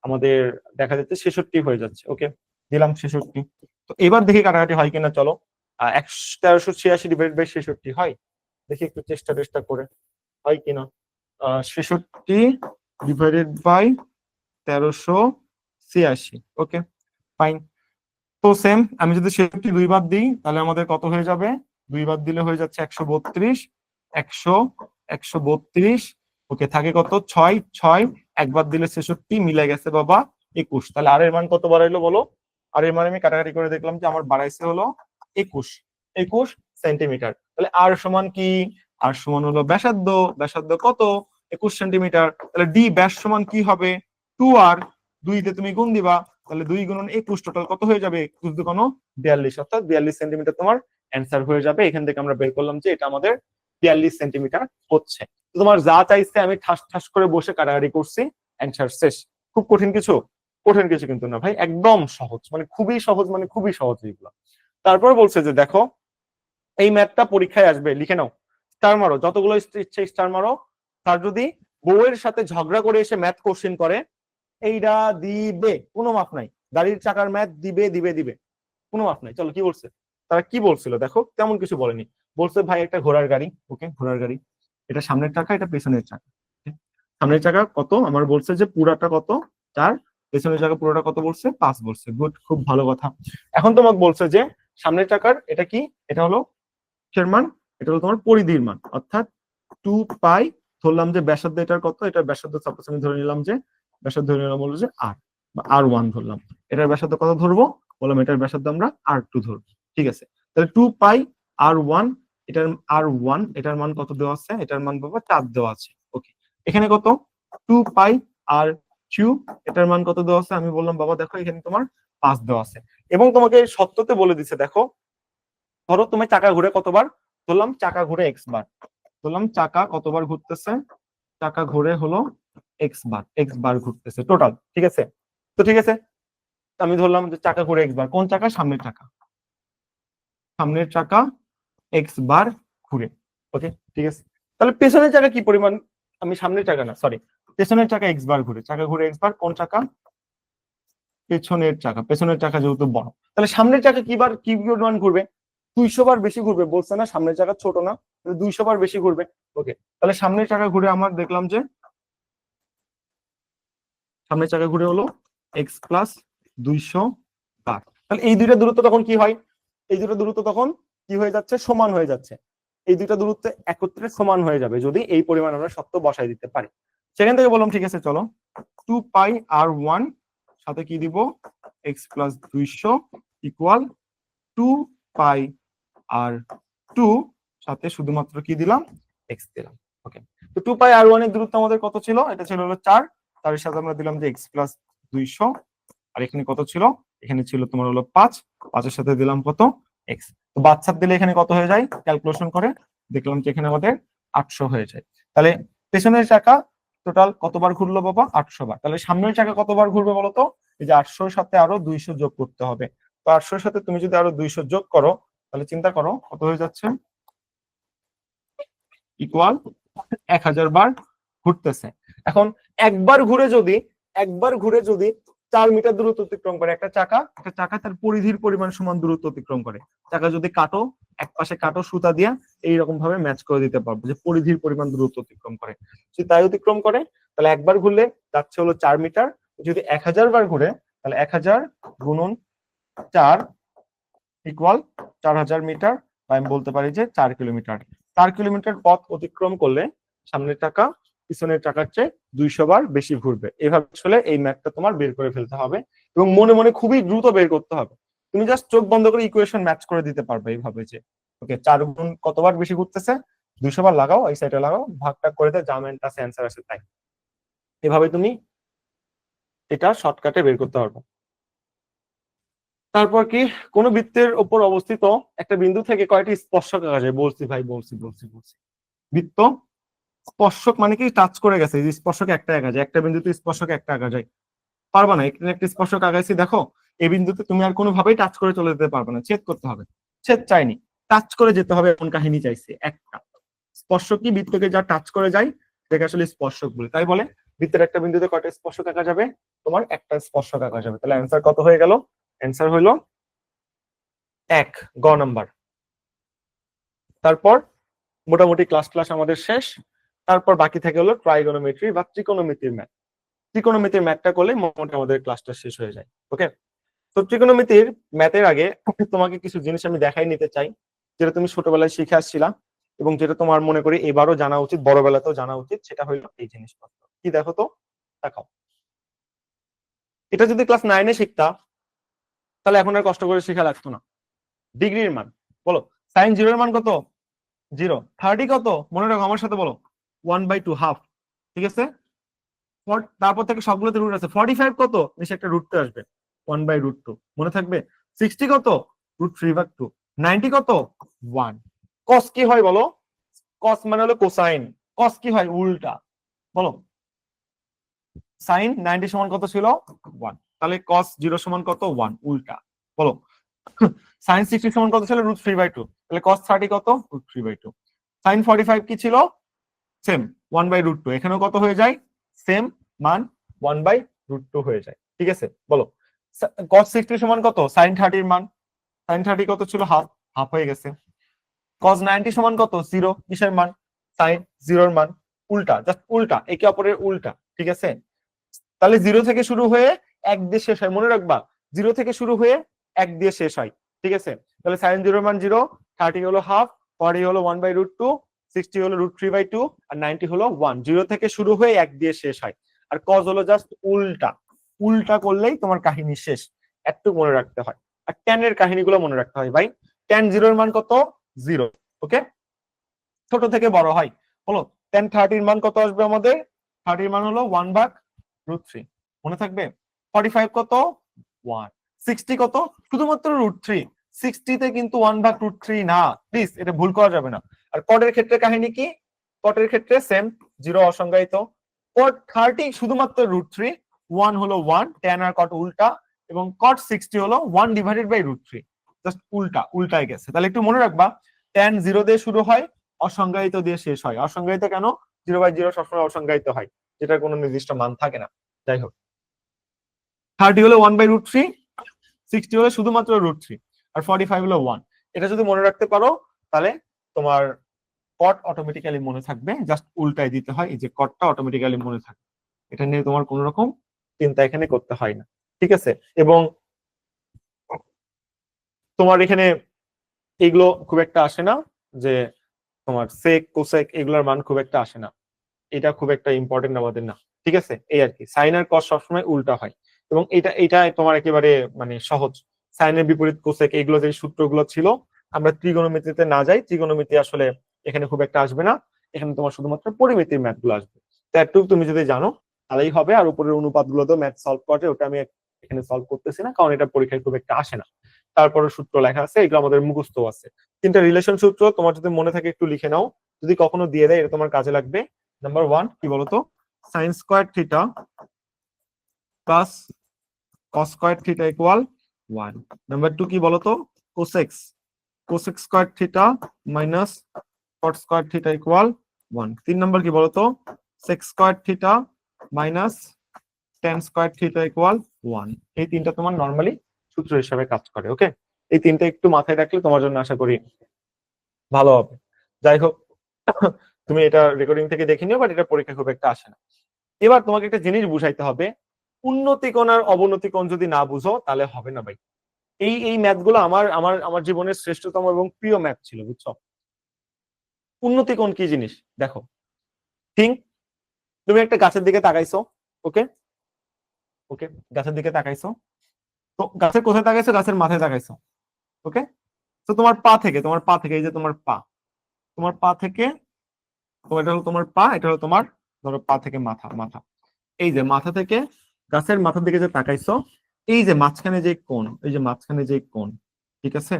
আমাদের দেখা যাচ্ছে 66 হয়ে যাচ্ছে। ওকে, দিলাম 66। তো এবার দেখি কাটাকাটি হয় কিনা, চলো। 1386 ডিভাইড বাই 66 হয়, দেখি একটু চেষ্টা করে হয় কিনা। 66 ডিভাইডেড বাই 1386। Okay, fine. তো সেম, আমি যদি 66 2 বার দিই তাহলে আমাদের কত হয়ে যাবে? 2 বার দিলে হয়ে যাচ্ছে 132, 100 132। ওকে, থাকে কত? 6 6, একবার দিলে 66, মিলে গেছে বাবা 21। তাহলে আর এর মান কত বাড়াইলো বলো? আর এর মানে আমি কাটাকাটি করে দেখলাম যে আমার বাড়াইছে হলো 21 সেন্টিমিটার। তাহলে আর সমান কি? আর সমান হলো ব্যাসার্ধ। ব্যাসার্ধ কত? 21 সেন্টিমিটার। তাহলে ডি ব্যাস সমান কি হবে? 2 আর 2 তে তুমি গুণ দিবা, তাহলে 2 গুণন 21, টোটাল কত হয়ে যাবে? 21 দুগুণ 42, অর্থাৎ 42 সেন্টিমিটার তোমার অ্যান্সার হয়ে যাবে। এখান থেকে আমরা বের করলাম যে এটা আমাদের 42 সেন্টিমিটার হচ্ছে। তো তোমার যা চাইছে আমি ঠাস ঠাস করে বসে কাটাকাটি করছি, অ্যান্সার শেষ। খুব কঠিন কিছু? কঠিন কিছু কিন্তু না ভাই, একদম সহজ, মানে খুবই সহজ, মানে খুবই সহজ এগুলো। তারপর বলছে যে দেখো, এই ম্যাথটা পরীক্ষায় আসবে, লিখে নাও, স্টার মারো, যতগুলো ইচ্ছে স্টার মারো। তার যদি বউয়ের সাথে ঝগড়া করে এসে ম্যাথ কোশ্চেন করে, এইটা দিবে, কোনো মাপ নাই। গাড়ির চাকার ম্যাথ দিবে দিবে দিবে, কোনো মাপ নাই। চলো কি বলছে, তারা কি বলছিল দেখো, তেমন কিছু বলেনি। বলছে ভাই একটা ঘোড়ার গাড়ি, ওকে ঘোড়ার গাড়ি, এটা সামনের চাকা, এটা পেছনের চাকা। সামনের চাকা কত আমার বলছে যে পুরাটা কত 4, পেছনের চাকা পুরোটা কত বলছে 5 বলছে। গুড, খুব ভালো কথা। এখন তোমাকে বলছে যে সামনের চাকার এটা কি, এটা হলো কিসের মান? এটা হলো তোমার পরিধির মান, অর্থাৎ 2 পাই। ধরলাম যে ব্যাসার্ধ এটার কত, এটার ব্যাসার্ধ সাপোজ আমি ধরে নিলাম যে ব্যাসার্ধ ধরে নিলাম হলো যে আর বা R1 ধরলাম। এটার ব্যাসার্ধ কত ধরবো? বললাম এটার ব্যাসার্ধ আমরা R2 ধরবো। ঠিক আছে, তাহলে 2 পাই R1, এটার R1 এটার মান কত দেওয়া আছে? এটার মান বাবা 4 দেওয়া আছে। ওকে, এখানে কত? 2 পাই R2, এটার মান কত দেওয়া আছে? আমি বললাম বাবা দেখো এখানে তোমার 5 দেওয়া আছে। এবং তোমাকে সত্যতে বলে দিছে, দেখো ধরো তুমি চাকা ঘুরে কতবার? ধরলাম চাকা ঘুরে x বার, ধরলাম চাকা কতবার ঘুরতেছে? চাকা ঘুরে হলো x বার ঘুরতেছে টোটাল। ঠিক আছে, তো ঠিক আছে, আমি ধরলাম যে চাকা ঘুরে x বার। কোন চাকা? সামনের চাকা। সামনের চাকা x বার ঘুরে। ওকে, ঠিক আছে। তাহলে পেছনের চাকা কি পরিমাণ? আমি সামনের চাকা না, সরি, পেছনের চাকা x বার ঘুরে। চাকা ঘুরে x বার, কোন চাকা? পেছনের চাকা। পেছনের চাকা যেহেতু বড়, তাহলে সামনের চাকা কি পরিমাণ ঘুরবে? 200 বার বেশি ঘুরবে। বলছে না সামনের চাকা ছোট না, 200 বার বেশি ঘুরবে। ওকে, তাহলে সামনের চাকা ঘুরে আমার দেখলাম যে সামনের চাকা ঘুরে হলো x প্লাস 200 বার। তাহলে এই দুইটা দূরত্ব তখন কি হয়? এই দুটো দূরত্ব তখন কি হয়ে যাচ্ছে? সমান হয়ে যাচ্ছে। এই দুইটা দূরত্ব একত্রে সমান হয়ে যাবে যদি এই পরিমাণ আমরা সত্য বসাই দিতে পারি। সেখান থেকে বললাম ঠিক আছে চলো, 2 পাই R1 সাথে কি দিব? x প্লাস 200 ইকুয়াল 2 পাই R2 সাথে শুধুমাত্র কি দিলাম? x দিলাম। ওকে, তো 2 পাই R1 এর দূরত্ব আমাদের কত ছিল? এটা ছিল হলো 4, তার সাথে আমরা দিলাম যে x প্লাস 200। আর এখানে কত ছিল? এখানে ছিল তোমার হলো 5, 5 এর সাথে দিলাম কত? x। তো বাদ দিলে এখানে কত হয়ে যায়? ক্যালকুলেশন করে দেখলাম যে এখানে আমাদের 800 হয়ে যায়। তাহলে পেছনের চাকা টোটাল কতবার ঘুরলো বাবা? 800 বার। তাহলে সামনের চাকা কতবার ঘুরবে বলতো? এই যে 800 এর সাথে আরো 200 যোগ করতে হবে। তো 800 এর সাথে তুমি যদি আরো 200 যোগ করো, তাহলে চিন্তা করো কত হয়ে যাচ্ছে? ইকুয়াল 1000 বার ঘুরতেছে। এখন একবার ঘুরে যদি 4 মিটার দূরত্ব অতিক্রম করে একটা চাকা তার পরিধির পরিমাণ সমান দূরত্ব অতিক্রম করে। চাকা যদি কাটো, এক পাশে কাটো সুতা দিয়া, এইরকম ভাবে ম্যাচ করে দিতে পারবো যে পরিধির পরিমাণ দূরত্ব অতিক্রম করে। যদি তাই অতিক্রম করে তাহলে একবার ঘুরলে যাচ্ছে হলো 4 মিটার। যদি 1000 বার ঘুরে তাহলে 1000 গুণন 4 ইকুয়াল 4000 মিটার, বা আমি বলতে পারি যে 4 কিলোমিটার। 4 কিলোমিটার পথ অতিক্রম করলে সামনের চাকা পিছনের চাকার চেয়ে 200 বার বেশি ঘুরবে। এভাবে আসলে এই ম্যাথটা তোমার বের করে ফেলতে হবে এবং মনে মনে খুবই দ্রুত বের করতে হবে। তুমি জাস্ট চোখ বন্ধ করে ইকুয়েশন ম্যাচ করে দিতে পারবে এইভাবে যে ওকে 4 গুণ কতবার বেশি ঘুরতেছে? 200 বার। লাগাও, এই সাইডে লাগাও, ভাগটা করে দাও, যা ম্যানটা অ্যান্সার আসে তাই। এভাবে তুমি এটা শর্টকাটে বের করতে পারবে। তারপর কি, কোন বৃত্তের উপর অবস্থিত একটা বিন্দু থেকে কয়টি স্পর্শক আঁকা যায়? বলছি ভাই, বলছি। বৃত্ত স্পর্শক মানে কি? টাচ করে গেছে, এই স্পর্শক একটা আঁকা যায়, একটা বিন্দুতে স্পর্শক একটা আঁকা যায়। পারবা না? এখানে একটা স্পর্শক আঁকাইছি দেখো, এই বিন্দুতে তুমি আর কোনোভাবেই টাচ করে চলে যেতে পারবে না, ছেদ করতে হবে। ছেদ চাইনি, টাচ করে যেতে হবে এমন কাহিনী চাইছে একটা। স্পর্শক কি? বৃত্তকে যা টাচ করে যায় সেটাকে আসলে স্পর্শক বলে। তাই বলে বৃত্তের একটা বিন্দুতে কয়টা স্পর্শক আঁকা যাবে? তোমার একটা স্পর্শক আঁকা যাবে। তাহলে অ্যান্সার কত হয়ে গেল? অ্যান্সার হইল 1, গ নাম্বার। তারপর মোটামুটি ক্লাস আমাদের শেষ। তারপর বাকি থাকে হলো ট্রাইগোনোমেট্রি বা ত্রিকোণমিতির ম্যাথ। ত্রিকোণমিতির ম্যাথটা করলে মোটামুটি আমাদের ক্লাসটা শেষ হয়ে যায়। ওকে, তো ত্রিকোণমিতির ম্যাথের আগে তোমাকে কিছু জিনিস আমি দেখাই নিতে চাই, যেটা তুমি ছোটবেলায় শিখে আসছিলা এবং যেটা তোমার মনে করি এবারও জানা উচিত, বড়বেলাতেও জানা উচিত। সেটা হইলো এই জিনিসপত্র। কি দেখো তো, দেখাও। এটা যদি ক্লাস 9-এ শিখতা তাহলে এখন আর কষ্ট করে শেখা লাগতো না। ডিগ্রির মান বলো, সাইন 0 এর মান কত? 0। 30 কত? মনে রাখো, আমার সাথে বলো, 1/2, হাফ। ঠিক আছে, তারপর থেকে সবগুলোতে রুট আছে। 45 কত? নিচে একটা রুট আসবে, 1/√2, মনে থাকবে। 60 কত? √3/2। 90 কত? 1। কস কি হয় বলো? কস মানে হলো কোসাইন। কস কি হয়? উল্টা। বলো, সাইন 90 সমান কত ছিল? 1। তাহলে কস 0 সমান কত? 1, উল্টা। বলো, সাইন 60 সমান কত ছিল? √3/2। তাহলে কস 30 কত? √3/2। সাইন 45 কি ছিল? সেম, 1/√2। এখানেও কত হয়ে যায়? সেম মান, 1/√2 হয়ে যায়। ঠিক আছে, বলো, cos 60 সমান কত? sin 30 এর মান। sin 30 কত ছিল? হাফ, হাফ হয়ে গেছে। cos 90 সমান কত? 0। কিসের মান? sin 0 এর মান। উল্টা, জাস্ট উল্টা, একে অপরের উল্টা। ঠিক আছে, তাহলে 0 থেকে শুরু হয়ে 1 দিয়ে শেষ হয়, মনে রাখবা। 0 থেকে শুরু হয়ে 1 দিয়ে শেষ হয়। ঠিক আছে, তাহলে sin 0 এর মান 0, 30 হলো হাফ, 40 হলো 1/√2, 60 হলো √3/2, আর 90 হলো 1। 0 থেকে শুরু হয়ে 1 দিয়ে শেষ হয়। আর cos হলো জাস্ট উল্টা। উল্টা করলেই তোমার কাহিনী শেষ। একটু মনে রাখতে হয়। আর tan এর কাহিনীগুলো মনে রাখতে হয় ভাই। tan 0 এর মান কত? 0। ওকে, ছোট থেকে বড় হয়। হলো, tan 30 এর মান কত আসবে আমাদের? 30 এর মান হলো 1/√3, মনে থাকবে। 45 কত? 1। 60 কত? শুধুমাত্র √3। 60 তে কিন্তু 1/√3 না, প্লিজ এটা ভুল করা যাবে না। আর কটের ক্ষেত্রে কাহিনী কি? কটের ক্ষেত্রে সেম, 0 অসংজ্ঞায়িত। কট 30 শুধুমাত্র √3, 1 হলো 1, tan আর কট উল্টা, এবং কট 60 হলো 1/√3। জাস্ট উল্টা, উল্টায় গেছে। তাহলে একটু মনে রাখবা, tan 0 দিয়ে শুরু হয়, অসংজ্ঞায়িত দিয়ে শেষ হয়। অসংজ্ঞায়িত কেন? 0/0 সবসময় অসংজ্ঞায়িত হয়, যেটার কোনো নির্দিষ্ট মান থাকে না। যাই হোক, 30 হলো 1/√3, 60 হলো শুধুমাত্র √3, আর 45 হলো 1। এটা যদি মনে রাখতে পারো তাহলে তোমার কট অটোমেটিক্যালি মনে থাকবে। জাস্ট উল্টায় দিতে হয়, এই যে কটটা অটোমেটিক্যালি মনে থাকবে। এটা নিয়ে তোমার কোন রকম চিন্তা এখানে করতে হয় না। ঠিক আছে, এবং তোমার এখানে এগুলো খুব একটা আসে না, যে তোমার সেক কোসেক এগুলোর মান খুব একটা আসে না। এটা খুব একটা ইম্পর্টেন্ট আমাদের না। ঠিক আছে, এই আর কি। সাইন আর কস সবসময় উল্টা হয়, এবং এটা তোমার একেবারে মানে সহজ। সাইনের বিপরীত কোসেক, এগুলো যে সূত্রগুলো ছিল, আমরা ত্রিগোণমিতিতে না যাই। ত্রিগোণমিতি আসলে এখানে খুব একটা আসবে না। এখানে তোমার শুধুমাত্র পরিমিতির ম্যাথ গুলো আসবে। তো একটু তুমি যদি জানো তাহলেই হবে। আর উপরের অনুপাত গুলো তো ম্যাথ সলভ করে, ওটা আমি এখানে সলভ করতেছি না, কারণ এটা পরীক্ষায় খুব একটা আসে না। তারপরে সূত্র লেখা আছে, এগুলো আমাদের মুখস্থ আছে। 3টা রিলেশন সূত্র তোমার যদি মনে থাকে একটু লিখে নাও, যদি কখনো দিয়ে দেয় এটা তোমার কাজে লাগবে। নাম্বার 1 কি বলতো? Sine square theta plus cos square theta equal 1। Number 2 কি বলতো? Cosec, cosec square theta minus cot square theta equal 1। 3 number কি বলতো? Sec square theta minus tan square theta equal 1। এই তিনটা তোমার নর্মালি সূত্র হিসাবে কাজ করে। ওকে, এই তিনটা একটু মাথায় রাখলে তোমার জন্য আশা করি ভালো হবে। যাই হোক, তুমি এটা রেকর্ডিং থেকে দেখে নিও, বাট এটা পরীক্ষা খুব একটা আসে না। এবার তোমাকে একটা জিনিস বুঝাইতে হবে, উন্নতি কোণ আর অবনতি কোণ যদি না বুঝো তাহলে হবে না ভাই। এই ম্যাথ গুলো আমার আমার আমার জীবনের শ্রেষ্ঠতম এবং প্রিয় ম্যাথ ছিল, বুঝছো? উন্নতি কোণ কি জিনিস দেখো। থিঙ্ক, তুমি একটা গাছের দিকে তাকাইছো। ওকে, ওকে, গাছের দিকে তাকাইছো। তো গাছের কোথায় তাকাইছো? গাছের মাথায় তাকাইছো। ওকে, তো তোমার পা থেকে এই যে তোমার পা, তোমার পা থেকে, তো এটা হলো তোমার পা, এটা হলো তোমার, ধরো পা থেকে মাথা, মাথা, এই যে মাথা থেকে গাছের মাথার দিকে যে তাকাইছো, এই যে মাঝখানে যে কোণ, এই যে মাঝখানে যে কোণ, ঠিক আছে,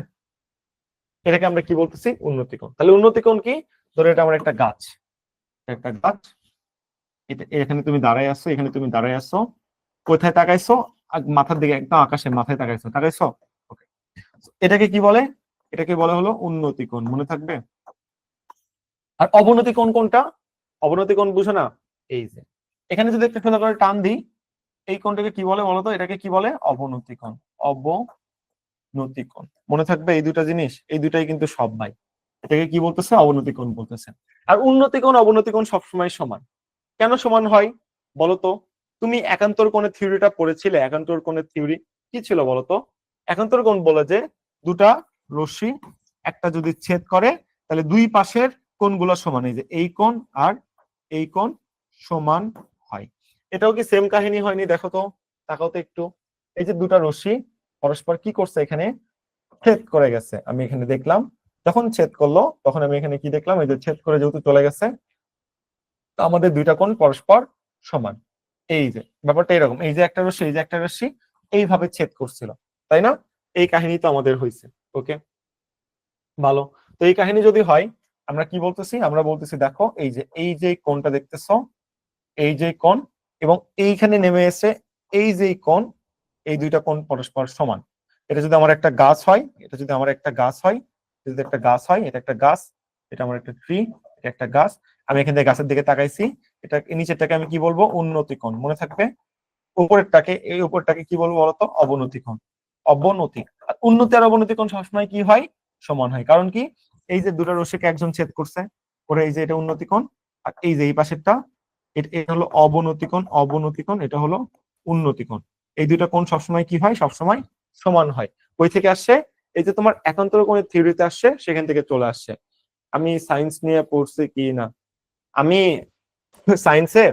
এটাকে আমরা কি বলতেছি? উন্নতি কোণ। তাহলে উন্নতি কোণ কি? ধরো এটা আমার একটা গাছ, একটা গাছ, এটা এখানে তুমি দাঁড়ায় আছো, এখানে তুমি দাঁড়ায় আছো, কোথায় তাকাইছো? মাথার দিকে, একদম আকাশের মাথায় তাকাইছো, তাকাইছো। ওকে, এটাকে কি বলে? এটাকে বলে হলো উন্নতি কোণ, মনে থাকবে। আর অবনতি কোণ কোনটা? অবনতি কোণ বুঝো না? এই যে এখানে যদি একটা সুন্দর করে টান দিই, এই কোণটাকে কি বলে বলতো? এটাকে কি বলে? অবনতি কোণ। অবনতি কোণ। মনে থাকবে এই দুটা জিনিস, এই দুটাই কিন্তু সব ভাই। এটাকে কি বলতেছে? অবনতি কোণ বলতেছে। আর উন্নতি কোণ অবনতি কোণ সবসময় সমান। কেন সমান হয় বলতো? তুমি একান্তর কোণের থিওরিটা পড়েছিলে? একান্তর কোণের থিওরি কি ছিল বলতো? একান্তর কোণ বলে যে দুটা রশ্মি একটা যদি ছেদ করে তাহলে দুই পাশের কোণগুলো সমান। এই যে এই কোণ আর এই কোণ সমান হয়। এটাও কি সেম কাহিনী হয়নি? দেখো তো, তাকাও তো একটু। এই যে দুটা রশ্মি পরস্পর কি করছে? এখানে ছেদ করে গেছে। আমি এখানে দেখলাম যখন ছেদ করলো তখন আমি এখানে কি দেখলাম? এই যে ছেদ করে যেহেতু চলে গেছে, তো আমাদের দুইটা কোণ পরস্পর সমান। এই যে ব্যাপারটা এরকম, এই যে একটা রশ্মি, এই যে একটা রশ্মি এইভাবে ছেদ করছিল, তাই না? এই কাহিনী তো আমাদের হয়েছে। ওকে, ভালো। তো এই কাহিনী যদি হয়, আমরা কি বলতেছি? আমরা বলতেছি দেখো, এই যে কোণটা দেখতেছো, এই যে কোণ, এবং এইখানে নেমে এসে এই যে কোণ, এই দুইটা কোণ পরস্পর সমান। এটা যদি আমার একটা গাছ হয়, এটা যদি আমার একটা গাছ হয়, যদি একটা গাছ হয়, এটা একটা গাছ, এটা আমার একটা ট্রি, এটা একটা গাছ। আমি এখান থেকে গাছের দিকে তাকাইছি, এটা নিচেরটাকে আমি কি বলবো? উন্নতি কোণ। মনে থাকবে? উপরেরটাকে, এই উপরটাকে কি বলবো বলতো? অবনতি কোণ। অবনতি। আর উন্নতি আর অবনতি কোণ সবসময় কি হয়? সমান হয়। কারণ কি? এই যে দুটো রশ্মিকে একজন ছেদ করছে, করে এই যে এটা উন্নতি কোণ, আর এই যে এই পাশেরটা এটা হলো অবনতি কোণ। অবনতি কোণ, এটা হলো উন্নতি কোণ। এই দুইটা কোণ সবসময় কি হয়? সবসময় সমান হয়। কই থেকে আসছে? এই যে তোমার একান্তর কোণের থিওরিতে আসছে, সেখান থেকে চলে আসছে। আমি সায়েন্স নিয়ে পড়ছি কি না, আমি সায়েন্সে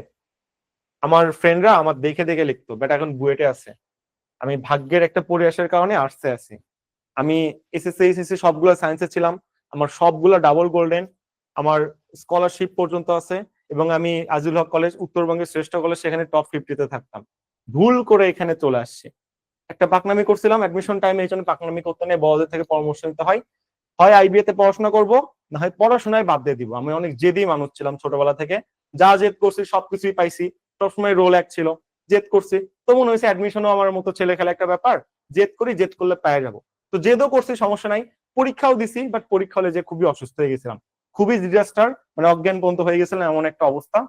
আমার ফ্রেন্ডরা আমার দেখে দেখে লিখতো, বাট এখন বুয়েটে আছে। আমি ভাগ্যের একটা পরিহাসের কারণে আর্টসে আছি। আমি এসএসসি এইচএসসি সবগুলো সায়েন্সে ছিলাম, আমার সবগুলো ডাবল গোল্ডেন, আমার স্কলারশিপ পর্যন্ত আছে, এবং আমি আজিজুল হক কলেজ, উত্তরবঙ্গের শ্রেষ্ঠ কলেজ, সেখানে টপ 50-তে থাকতাম। ভুল করে এখানে চলে আসছি, একটা পাকনামি করছিলাম অ্যাডমিশন টাইমে, এই জন্য পাকনামি করতে নেই, বড়দের থেকে পরামর্শ নিতে হয়। হয় আইবিএ তে পড়াশোনা করব, না হয় পড়াশোনায় বাদ দিয়ে দিব। আমি অনেক জেদি মানুষ ছিলাম ছোটবেলা থেকে, যা জেদ করছি সবকিছুই পাইছি, সবসময় রোল এক ছিল, জেদ করছি। তো মনে হয়েছে অ্যাডমিশনও আমার মতো ছেলে খেলা একটা ব্যাপার, জেদ করি, জেদ করলে পেয়ে যাবো। তো জেদও করছি, সমস্যা নাই। পরীক্ষাও দিছি, বাট পরীক্ষা হলে যে খুবই অসুস্থ হয়ে গেছিলাম, খুবই ডিজাস্টার, মানে অজ্ঞান পর্যন্ত হয়ে গেছিলাম, এমন একটা অবস্থা,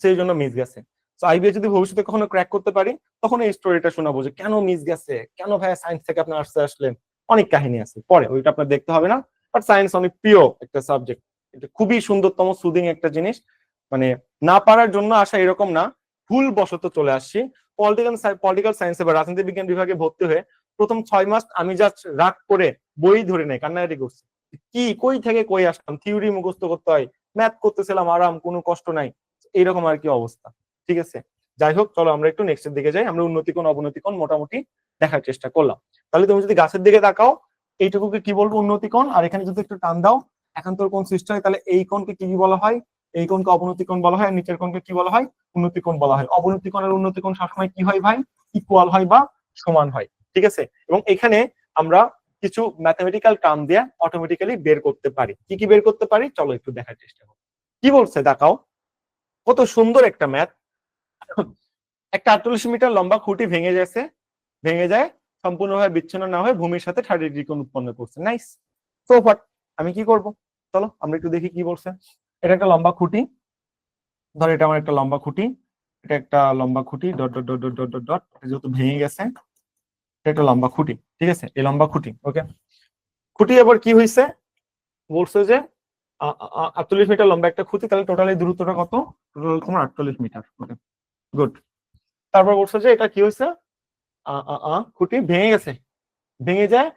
সেই জন্য মিস গেছে। তো আইবিএ যদি ভবিষ্যতে কখনো ক্র্যাক করতে পারি, তখন এই স্টোরিটা শোনাবো যে কেন মিস গেছে, কেন ভাইয়া সায়েন্স থেকে আপনি আর্টসে আসলেন। অনেক কাহিনী আছে পরে, ওইটা আপনার দেখতে হবে না। বাট সায়েন্স অনেক প্রিয় একটা সাবজেক্ট, এটা খুবই সুন্দরতম সুদিং একটা জিনিস। মানে না পারার জন্য আসা এরকম না, ভুল বশত চলে আসছি। পলিটিক্যাল সায়েন্সে বা রাজনীতি বিজ্ঞান বিভাগে ভর্তি হয়ে প্রথম 6 মাস আমি জাস্ট রাগ করে বই ধরে নেই, কান্নাকাটি করছি। কি কই থেকে কই আসলাম, থিওরি মুখস্থ করতে হয়, ম্যাথ করতেছিলাম আরাম, কোনো কষ্ট নাই, এইরকম আর কি অবস্থা। ঠিক আছে, যাই হোক, চলো আমরা একটু নেক্সটের দিকে যাই। আমরা উন্নতি কোণ অবনতি কোণ মোটামুটি দেখার চেষ্টা করলাম। তাহলে তুমি যদি গাছের দিকে তাকাও, এইটুকুকে কি বলবো? উন্নতি কোণ। আর এখানে যদি একটু টান দাও, একান্তর কোণ সৃষ্টি হয়, তাহলে এই কোণকে কি বলা হয়? এই কোণকে অবনতি কোণ বলা হয়। আর নিচের কোণকে কি বলা হয়? উন্নতি কোণ বলা হয়। অবনতি কোণ আর উন্নতি কোণ সবসময় কি হয় ভাই? ইকুয়াল হয় বা সমান হয়। ঠিক আছে, এবং এখানে আমরা কিছু ম্যাথমেটিক্যাল টার্ম দিয়ে অটোমেটিক্যালি বের করতে পারি। কি কি বের করতে পারি চলো একটু দেখার চেষ্টা করো। কি বলছে দেখাও, কত সুন্দর একটা ম্যাথ। একটা 48 মিটার লম্বা খুঁটি ভেঙে গেছে, ভেঙে যায়, সম্পূর্ণভাবে বিচ্ছিন্ন না হয়ে ভূমির সাথে 30 ডিগ্রি কোণ উৎপন্ন করছে। নাইস। সো হোয়াট, আমি কি করব? চলো আমরা একটু দেখি কি বলছে। এটা একটা লম্বা খুঁটি, ধর এটা আমার একটা লম্বা খুঁটি, এটা একটা লম্বা খুঁটি, dot dot dot dot dot dot dot, এটা যেহেতু ভেঙে গেছে, এটা একটা লম্বা খুঁটি। ঠিক আছে, এই লম্বা খুঁটি। ওকে, খুঁটি এবার কি হয়েছে? বলছে যে 48 মিটার লম্বা একটা খুঁটি, তাহলে টোটাল এই দূরত্বটা কত? টোটাল তোমার 48 মিটার। ওকে, গুড। তারপর বলছে যে এটা কি হয়েছে? খুঁটি ভেঙে গেছে, ভেঙে যায়,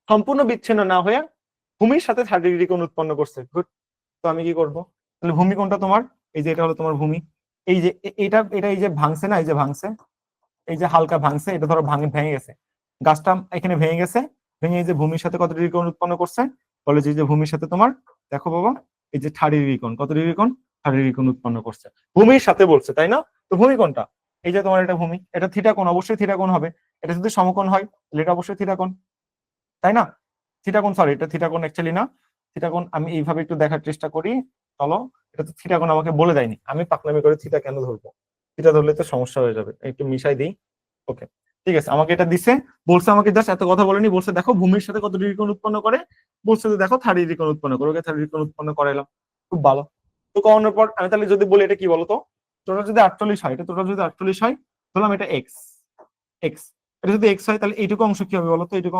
সম্পূর্ণ বিচ্ছিন্ন না হয়ে ভূমির সাথে 30 ডিগ্রি কোণ উৎপন্ন করছে। গুড। তো আমি কি করব? তাহলে ভূমি কোণটা তোমার, এই যে এটা হলো তোমার ভূমি, এই যে এটা এটা এই যে ভাঙছে না, এই যে ভাঙছে, এই যে হালকা ভাঙছে, এটা ধরো ভেঙে গেছে, গাছটা এখানে ভেঙে গেছে, ভেঙে এই যে ভূমির সাথে কত ডিগ্রি কোণ উৎপন্ন করছে? বলে যে ভূমির সাথে তোমার, দেখো বাবা, এই যে 30 ডিগ্রি কোণ, কত ডিগ্রি কোণ? 30 ডিগ্রি কোণ উৎপন্ন করছে, ভূমির সাথে বলছে, তাই না? তো ভূমি কোণটা, এই যে তোমার এটা ভূমি, এটা থিটা কোণ, অবশ্যই থিটা কোণ হবে। এটা যদি সমকোণ হয় তাহলে এটা অবশ্যই থিটা কোণ, তাই না? থিটা কোণ, সরি এটা থিটা কোণ অ্যাকচুয়ালি না, থিটা কোণ আমি এইভাবে একটু দেখার চেষ্টা করি। চলো, এটা তো থিটা কোণ আমাকে বলে দেয়নি, আমি পাকনামি করে থিটা কেন ধরবো? থিটা ধরলে তো সমস্যা হয়ে যাবে, একটু মিশাই দিই। ওকে, ঠিক আছে, আমাকে এটা দিছে, বলছে আমাকে জাস্ট এত কথা বলেনি, বলছে দেখো ভূমির সাথে কত ডিগ্রি কোণ উৎপন্ন করে, বলছে যে দেখো 30 ডিগ্রি কোণ উৎপন্ন করে। ওকে, 30 ডিগ্রি কোণ উৎপন্ন করাইলাম, খুব ভালো। তো করানোর পর আমি তাহলে যদি বলি এটা কি বলতো? টোটাল যদি 48 হয়, এটা টোটাল যদি 48 হয়, ধরলাম এটা এক্স, এক্স, এটা যদি এক্স হয় তাহলে এইটুকু অংশ কি হবে বলতো? এইটুকু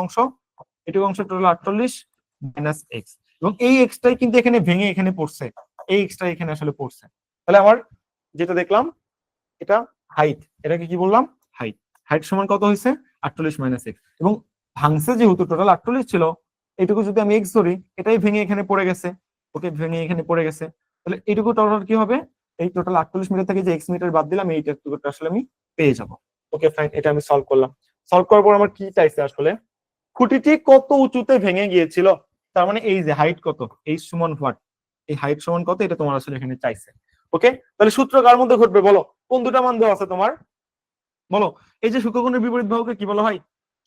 অংশ টোটাল 48 মাইনাস এক্স, এবং এই এক্সটাই কিন্তু এখানে ভেঙে এখানে পড়ছে, এই এক্সটাই এখানে আসলে পড়ছে। তাহলে আমার যেটা দেখলাম এটা হাইট, এটাকে কি বললাম? হাইট। হাইট সমান কত হয়েছে? 48 মাইনাস এক্স, এবং ভাঙছে যেহেতু টোটাল 48 ছিল, এইটুকু যদি আমি এক্স ধরি, এটাই ভেঙে এখানে পড়ে গেছে, ওকে, ভেঙে এখানে পড়ে গেছে। তাহলে এইটুকু টোটাল কি হবে? এই টোটাল 48 মিটার থেকে যে এক্স মিটার বাদ দিলাম, এইটুকুটা আসলে আমি পেয়ে যাব। ওকে ফাইন, এটা আমি সলভ করলাম। সলভ করার পর আমার কি চাইছে আসলে? খুঁটিটি কত উঁচুতে ভেঙে গিয়েছিল, তার মানে এই যে হাইট কত, এই সমান হোয়াট, এই হাইট সমান কত, এটা তোমার আসলে এখানে চাইছে। ওকে, তাহলে সূত্র কার মধ্যে ঘটবে বলো? কোন দুটা মান দেওয়া আছে তোমার? বলো। এই যে সূক্ষ্মকোণের বিপরীত বাহুকে কি বলা হয়?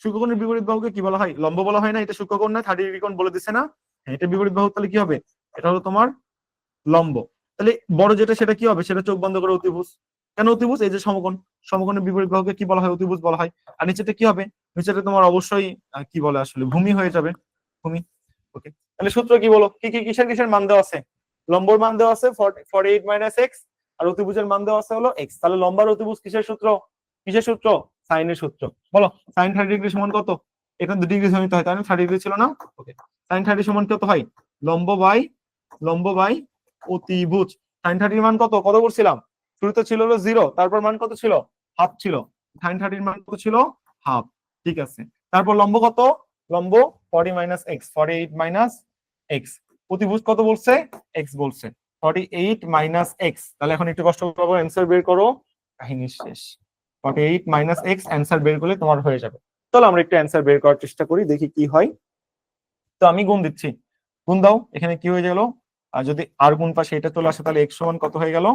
সূক্ষ্মকোণের বিপরীত বাহুকে কি বলা হয়? লম্ব বলা হয় না? এটা সূক্ষ্মকোণ না, 30 ডিগ্রি কোণ বলে দিছে না? হ্যাঁ, এটা বিপরীত বাহু, তাহলে কি হবে? এটা হলো তোমার লম্ব। তাহলে বড় যেটা সেটা কি হবে? সেটা চোখ বন্ধ করে অতিভুজ। কেন অতিভুজ? এই যে সমকোণ, সমকোণের বিপরীত বাহুকে কি বলা হয়? অতিভুজ বলা হয়। আর নিচেটা কি হবে? নিচেটা তোমার অবশ্যই কি বলে আসলে, ভূমি হয়ে যাবে, ভূমি। ওকে, তাহলে সূত্র কি বলো? কি কি কিসের কিসের মান দেওয়া আছে? লম্বর মান দেওয়া আছে 48 মাইনাস এক্স, আর অতিভুজের মান দেওয়া আছে হলো এক্স। তাহলে লম্ব আর অতিভুজ কিসের সূত্র? কিসের সূত্র? সাইনের সূত্র। বলো, সাইন 30 ডিগ্রি সমান কত? এখানে 2 ডিগ্রি সমান হয়, তাই না? 30 ডিগ্রি ছিল না? ওকে, সাইন 30 সমান কত হয়? লম্ব বাই অতিভুজ। সাইন 30 মান কত? কত করছিলাম? শুরুতে ছিল হলো 0, তারপর মান কত ছিল? হাফ ছিল। সাইন 30 মান কত ছিল? হাফ। ঠিক আছে, তারপর লম্ব কত? লম্ব 40 মাইনাস এক্স, 48 মাইনাস এক্স। অতিভুজ কত বলছে? এক্স বলছে, 48 মাইনাস এক্স। তাহলে এখন একটু কষ্ট করবো, অ্যান্সার বের করো, কাহিনী শেষ। 48 মাইনাস এক্স অ্যান্সার বের করলে তোমার হয়ে যাবে। চলো আমরা একটু অ্যান্সার বের করার চেষ্টা করি, দেখি কি হয়। তো আমি গুণ দিচ্ছি, গুণ দাও। এখানে কি হয়ে গেল? আর যদি আর গুণ পাশে এটা চলে আসে, তাহলে এক্স সমান কত হয়ে গেল?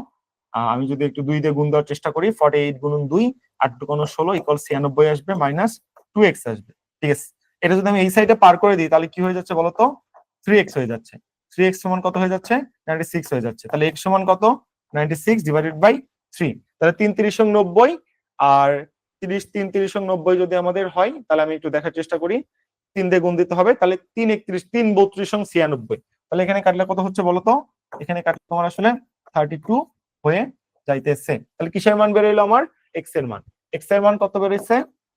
আমি যদি একটু 2 দিয়ে গুণ দেওয়ার চেষ্টা করি, 48 গুণন 2 8 2 16 ইকুয়াল 96 আসবে, মাইনাস 2x আসবে। ঠিক আছে, এটা যদি আমি এই সাইডে পার করে দিই, তাহলে কি হয়ে যাচ্ছে বলতো? 3x হয়ে যাচ্ছে। 3x সমান কত হয়ে যাচ্ছে? 96 হয়ে যাচ্ছে। তাহলে x সমান কত? 96 ডিভাইডেড বাই 3। তাহলে 3 3 90, আর 30 3 30 90 যদি আমাদের হয়, তাহলে আমি একটু দেখার চেষ্টা করি। 3 দিয়ে গুণ দিতে হবে, তাহলে 3 31 3 32 96। তাহলে এখানে কাটলে কত হচ্ছে বলতো? এখানে কাটলে তোমার আসলে 32 হয়ে যাইতেছে। তাহলে কিসের মান বের হইলো আমার? এক্স এর মান। এক্স এর মান কত বের হইছে?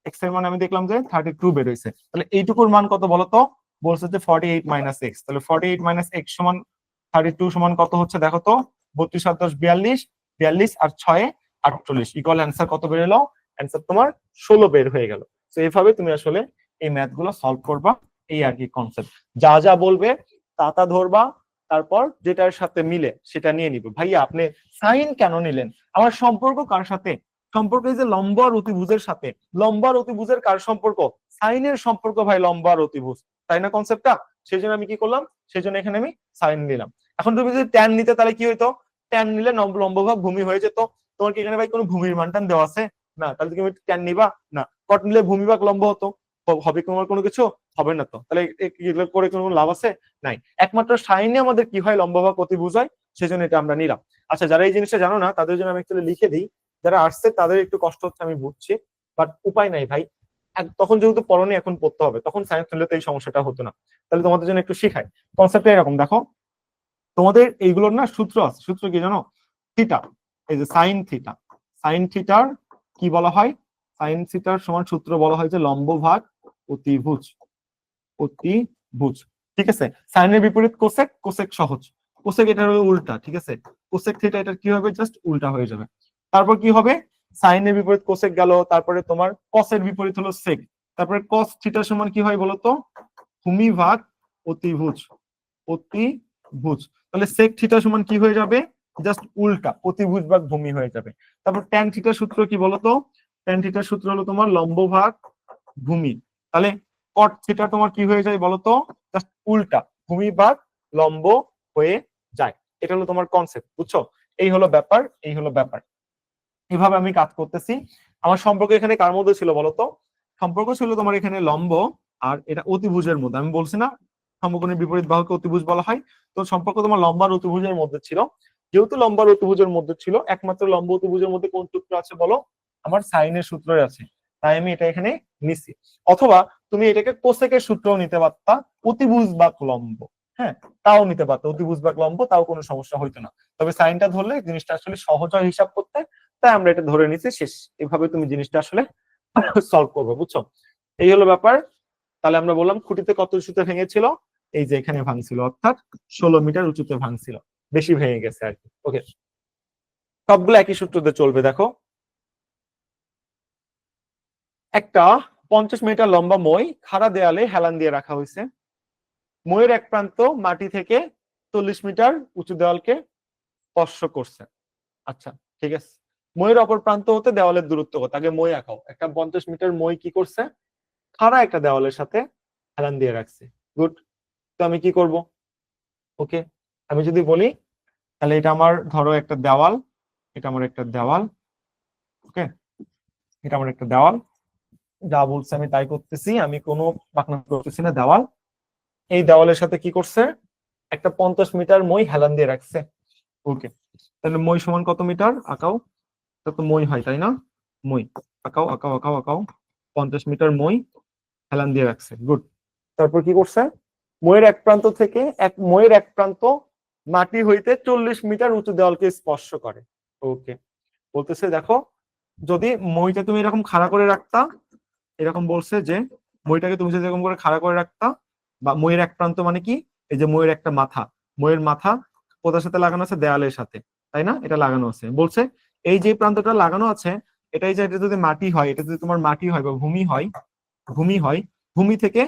এক্স এর মান আমি দেখলাম যে 32 বের হইছে। তাহলে এইটুকুর মান কত বলতো? বলছে যে 48 মাইনাস এক্স। তাহলে 48 মাইনাস এক্স সমান 32 সমান কত হচ্ছে দেখো তো? 32 আর 10 42, 42 আর 6 48 ইকুয়াল অ্যান্সার কত বের হলো? অ্যান্সার তোমার 16 বের হয়ে গেল। তো এইভাবে তুমি আসলে এই ম্যাথ গুলো সলভ করবা, এই আর কি কনসেপ্ট। যা যা বলবে তা তা ধরবা, তারপর যেটার সাথে মিলে সেটা নিয়ে নিবে। ভাইয়া আপনি সাইন কেন নিলেন? আমার সম্পর্ক কার সাথে? সম্পর্ক এই যে লম্ব আর অতিভুজের সাথে। লম্ব আর অতিভুজের কার সম্পর্ক? সাইনের সম্পর্ক ভাই, লম্ব আর অতিভুজ, তাই না কনসেপ্টটা? সেই জন্য আমি কি করলাম? সেই জন্য এখানে আমি সাইন নিলাম। এখন তুমি যদি ট্যান নিতে, তাহলে কি হইতো? ট্যান নিলে লম্বভাগ ভূমি হয়ে যেত। তোমার কি এখানে ভাই কোনো ভূমির মানটান দেওয়া আছে? না, তাহলে তুমি ট্যান নিবা না। কট নিলে ভূমি ভাগ লম্ব হতো, হবে তোমার কোনো কিছু হবে না তো। তাহলে এগুলো করে কোনো লাভ আছে? নাই। একমাত্র সাইনে আমাদের কি হয়? লম্ব ভাগ অতিভুজ হয়, সেজন্য এটা আমরা নিলাম। আচ্ছা, যারা এই জিনিসটা জানো না তাদের জন্য আমি একচুয়ালি লিখে দিই। যারা আসছে তাদের একটু কষ্ট হচ্ছে, আমি বুঝছি, বাট উপায় নাই ভাই। তখন যেহেতু পড়নি, এখন পড়তে হবে। তখন সায়েন্স নিলে তো এই সমস্যাটা হতো না। তাহলে তোমাদের জন্য একটু শিখাই। কনসেপ্টটা এরকম, দেখো, তোমাদের এইগুলোর না সূত্র আছে। সূত্র কি জানো? থিটা, এই যে সাইন থিটা। সাইন থিটার কি বলা হয়? সাইন থিটার সমান সূত্র বলা হয় যে লম্ব ভাগ অতিভুজ, অতিভুজ। ঠিক আছে, সাইনের বিপরীত কোসেক, কোসেক সহজ, কোসেক এটার উল্টা। ঠিক আছে, কোসেক থিটা এটা কি হবে? জাস্ট উল্টা হয়ে যাবে। তারপর কি হবে? সাইনের বিপরীত কোসেক গেল, তারপরে তোমার কসের বিপরীত হলো সেক। তারপরে কস থিটা সমান কি হয় বলতো? ভূমি ভাগ অতিভুজ, অতিভুজ। তাহলে সেক থিটা সমান কি হয়ে যাবে? জাস্ট উল্টা, অতিভুজ ভাগ ভূমি হয়ে যাবে। তারপর ট্যান থিটার সূত্র কি বলতো? ট্যান থিটার সূত্র হলো তোমার লম্ব ভাগ ভূমি। তাহলে কট থিটা তোমার কি হয়ে যায় বলতো? জাস্ট উল্টা, ভূমি ভাগ লম্ব হয়ে যায়। এটা হলো তোমার কনসেপ্ট, বুঝছো? এই হলো ব্যাপার, এই হলো ব্যাপার। এভাবে আমি কাজ করতেছি। আমার সম্পর্ক এখানে কার মধ্যে ছিল বলতো? সম্পর্ক ছিল তোমার এখানে লম্ব আর এটা অতিভুজের মধ্যে। আমি বলছি না সমকোণের বিপরীত বাহুকে অতিভুজ বলা হয়? তো সম্পর্ক তোমার লম্ব আর অতিভুজের মধ্যে ছিল। যেহেতু লম্ব আর অতিভুজের মধ্যে ছিল, একমাত্র লম্ব অতিভুজের মধ্যে কোন সূত্র আছে বলো? আমার সাইনের সূত্রই আছে, তাই আমি এটা এখানে নিছি। অথবা তুমি এটাকে কোসেকের সূত্রও নিতে পারতা, অতিভুজ বা লম্ব। হ্যাঁ, তাও নিতে পারতো, অতিভুজ বা লম্ব, তাও কোনো সমস্যা হইতো না। তবে সাইনটা ধরলে জিনিসটা আসলে সহজ হয় হিসাব করতে, তাই আমরা এটা ধরে নিচ্ছি, শেষ। এভাবে তুমি জিনিসটা আসলে সলভ করবে, বুঝছো? এই হলো ব্যাপার। তাহলে আমরা বললাম খুঁটিতে কত উঁচুতে ভেঙেছিল, এই যে এখানে ভাঙছিল, অর্থাৎ 16 মিটার উঁচুতে ভাঙছিল, বেশি ভেঙে গেছে আর কি। ওকে, সবগুলো একই সূত্রতে চলবে। দেখো, একটা 50 মিটার লম্বা মই খাড়া দেয়ালে হেলান দিয়ে রাখা হয়েছে। মইয়ের এক প্রান্ত মাটি থেকে 40 মিটার উঁচু দেওয়ালকে স্পর্শ করছে। আচ্ছা, ঠিক আছে। মইয়ের অপর প্রান্ত হতে দেওয়ালের দূরত্ব কত? আগে মই আঁকাও। একটা 50 মিটার মই কি করছে? খাড়া একটা দেওয়ালের সাথে হেলান দিয়ে রাখছে। গুড। তো আমি কি করব? ওকে, আমি যদি বলি, তাহলে এটা আমার ধরো একটা দেওয়াল, এটা আমার একটা দেওয়াল। ওকে, এটা আমার একটা দেওয়াল, যা বলছে আমি তাই করতেছি, আমি কোনো পাকনা করতেছি না। দেওয়াল, এই দেওয়ালের সাথে কি করছে? একটা 50 মিটার মই হেলান দিয়ে রাখছে। ওকে, তাহলে মই সমান কত মিটার? আঁকাও, এটা তো মই হয় তাই না? মই আঁকাও, আঁকাও, আঁকাও, আঁকাও। 50 মিটার মই হেলান দিয়ে রাখছে। গুড। তারপর কি করছে? মইয়ের এক প্রান্ত মাটি হইতে 40 মিটার উঁচু দেওয়ালকে স্পর্শ করে। ওকে, বলতেছে দেখো, যদি মইটা তুমি এরকম খাড়া করে রাখতা, এরকম বলছে যে মইটাকে তুমি যদি এরকম করে খাড়া করে রাখতা, বা মইয়ের এক প্রান্ত মানে কি, এই যে মইয়ের একটা মাথা, মইয়ের মাথা কোথার সাথে লাগানো আছে? দেয়ালের সাথে, তাই না? এটা লাগানো আছে, বলছে এই যে প্রান্তটা লাগানো আছে, এটাই যে, এটা যদি মাটি হয়, এটা যদি তোমার মাটি হয় বা ভূমি হয়, ভূমি হয়, ভূমি থেকে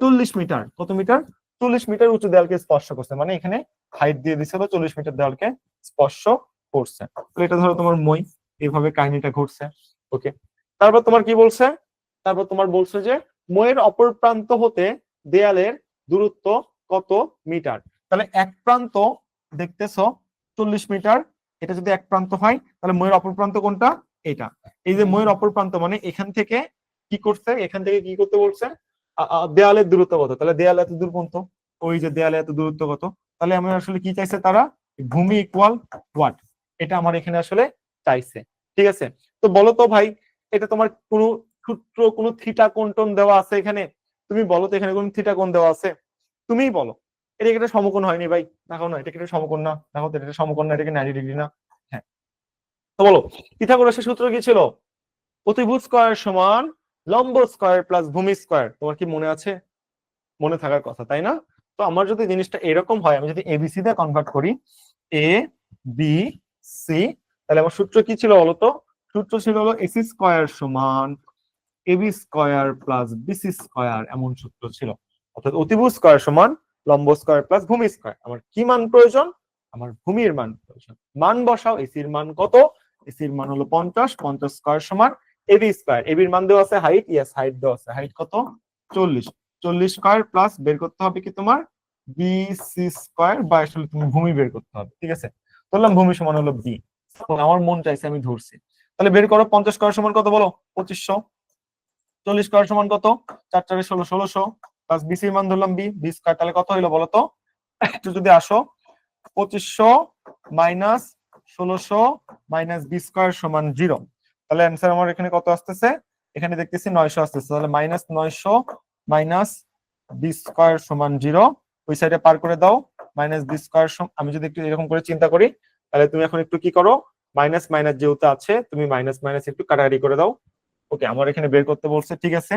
40 মিটার, কত মিটার? 40 মিটার উঁচু দেয়ালকে স্পর্শ করছে, মানে এখানে হাইট দিয়ে দিছে, বা 40 মিটার দেওয়ালকে স্পর্শ করছে। তো এটা ধরো তোমার মই, এইভাবে কাহিনীটা ঘটছে। ওকে, তারপর তোমার কি বলছে? তারপর তোমার বলছে যে মইয়ের অপর প্রান্ত হতে দেয়ালের দূরত্ব কত মিটার? তাহলে এক প্রান্ত দেখতেছো 40 মিটার, এটা যদি এক প্রান্ত হয়, তাহলে মইয়ের অপর প্রান্ত কোনটা? এটা। এই যে মইয়ের অপর প্রান্ত মানে এখান থেকে কি করছে? এখান থেকে কি করতে বলছে? দেয়ালের দূরত্ব কত? তাহলে দেয়াল এত দূর পর্যন্ত, ওই যে দেয়ালে এত দূরত্ব কত? তাহলে আমি আসলে কি চাইছে তারা? ভূমি ইকুয়াল ওয়াট, এটা আমার এখানে আসলে চাইছে। ঠিক আছে, তো বলো তো ভাই, এটা তোমার কোনো সূত্র, কোনো থিটা কোণ টোন দেওয়া আছে এখানে? তুমি বলো তো, এখানে কোন থিটা কোণ দেওয়া আছে? তুমিই বলো। এটা একটা সমকোণ হয়নি ভাই, দেখো না, এটা একটা সমকোণ না, দেখো তো এটা সমকোণ না, এটাকে 90 ডিগ্রি না। হ্যাঁ, তো বলো, পিথাগোরাসের সূত্র কি ছিল? অতিভুজ স্কয়ার সমান লম্ব স্কয়ার প্লাস ভূমি স্কয়ার। তোমার কি মনে আছে? মনে থাকার কথা, তাই না? তো আমার যদি জিনিসটা এরকম হয়, আমি যদি এবিসি তে কনভার্ট করি, এ বি সি, তাহলে আমার সূত্র কি ছিল বলতো? সূত্র ছিল হলো এসি স্কয়ার সমান AB square plus BC square, এমন সূত্র ছিল। অর্থাৎ অতিভুজ স্কয়ার সমান লম্ব স্কয়ার প্লাস ভূমি স্কয়ার। আমার কি মান প্রয়োজন? আমার ভূমির মান প্রয়োজন। মান বসাও, এসির মান কত? এসির মান হলো 50, 50 স্কয়ার সমান এবি স্কয়ার। এবির মান দেওয়া আছে হাইট, ইয়েস হাইট দেওয়া আছে, হাইট কত? 40, 40 স্কয়ার প্লাস বের করতে হবে কি তোমার? বিসি স্কয়ার, বা আসলে তুমি ভূমি বের করতে হবে। ঠিক আছে, বললাম ভূমি সমান হলো বি, আমার মন চাইছে আমি ধরছি। তাহলে বের করো, 50 স্কয়ার সমান কত বলো? 2500। 40 স্কয়ার সমান কত? 4 4 16, 1600 প্লাস বিসি মান ধরলাম বি, বি স্কয়ার, তাহলে কত হইলো বলো তো? একটু যদি আসো, 2500 মাইনাস 1600 মাইনাস বি স্কয়ার সমান 0। তাহলে অ্যান্সার আমার এখানে কত আসতেছে? এখানে দেখতেছি 900 আসতেছে। তাহলে মাইনাস 900 মাইনাস বি স্কয়ার সমান 0, ওই সাইডে পার করে দাও। মাইনাস বি স্কয়ার, আমি যদি একটু এরকম করে চিন্তা করি, তাহলে তুমি এখন একটু কি করো, মাইনাস মাইনাস যেহেতু আছে, তুমি মাইনাস মাইনাস একটু কাটাকাটি করে দাও। ওকে, আমার এখানে বের করতে বলছে, ঠিক আছে।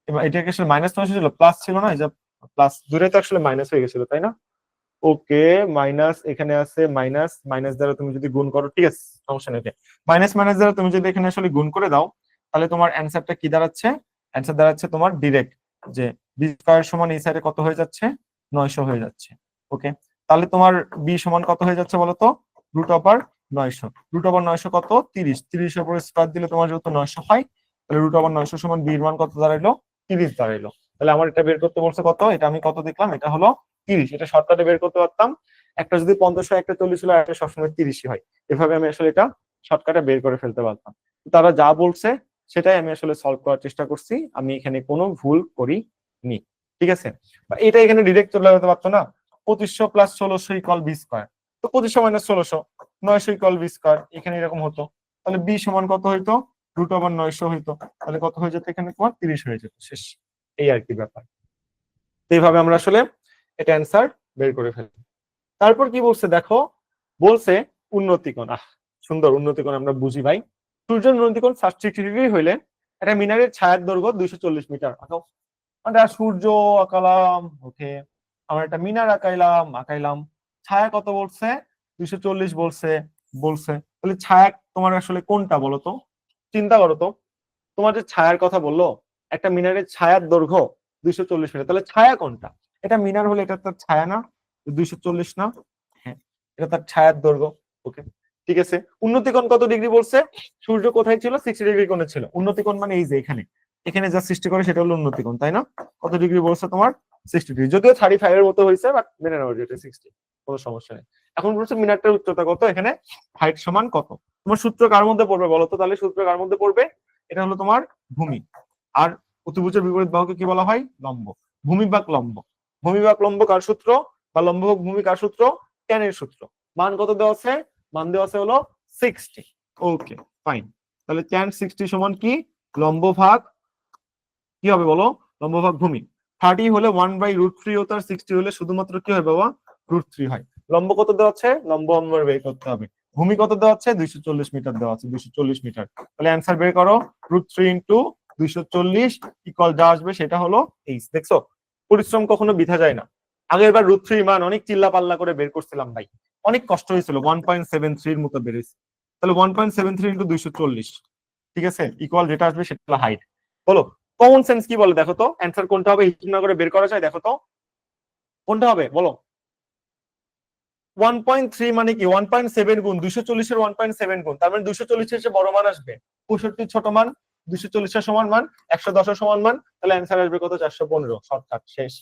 এবার এটাকে আসলে মাইনাস 900 ছিল, প্লাস ছিল না, এই যে প্লাস দূরে তো আসলে মাইনাস হয়ে গেছিল, তাই না? ওকে, মাইনাস এখানে আছে, মাইনাস মাইনাস দ্বারা তুমি যদি গুণ করো, ঠিক আছে, সমস্যা নেই। মাইনাস মাইনাস দ্বারা তুমি যদি এখানে আসলে গুণ করে দাও, তাহলে তোমার অ্যান্সারটা কি দাঁড়াচ্ছে? অ্যান্সার দাঁড়াচ্ছে তোমার ডিরেক্ট, যে বি স্কয়ার সমান এই সাইডে কত হয়ে যাচ্ছে? 900 হয়ে যাচ্ছে। ওকে, তাহলে তোমার বি সমান কত হয়ে যাচ্ছে বলো তো? Root over 900। রুট ওভার 900 কত? 30, 30 এর উপরে স্কয়ার দিলে তোমার যেহেতু 900 হয়, তাহলে রুট ওভার 900 সমান বি এর মান কত দাঁড়াইলো? 30 দাঁড়াইলো। তাহলে আমার এটা বের করতে বলছে কত? এটা আমি কত দেখলাম? এটা হলো 30। এটা শর্টকাটে বের করতে পারতাম, একটা যদি 50 হয়, একটা 40 হলো, আর একটা সবসময় 30ই হয়। এভাবে আমি আসলে এটা শর্টকাটে বের করে ফেলতে পারতাম। তারা যা বলছে সেটাই আমি আসলে সলভ করার চেষ্টা করছি, আমি এখানে কোনো ভুল করিনি। ঠিক আছে, এটা এখানে ডিরেক্ট চলে যেতে পারতো না? 2500 প্লাস 1600 ইকুয়াল বি স্কয়ার। তো 2500 মাইনাস 1600, 900 ইকুয়াল বি স্কয়ার, এখানে এরকম হতো। তাহলে বি সমান কত হইতো? রুট ওভার 900 হইতো। তাহলে কত হয়ে যেত এখানে তোমার? 30 হয়ে যেত, শেষ। এই আর কি ব্যাপার। তো এইভাবে আমরা আসলে এটা অ্যান্সার বের করে ফেলি। তারপর কি বলছে দেখো, বলছে উন্নতিকোণ। সুন্দর, উন্নতিকোণ আমরা বুঝি ভাই। সূর্যের উন্নতিকোণ 60 ডিগ্রি হইলে একটা মিনারের ছায়ার দৈর্ঘ্য 240 মিটার। আমরা সূর্য আঁকালাম, ওকে, আমরা একটা মিনার আঁকাইলাম, ছায়া কত বলছে? 240 বলছে। তাহলে ছায়া তোমার আসলে কোনটা বলো তো? চিন্তা করো তো, তোমার যে ছায়ার কথা বললো, একটা মিনারের ছায়ার দৈর্ঘ্য 240 মিটার, তাহলে ছায়া কোনটা? এটা মিনার হলে এটা তার ছায়া না? 240 না? হ্যাঁ, এটা তার ছায়ার দৈর্ঘ্য। ওকে, ঠিক আছে। উন্নতিকোণ কত ডিগ্রি বলছে? সূর্য কোথায় ছিল? 60 ডিগ্রি কোণে ছিল। উন্নতিকোণ মানে এই যে এখানে, এখানে যা সৃষ্টি করে সেটা হলো উন্নতিকোণ, তাই না? কত ডিগ্রি বলছে তোমার? 60 ডিগ্রি। যদিও 35 এর মতো হয়েছে, বাট মেনে নাও যে এটা 60, কোনো সমস্যা নেই। এখন বলছে মিনারটার উচ্চতা কত, এখানে হাইট সমান কত। তোমার সূত্র কার মধ্যে পড়বে বলো তো? তাহলে সূত্র কার মধ্যে পড়বে? এটা হলো তোমার ভূমি। আর অতিভুজের বিপরীত বাহুকে কি বলা হয়? লম্ব। ভূমি বাক লম্ব। ভূমি বাক লম্ব কার সূত্র? বা লম্ব ভাগ ভূমি কার সূত্র? tan এর সূত্র। মান কত দেওয়া আছে? মান দেওয়া আছে হলো 60। ওকে, ফাইন। তাহলে tan 60 সমান কি? লম্ব ভাগ কি হবে বলো? লম্ব ভাগ ভূমি। 30 হলে 1/√3 ও তার 60 হলে শুধুমাত্র কি হয় বাবা? √3 হয়। লম্ব কত দেওয়া আছে? লম্ব আমার বের করতে হবে। ভূমি কত দেওয়া আছে? 240 মিটার দেওয়া আছে, 240 মিটার। তাহলে অ্যান্সার বের করো, √3 ইন্টু 240 ইকুয়াল যা আসবে সেটা হলো এইচ। দেখছো, পরিশ্রম কখনো বৃথা যায় না। আগের বার √3 মান অনেক চিল্লা পাল্লা করে বের করছিলাম ভাই, অনেক কষ্ট হয়েছিল। 1.73 এর মতো বেরিয়েছে। তাহলে 1.73 ইন্টু 240, ঠিক আছে, ইকুয়াল যেটা আসবে সেটা হলো হাইট। বলো, কমন সেন্স কি বলে দেখো তো, অ্যান্সার কোনটা হবে হিসাব না করে বের করা যায়? দেখো তো কোনটা হবে বলো। 1.3 মানে কি? 1.7 গুণ 240 এর 1.7 গুণ, তার মানে 240 এর বড় মান আসবে, 65 ছোট মান, 240 এর সমান মান, 110 এর সমান মান। তাহলে অ্যান্সার আসবে কত? 415। শর্টকাট, শেষ।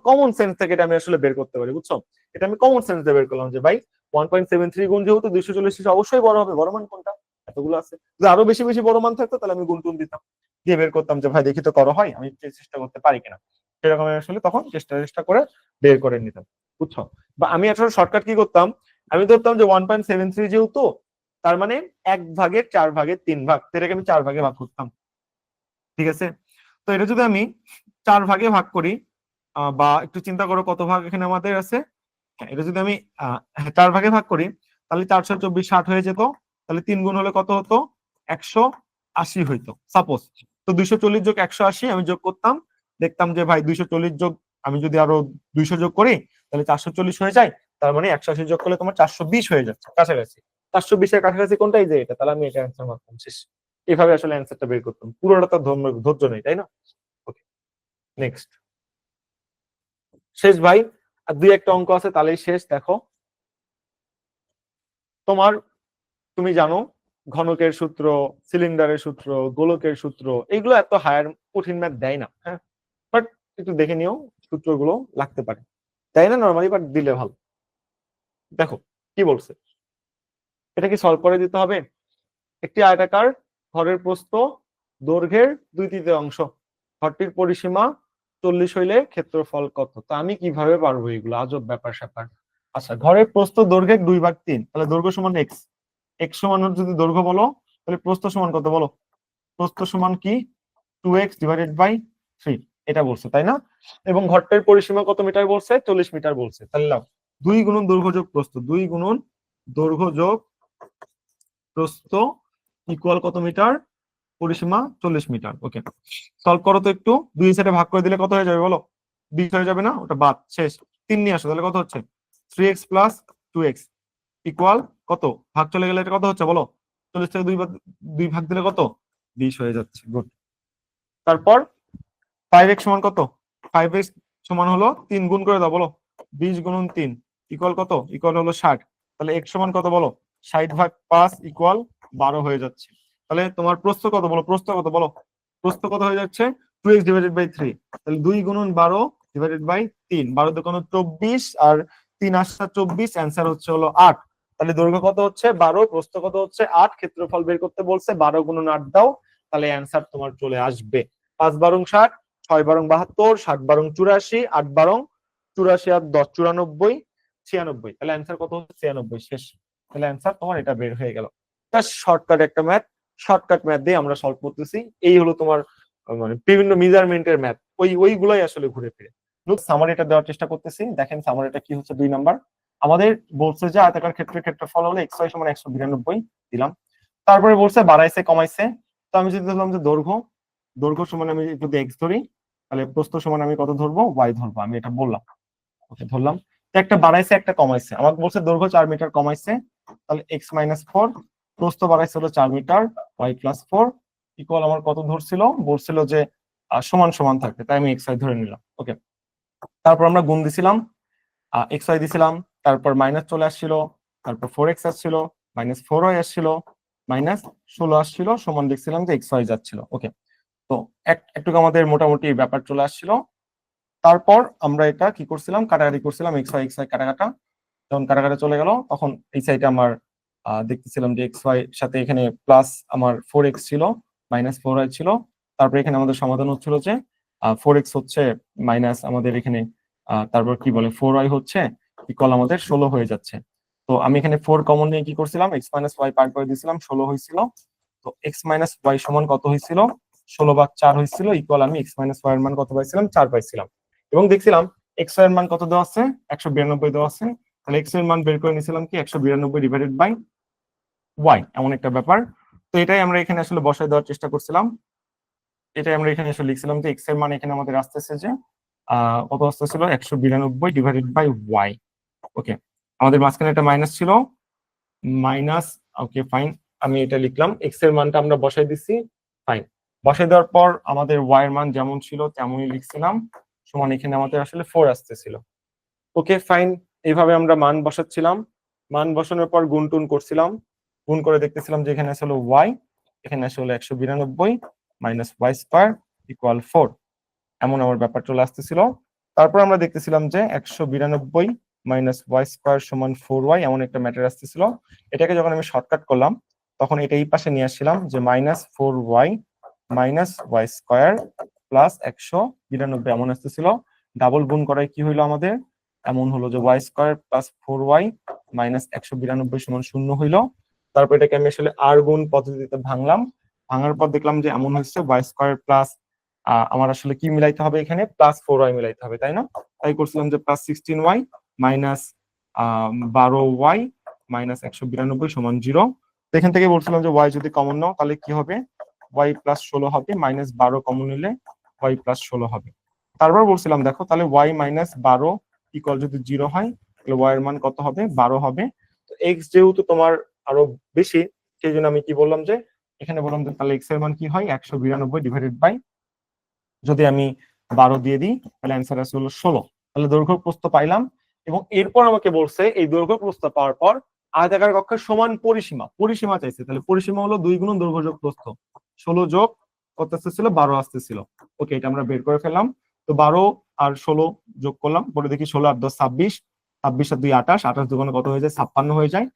কমন সেন্স থেকে এটা আমি আসলে বের করতে পারি, বুঝছো? এটা আমি কমন সেন্স দিয়ে বের করলাম যে ভাই 1.73 গুণ যেহেতু 240 অবশ্যই বড় হবে, বড় মান কোনটা? এতগুলো আছে, যদি আরো বেশি বেশি বড় মান থাকতো তাহলে আমি গুণ টুন দিতাম, দিয়ে বের করতাম যে ভাই দেখি তো করো হয়, আমি চেষ্টা করতে পারি কিনা। সেরকম আমি আসলে তখন চেষ্টা করে বের করে নিতাম, বুঝছো? বা আমি আসলে শর্টকাট কি করতাম, আমি ধরতাম যে 1.73 যেহেতু, তার মানে 1/4 ভাগের 3 ভাগ, এটাকে আমি 4 ভাগে ভাগ করতাম, ঠিক আছে? তো এটা যদি আমি 4 ভাগে ভাগ করি, বা একটু চিন্তা করো কত ভাগ এখানে আমাদের আছে। এটা যদি আমি 4 ভাগে ভাগ করি, তাহলে 424 60 হয়ে যেত। তাহলে 3 গুণ হলে কত হতো? 180 হইতো সাপোজ। তো 240 যোগ 180 আমি যোগ করতাম, দেখতাম যে ভাই 240 যোগ, আমি যদি আরো 200 যোগ করি তাহলে 440 হয়ে যায়। তার মানে 180 যোগ করলে তোমার 420 হয়ে যাচ্ছে, কাছাকাছি। 420 এর কাছাকাছি কোনটাই যে এটা, তাহলে আমি এটা অ্যান্সার মারতাম, শেষ। এভাবে আসলে অ্যান্সারটা বের করতাম, পুরোটা তো ধৈর্য নেই, তাই না? ওকে, নেক্সট, শেষ ভাই। আর দুই একটা অঙ্ক আছে তাহলেই শেষ। দেখো তোমার, তুমি জানো ঘনকের সূত্র, সিলিন্ডারের সূত্র, গোলকের সূত্র, এগুলো এত হায়ার কঠিন ম্যাথ দেয় না, হ্যাঁ, বাট একটু দেখে নিও, সূত্রগুলো লাগতে পারে, তাই না? নর্মালি বাট দিলে ভালো। দেখো কি বলছে, এটা কি সলভ করে দিতে হবে? একটি আয়তাকার ঘরের প্রস্থ দৈর্ঘ্যের 2/3 ঘরটির পরিসীমা 40 হইলে ক্ষেত্রফল কত? তো আমি কিভাবে পারবো এগুলো? আজব ব্যাপার স্যাপার। আচ্ছা, ঘরের প্রস্থ দৈর্ঘ্যের 2/3, তাহলে দৈর্ঘ্য সমান এক্স। এক্স সমান যদি দৈর্ঘ্য বলো, তাহলে প্রস্থ সমান কত বলো? প্রস্থ সমান কি? 2x/3, এটা বলছে, তাই না? এবং ঘরটার পরিসীমা কত মিটার বলছে? 40 মিটার বলছে। তাহলে লাও, 2 গুণন দৈর্ঘ্য যোগ প্রস্থ, 2 গুণন দৈর্ঘ্য যোগ প্রস্থ ইকুয়াল কত মিটার? পরিসীমা 40 মিটার। ওকে, সলভ করো তো একটু। 2 সাইডে ভাগ করে দিলে কত হয়ে যাবে বলো? 20 হয়ে যাবে না? ওটা বাদ, শেষ। 3 নিয়ে আসো, তাহলে কত হচ্ছে? 3x প্লাস 2x ইকুয়াল কত? ভাগ চলে গেলে এটা কত হচ্ছে বলো? 40 থেকে 2 ভাগ দিলে কত? 20 হয়ে যাচ্ছে। গুড। তারপর 5x সমান কত? 5x সমান হলো 3 গুণ করে দাও বলো। 20 গুণন 3 ইকুয়াল কত? ইকুয়াল হলো 60। তাহলে x সমান কত বলো? 60/5 ইকুয়াল 12 হয়ে যাচ্ছে। তাহলে তোমার প্রস্থ কত বলো? প্রস্থ কত বলো? প্রস্থ কত হয়ে যাচ্ছে? 2x/3। তাহলে 2 গুণন 12/3, 12 দুগুণ 24 আর 3 আসা 24, অ্যান্সার হচ্ছে হলো 8। তাহলে দৈর্ঘ্য কত হচ্ছে? 12, প্রস্থ কত হচ্ছে? 8, ক্ষেত্রফল বের করতে বলছে, 12 গুণন 8 দাও, তাহলে অ্যান্সার তোমার চলে আসবে 5 × 60, 6 × 72, 7 × 84, 8 84 আর 10 94, 96। তাহলে অ্যান্সার কত হচ্ছে? 96, শেষ। তাহলে অ্যান্সার তোমার এটা বের হয়ে গেল। শর্টকাট একটা ম্যাথ, শর্টকাট ম্যাথ দিয়ে আমরা সলভ করতেছি। এই হলো তোমার মানে বিভিন্ন মেজারমেন্টের ম্যাথ, ওইগুলাই আসলে ঘুরে ফিরে। সামারিটা দেওয়ার চেষ্টা করতেছি। দেখেন সামারিটা কি হচ্ছে, 2 নাম্বার আমাদের বলছে যে আয়তাকার ক্ষেত্রের ক্ষেত্রফল হলো xy সমান 192 দিলাম। তারপরে বলছে বাড়াইছে কমাইছে। তো আমি যদি ধরলাম যে দৈর্ঘ্য সমান আমি যদি x ধরি, তাহলে প্রস্থ সমান আমি কত ধরবো, y ধরবো, আমি এটা বললাম। ওকে, ধরলাম। তো একটা বাড়াইছে একটা কমাইছে, আমাকে বলছে দৈর্ঘ্য 4 মিটার কমাইছে, তাহলে x - 4, প্রস্থ বাড়াইছে হলো 4 মিটার, y + 4 ইকুয়াল আমার কত ধরছিল, বলছিল যে সমান সমান থাকবে, তাই আমি xy ধরে নিলাম। ওকে, তারপর আমরা গুণ দিছিলাম, xy দিছিলাম, তারপর মাইনাস চলে আসছিল, তারপর 4x আসছিল, -4y আসছিল, -16 আসছিল, সমান দেখছিলাম যে xy যাচ্ছিল। ওকে, তো একটু আমাদের মোটামুটি ব্যাপার চলে আসছিল। তারপর আমরা এটা কি করছিলাম, কাটাকাটি করছিলাম, xy কাটাকাটা, যখন কাটাকাটা চলে গেল তখন এই সাইডে আমার দেখতেছিলাম যে xy সাথে এখানে প্লাস আমার 4x ছিল, -4y ছিল। তারপর এখানে আমাদের সমাধান হচ্ছিল যে 4x হচ্ছে মাইনাস আমাদের এখানে তারপর কি বলে 4y হচ্ছে ইকুয়াল আমাদের 16 হয়ে যাচ্ছে। তো আমি এখানে 4 কমন নিয়ে কি করছিলাম, x - y পার করে দিয়েছিলাম, 16 হয়েছিল। তো x - y সমান কত হয়েছিল, 16/4 হয়েছিল, ইকুয়াল আমি x - y এর মান কত পাইছিলাম, 4 পাইছিলাম। এবং দেখছিলাম x এর মান কত দেওয়া আছে, 192 দেওয়া আছে, তাহলে x এর মান বের করে নিয়েছিলাম কি 192 ডিভাইডেড বাই y, এমন একটা ব্যাপার। তো এটাই আমরা এখানে আসলে বসায় দেওয়ার চেষ্টা করছিলাম। এটাই আমরা এখানে আসলে লিখছিলাম যে x এর মান এখানে আমাদের আসতেছে যে কত আসতেছিল, 192 ডিভাইডেড বাই y। ওকে, আমাদের মাঝখানে একটা মাইনাস ছিল, মাইনাস, ওকে ফাইন, আমি এটা লিখলাম, x এর মানটা আমরা বসাই দিছি, ফাইন। বসাই দেওয়ার পর আমাদের y এর মান যেমন ছিল তেমনই লিখছিলাম, সমান এখানে আমাদের আসলে 4 আসতেছিল। ওকে ফাইন, এইভাবে আমরা মান বসাচ্ছিলাম। মান বসানোর পর গুণ টুন করছিলাম, গুণ করে দেখতেছিলাম যে এখানে আসলে y, এখানে আসলে 192 মাইনাস y স্কয়ার ইকুয়াল 4, এমন আমার ব্যাপার চলে আসতেছিল। তারপর আমরা দেখতেছিলাম যে 192 মাইনাস y স্কয়ার সমান 4y, এমন একটা ম্যাটার আসতেছিল। এটাকে যখন আমি শর্টকাট করলাম তখন এটা এই পাশে নিয়ে আসছিলাম যে -4y minus y square plus 192 এমন আসতেছিল। ডাবল গুণ করায় কি হইলো আমাদের, এমন হলো যে y square plus 4y minus 192 সমান 0 হইলো। তারপর এটাকে আমি আসলে আর গুণ পদ্ধতিতে ভাঙলাম, ভাঙার পর দেখলাম যে এমন হচ্ছে y স্কয়ার প্লাস আমার আসলে কি মিলাইতে হবে, এখানে +4y মিলাইতে হবে, তাই না? তাই করছিলাম যে +16y মাইনাস 12y মাইনাস 192 সমান 0। তো এখান থেকে বলছিলাম যে y যদি কমন নাও তাহলে কি হবে, y +16 হবে, -12 কমন নিলে y +16 হবে। তারপর বলছিলাম দেখো তাহলে y -12 ইকুয়াল যদি 0 হয় তাহলে y এর মান কত হবে, 12 হবে। তো x যেহেতু তোমার আরো বেশি, সেই জন্য আমি কি বললাম যে এখানে বললাম যে তাহলে x এর মান কি হয়, 192 ডিভাইডেড বাই, যদি আমি 12 দিয়ে দিই তাহলে অ্যান্সার আসে হলো 16। তাহলে দৈর্ঘ্য প্রস্থ পাইলাম। এবং এরপর আমাকে বলছে এই দৈর্ঘ্য প্রস্থ পাওয়ার পর আয়তাকার কক্ষের সমান পরিসীমা চাইছে। তাহলে পরিসীমা হলো 2 গুণ দৈর্ঘ্য যোগ প্রস্থ, 16 যোগ কত আসতেছিল, 12 আসতেছিল। ওকে, এটা আমরা বের করে ফেললাম। তো 12 আর 16 যোগ করলাম, পরে দেখি 16 আর 10 26, 26 আর 2 28, 28 দুগুণে কত হয়ে যায়, 56 হয়ে যায়।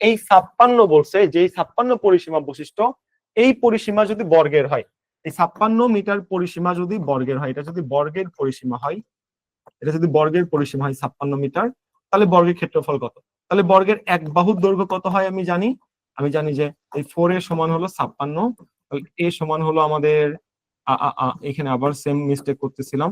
এই 56 বলছে যে 56 পরিসীমা বৈশিষ্ট্য, এই পরিসীমা যদি বর্গের হয়, এই 56 মিটার পরিসীমা যদি বর্গের হয়, এটা যদি বর্গের পরিসীমা হয়, এটা যদি বর্গের পরিসীমা হয় 56 মিটার, তাহলে বর্গের ক্ষেত্রফল কত? তাহলে বর্গের এক বাহুর দৈর্ঘ্য কত হয় আমি জানি যে এই 4 এর সমান হলো 56, এ সমান হলো আমাদের এখানে আবার সেম মিস্টেক করতেছিলাম,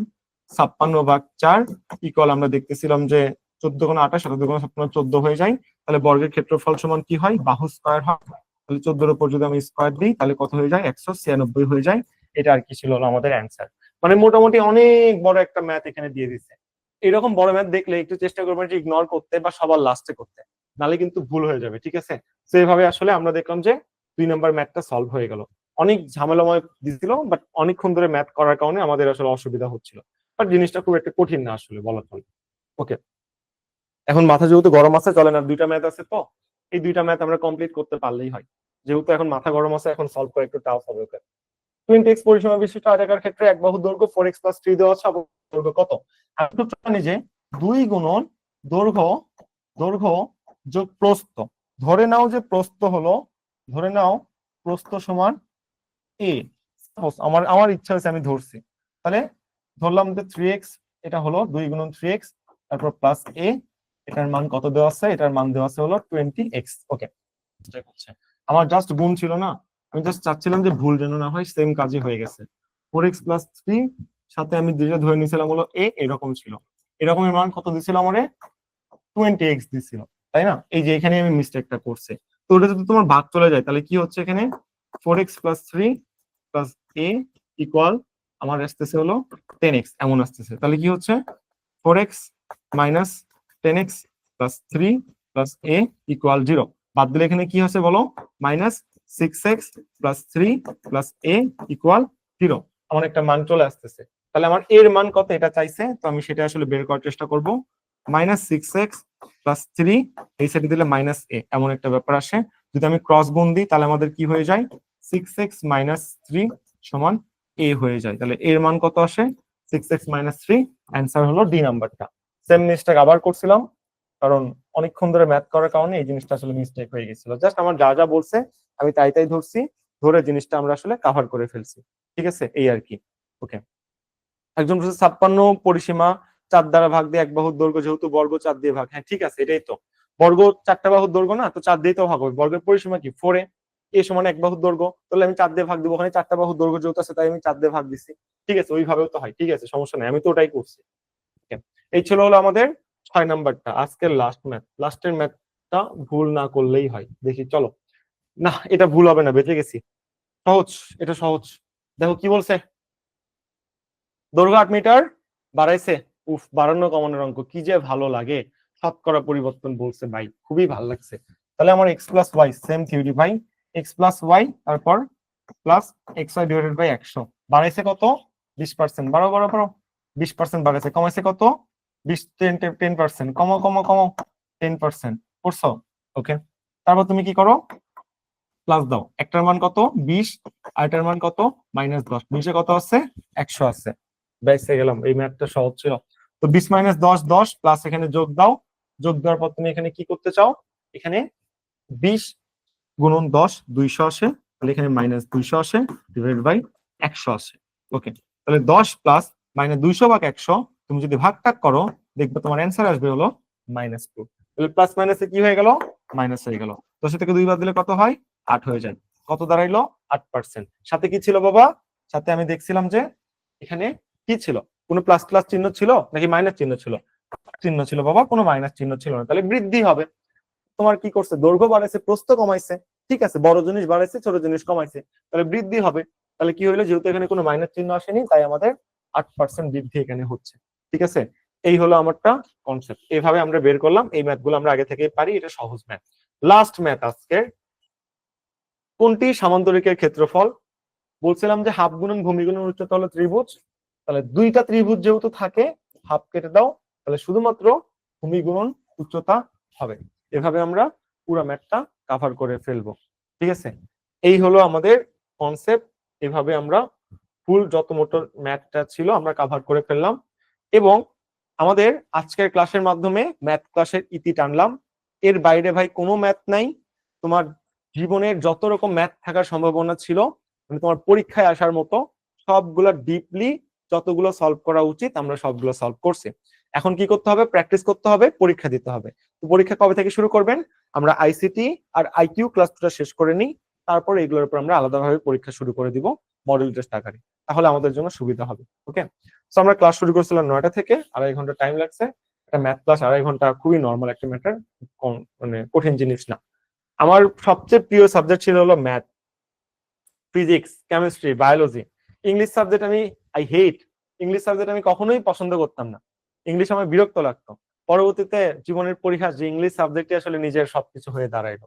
56/4 ইকুয়াল আমরা দেখতেছিলাম যে 14 গুণ 28, 17 গুণ 56, 14 হয়ে যায়। তাহলে বর্গের ক্ষেত্রফল সমান কি হয়, বাহু স্কয়ার হয়। তাহলে 14 এর উপর যদি আমি স্কয়ার দিই তাহলে কত হয়ে যায়, 196 হয়ে যায়। এটা আর কি ছিল আমাদের অ্যান্সার। মানে মোটামুটি অনেক বড় একটা ম্যাথ এখানে দিয়ে দিচ্ছে। এরকম বড় ম্যাথ দেখলে একটু চেষ্টা করবেন যে ইগনোর করতে বা সবার লাস্টে করতে, নালে কিন্তু ভুল হয়ে যাবে, ঠিক আছে? তো এইভাবে আসলে আমরা দেখলাম যে 2 নাম্বার ম্যাথটা সলভ হয়ে গেল। অনেক ঝামেলাময় দিছিল, বাট অনেকক্ষণ ধরে ম্যাথ করার কারণে আমাদের আসলে অসুবিধা হচ্ছিল। বাট জিনিসটা খুব একটা কঠিন না আসলে বলা চলে। ওকে, এখন মাথা যেহেতু গরম আছে, চলেন আর 2টা ম্যাথ আছে, তো এই 2টা ম্যাথ আমরা কমপ্লিট করতে পারলেই হয়। যেহেতু এখন মাথা গরম আছে, এখন সলভ করা একটু টাফ হবে। ওকে, 20x পরিসীমা বিশিষ্ট আয়তাকার ক্ষেত্রে এক বাহুর দৈর্ঘ্য 4x + 3 দেওয়া আছে, দৈর্ঘ্য কত? আমি তো জানি যে 2 গুণন দৈর্ঘ্য যোগ প্রস্থ, ধরে নাও যে প্রস্থ হলো, ধরে নাও প্রস্থ সমান a, আমার ইচ্ছা হয়েছে আমি ধরছি, তাহলে ধরলাম যে 3x, এটা হলো 2 গুণন 3x, তারপর প্লাস a, এটার মান কত দেওয়া আছে, এটার মান দেওয়া আছে হলো 20x। ওকে, আমার জাস্ট গুণ ছিল না, আমি জাস্ট চাচ্ছিলাম যে ভুল যেন না হয়, সেম কাজই হয়ে গেছে। 4x + 3 সাথে আমি যেটা ধরে নিয়েছিলাম হলো এ, এরকম ছিল। এরকমের মান কত দিছিল আমারে? 20x দিছিল, তাই না? এই যে এখানে আমি মিস্টেকটা করছি। তো ওটা যদি তোমার ভাগ চলে যায় তাহলে কি হচ্ছে এখানে? 4x + 3 + a ইকুয়াল আমার আসতেছে হলো 10x, এমন আসতেছে। তাহলে কি হচ্ছে? 4x - 10x + 3 + a equal 0। বাদ দিলে এখানে কি হচ্ছে বলো? -6x + 3 + a equal 0। আমার একটা মান চলে আসতেছে। তাহলে আমার এর মান কত এটা চাইছে, তো আমি সেটা আসলে বের করার চেষ্টা করব। -6x + 3 এই সাইডে দিলে -a, এমন একটা ব্যাপার আসে। যদি আমি ক্রস গুণ দিই তাহলে আমাদের কি হয়ে যায়? 6x - 3 = a হয়ে যায়। তাহলে এর মান কত আসে? 6x - 3। অ্যান্সার হলো ডি নাম্বারটা। সেম মিস্টেক আবার করছিলাম, কারণ অনেকক্ষণ ধরে ম্যাথ করার কারণে এই জিনিসটা আসলে মিস্টেক হয়ে গেছিল। জাস্ট আমার যা যা বলছে আমি তাই তাই ধরছি, ধরে জিনিসটা আমরা আসলে কভার করে ফেলছি। ঠিক আছে, এই আর কি। ওকে, একজন বলছে 56 পরিসীমা 4 দ্বারা ভাগ দিয়ে এক বাহুর দৈর্ঘ্য যেহেতু বর্গ 4 দিয়ে ভাগ। হ্যাঁ ঠিক আছে, এটাই তো বর্গ 4টা বাহুর দৈর্ঘ্য না, তো 4 দিয়ে তো ভাগ হবে। বর্গের পরিসীমা কি 4 এ সমান এক বাহুর দৈর্ঘ্য, তাহলে আমি 4 দিয়ে ভাগ দিব। ওখানে 4টা বাহুর দৈর্ঘ্য যেহেতু আছে তাই আমি 4 দিয়ে ভাগ দিছি। ঠিক আছে, ওইভাবেও তো হয়। ঠিক আছে, সমস্যা নাই, আমি তো ওটাই করছি। এই ছিল হলো আমাদের 6 নাম্বারটা, আজকের লাস্ট ম্যাথ। লাস্টের ম্যাথটা ভুল না করলেই হয়। দেখি চলো। না, এটা ভুল হবে না, বেঁচে গেছি। সহজ, এটা সহজ। দেখো কি বলছে, দৈর্ঘ্য 8 মিটার বাড়াইছে। উফ, বাড়ানো কমানোর অঙ্ক কি যে ভালো লাগে। শতকরা পরিবর্তন বলছে ভাই, খুবই ভালো লাগছে। তাহলে আমার x + y সেম থিওরি ভাই, x + y তারপর প্লাস xy ডিভাইডেড বাই 100। বাড়াইছে কত? 20%। বাড়াও বাড়াও বাড়াও, 20% বাড়াইছে। কমাইছে কত? 10% কমো কমো কমো, 10% করছো। ওকে, তারপর তুমি কি করো? প্লাস দাও। একটার মান কত? 20, আরেকটার মান কত? -10। 20 কত আছে? 100 আছে। বেঁচে গেলাম, এই ম্যাথটা সহজ ছিল। তো 20 - 10 10, প্লাস এখানে যোগ দাও। যোগ দেওয়ার পর তুমি এখানে কি করতে চাও? এখানে 20 × 10 200 আসে, তাহলে এখানে -200 আসে ডিভাইড বাই 100 আসে। ওকে, তাহলে 10 প্লাস -200 ভাগ 100 তুমি যদি ভাগ টাগ করো দেখবে তোমার অ্যান্সার আসবে হলো -2। তাহলে প্লাস মাইনাসে কি হয়ে গেল? মাইনাস হয়ে গেল। 10 থেকে 2 বাদ দিলে কত হয়? 8 হয়ে যায়। কত দাঁড়াইলো? 8%। সাথে কি ছিল বাবা? সাথে আমি দেখছিলাম যে এখানে কি ছিল? কোনো প্লাস প্লাস চিহ্ন ছিল নাকি মাইনাস চিহ্ন ছিল? চিহ্ন ছিল বাবা, কোনো মাইনাস চিহ্ন ছিল না। তাহলে বৃদ্ধি হবে। তোমার কি করছে? দৈর্ঘ্য বাড়াইছে, প্রস্থ কমাইছে। ঠিক আছে, বড় জিনিস বাড়াইছে, ছোট জিনিস কমাইছে, তাহলে বৃদ্ধি হবে। তাহলে কি হইলো? যেহেতু এখানে কোনো মাইনাস চিহ্ন আসেনি তাই আমাদের 8% বৃদ্ধি এখানে হচ্ছে। ঠিক আছে, এই হলো আমারটা কনসেপ্ট। এইভাবে আমরা বের করলাম। এই ম্যাথ গুলো আমরা আগে থেকে পারি, এটা সহজ ম্যাথ। লাস্ট ম্যাথ আজকে, কোনটি সামান্তরিকের ক্ষেত্রফল? বলছিলাম যে হাফ গুণন ভূমি গুণন উচ্চতা হলো ত্রিভুজ। তাহলে দুইটা ত্রিভুজ যেহেতু থাকে, হাফ কেটে দাও, তাহলে শুধুমাত্র ভূমি গুণন উচ্চতা হবে। এভাবে আমরা পুরো ম্যাথটা কভার করে ফেলবো। ঠিক আছে, এই হলো আমাদের কনসেপ্ট। এভাবে আমরা ফুল যত মোটর ম্যাথটা ছিল আমরা কভার করে ফেললাম। এবং আমাদের আজকের ক্লাসের মাধ্যমে ম্যাথ ক্লাসের ইতি টানলাম। এর বাইরে ভাই কোনো ম্যাথ নাই। তোমার জীবনের যত রকম ম্যাথ থাকার সম্ভাবনা ছিল, মানে তোমার পরীক্ষায় আসার মতো সবগুলো ডিপলি যতগুলো সলভ করা উচিত আমরা সবগুলো সলভ করছি। এখন কি করতে হবে? প্র্যাকটিস করতে হবে, পরীক্ষা দিতে হবে। তো পরীক্ষা কবে থেকে শুরু করবেন? আমরা আইসিটি আর আইকিউ ক্লাসটা শেষ করে নিই, তারপর এগুলোর উপর আমরা আলাদাভাবে পরীক্ষা শুরু করে দিব মডেল টেস্ট আকারে। তাহলে আমাদের জন্য সুবিধা হবে। ওকে, সো আমরা ক্লাস শুরু করছিলাম 9টা থেকে, 2.5 ঘন্টা টাইম লাগছে। একটা ম্যাথ ক্লাস 2.5 ঘন্টা খুবই নর্মাল একটা ম্যাটার, মানে কঠিন জিনিস না। আমার সবচেয়ে প্রিয় সাবজেক্ট ছিল হলো math, physics, chemistry, biology. English subject আমি আই হেট। ইংলিশ সাবজেক্ট আমি কখনোই পছন্দ করতাম না। ইংলিশ আমার বিরক্ত লাগতো। পরবর্তীতে জীবনের পরিহাস যে ইংলিশ সাবজেক্টে আসলে নিজের সবকিছু হয়ে দাঁড়াইলো।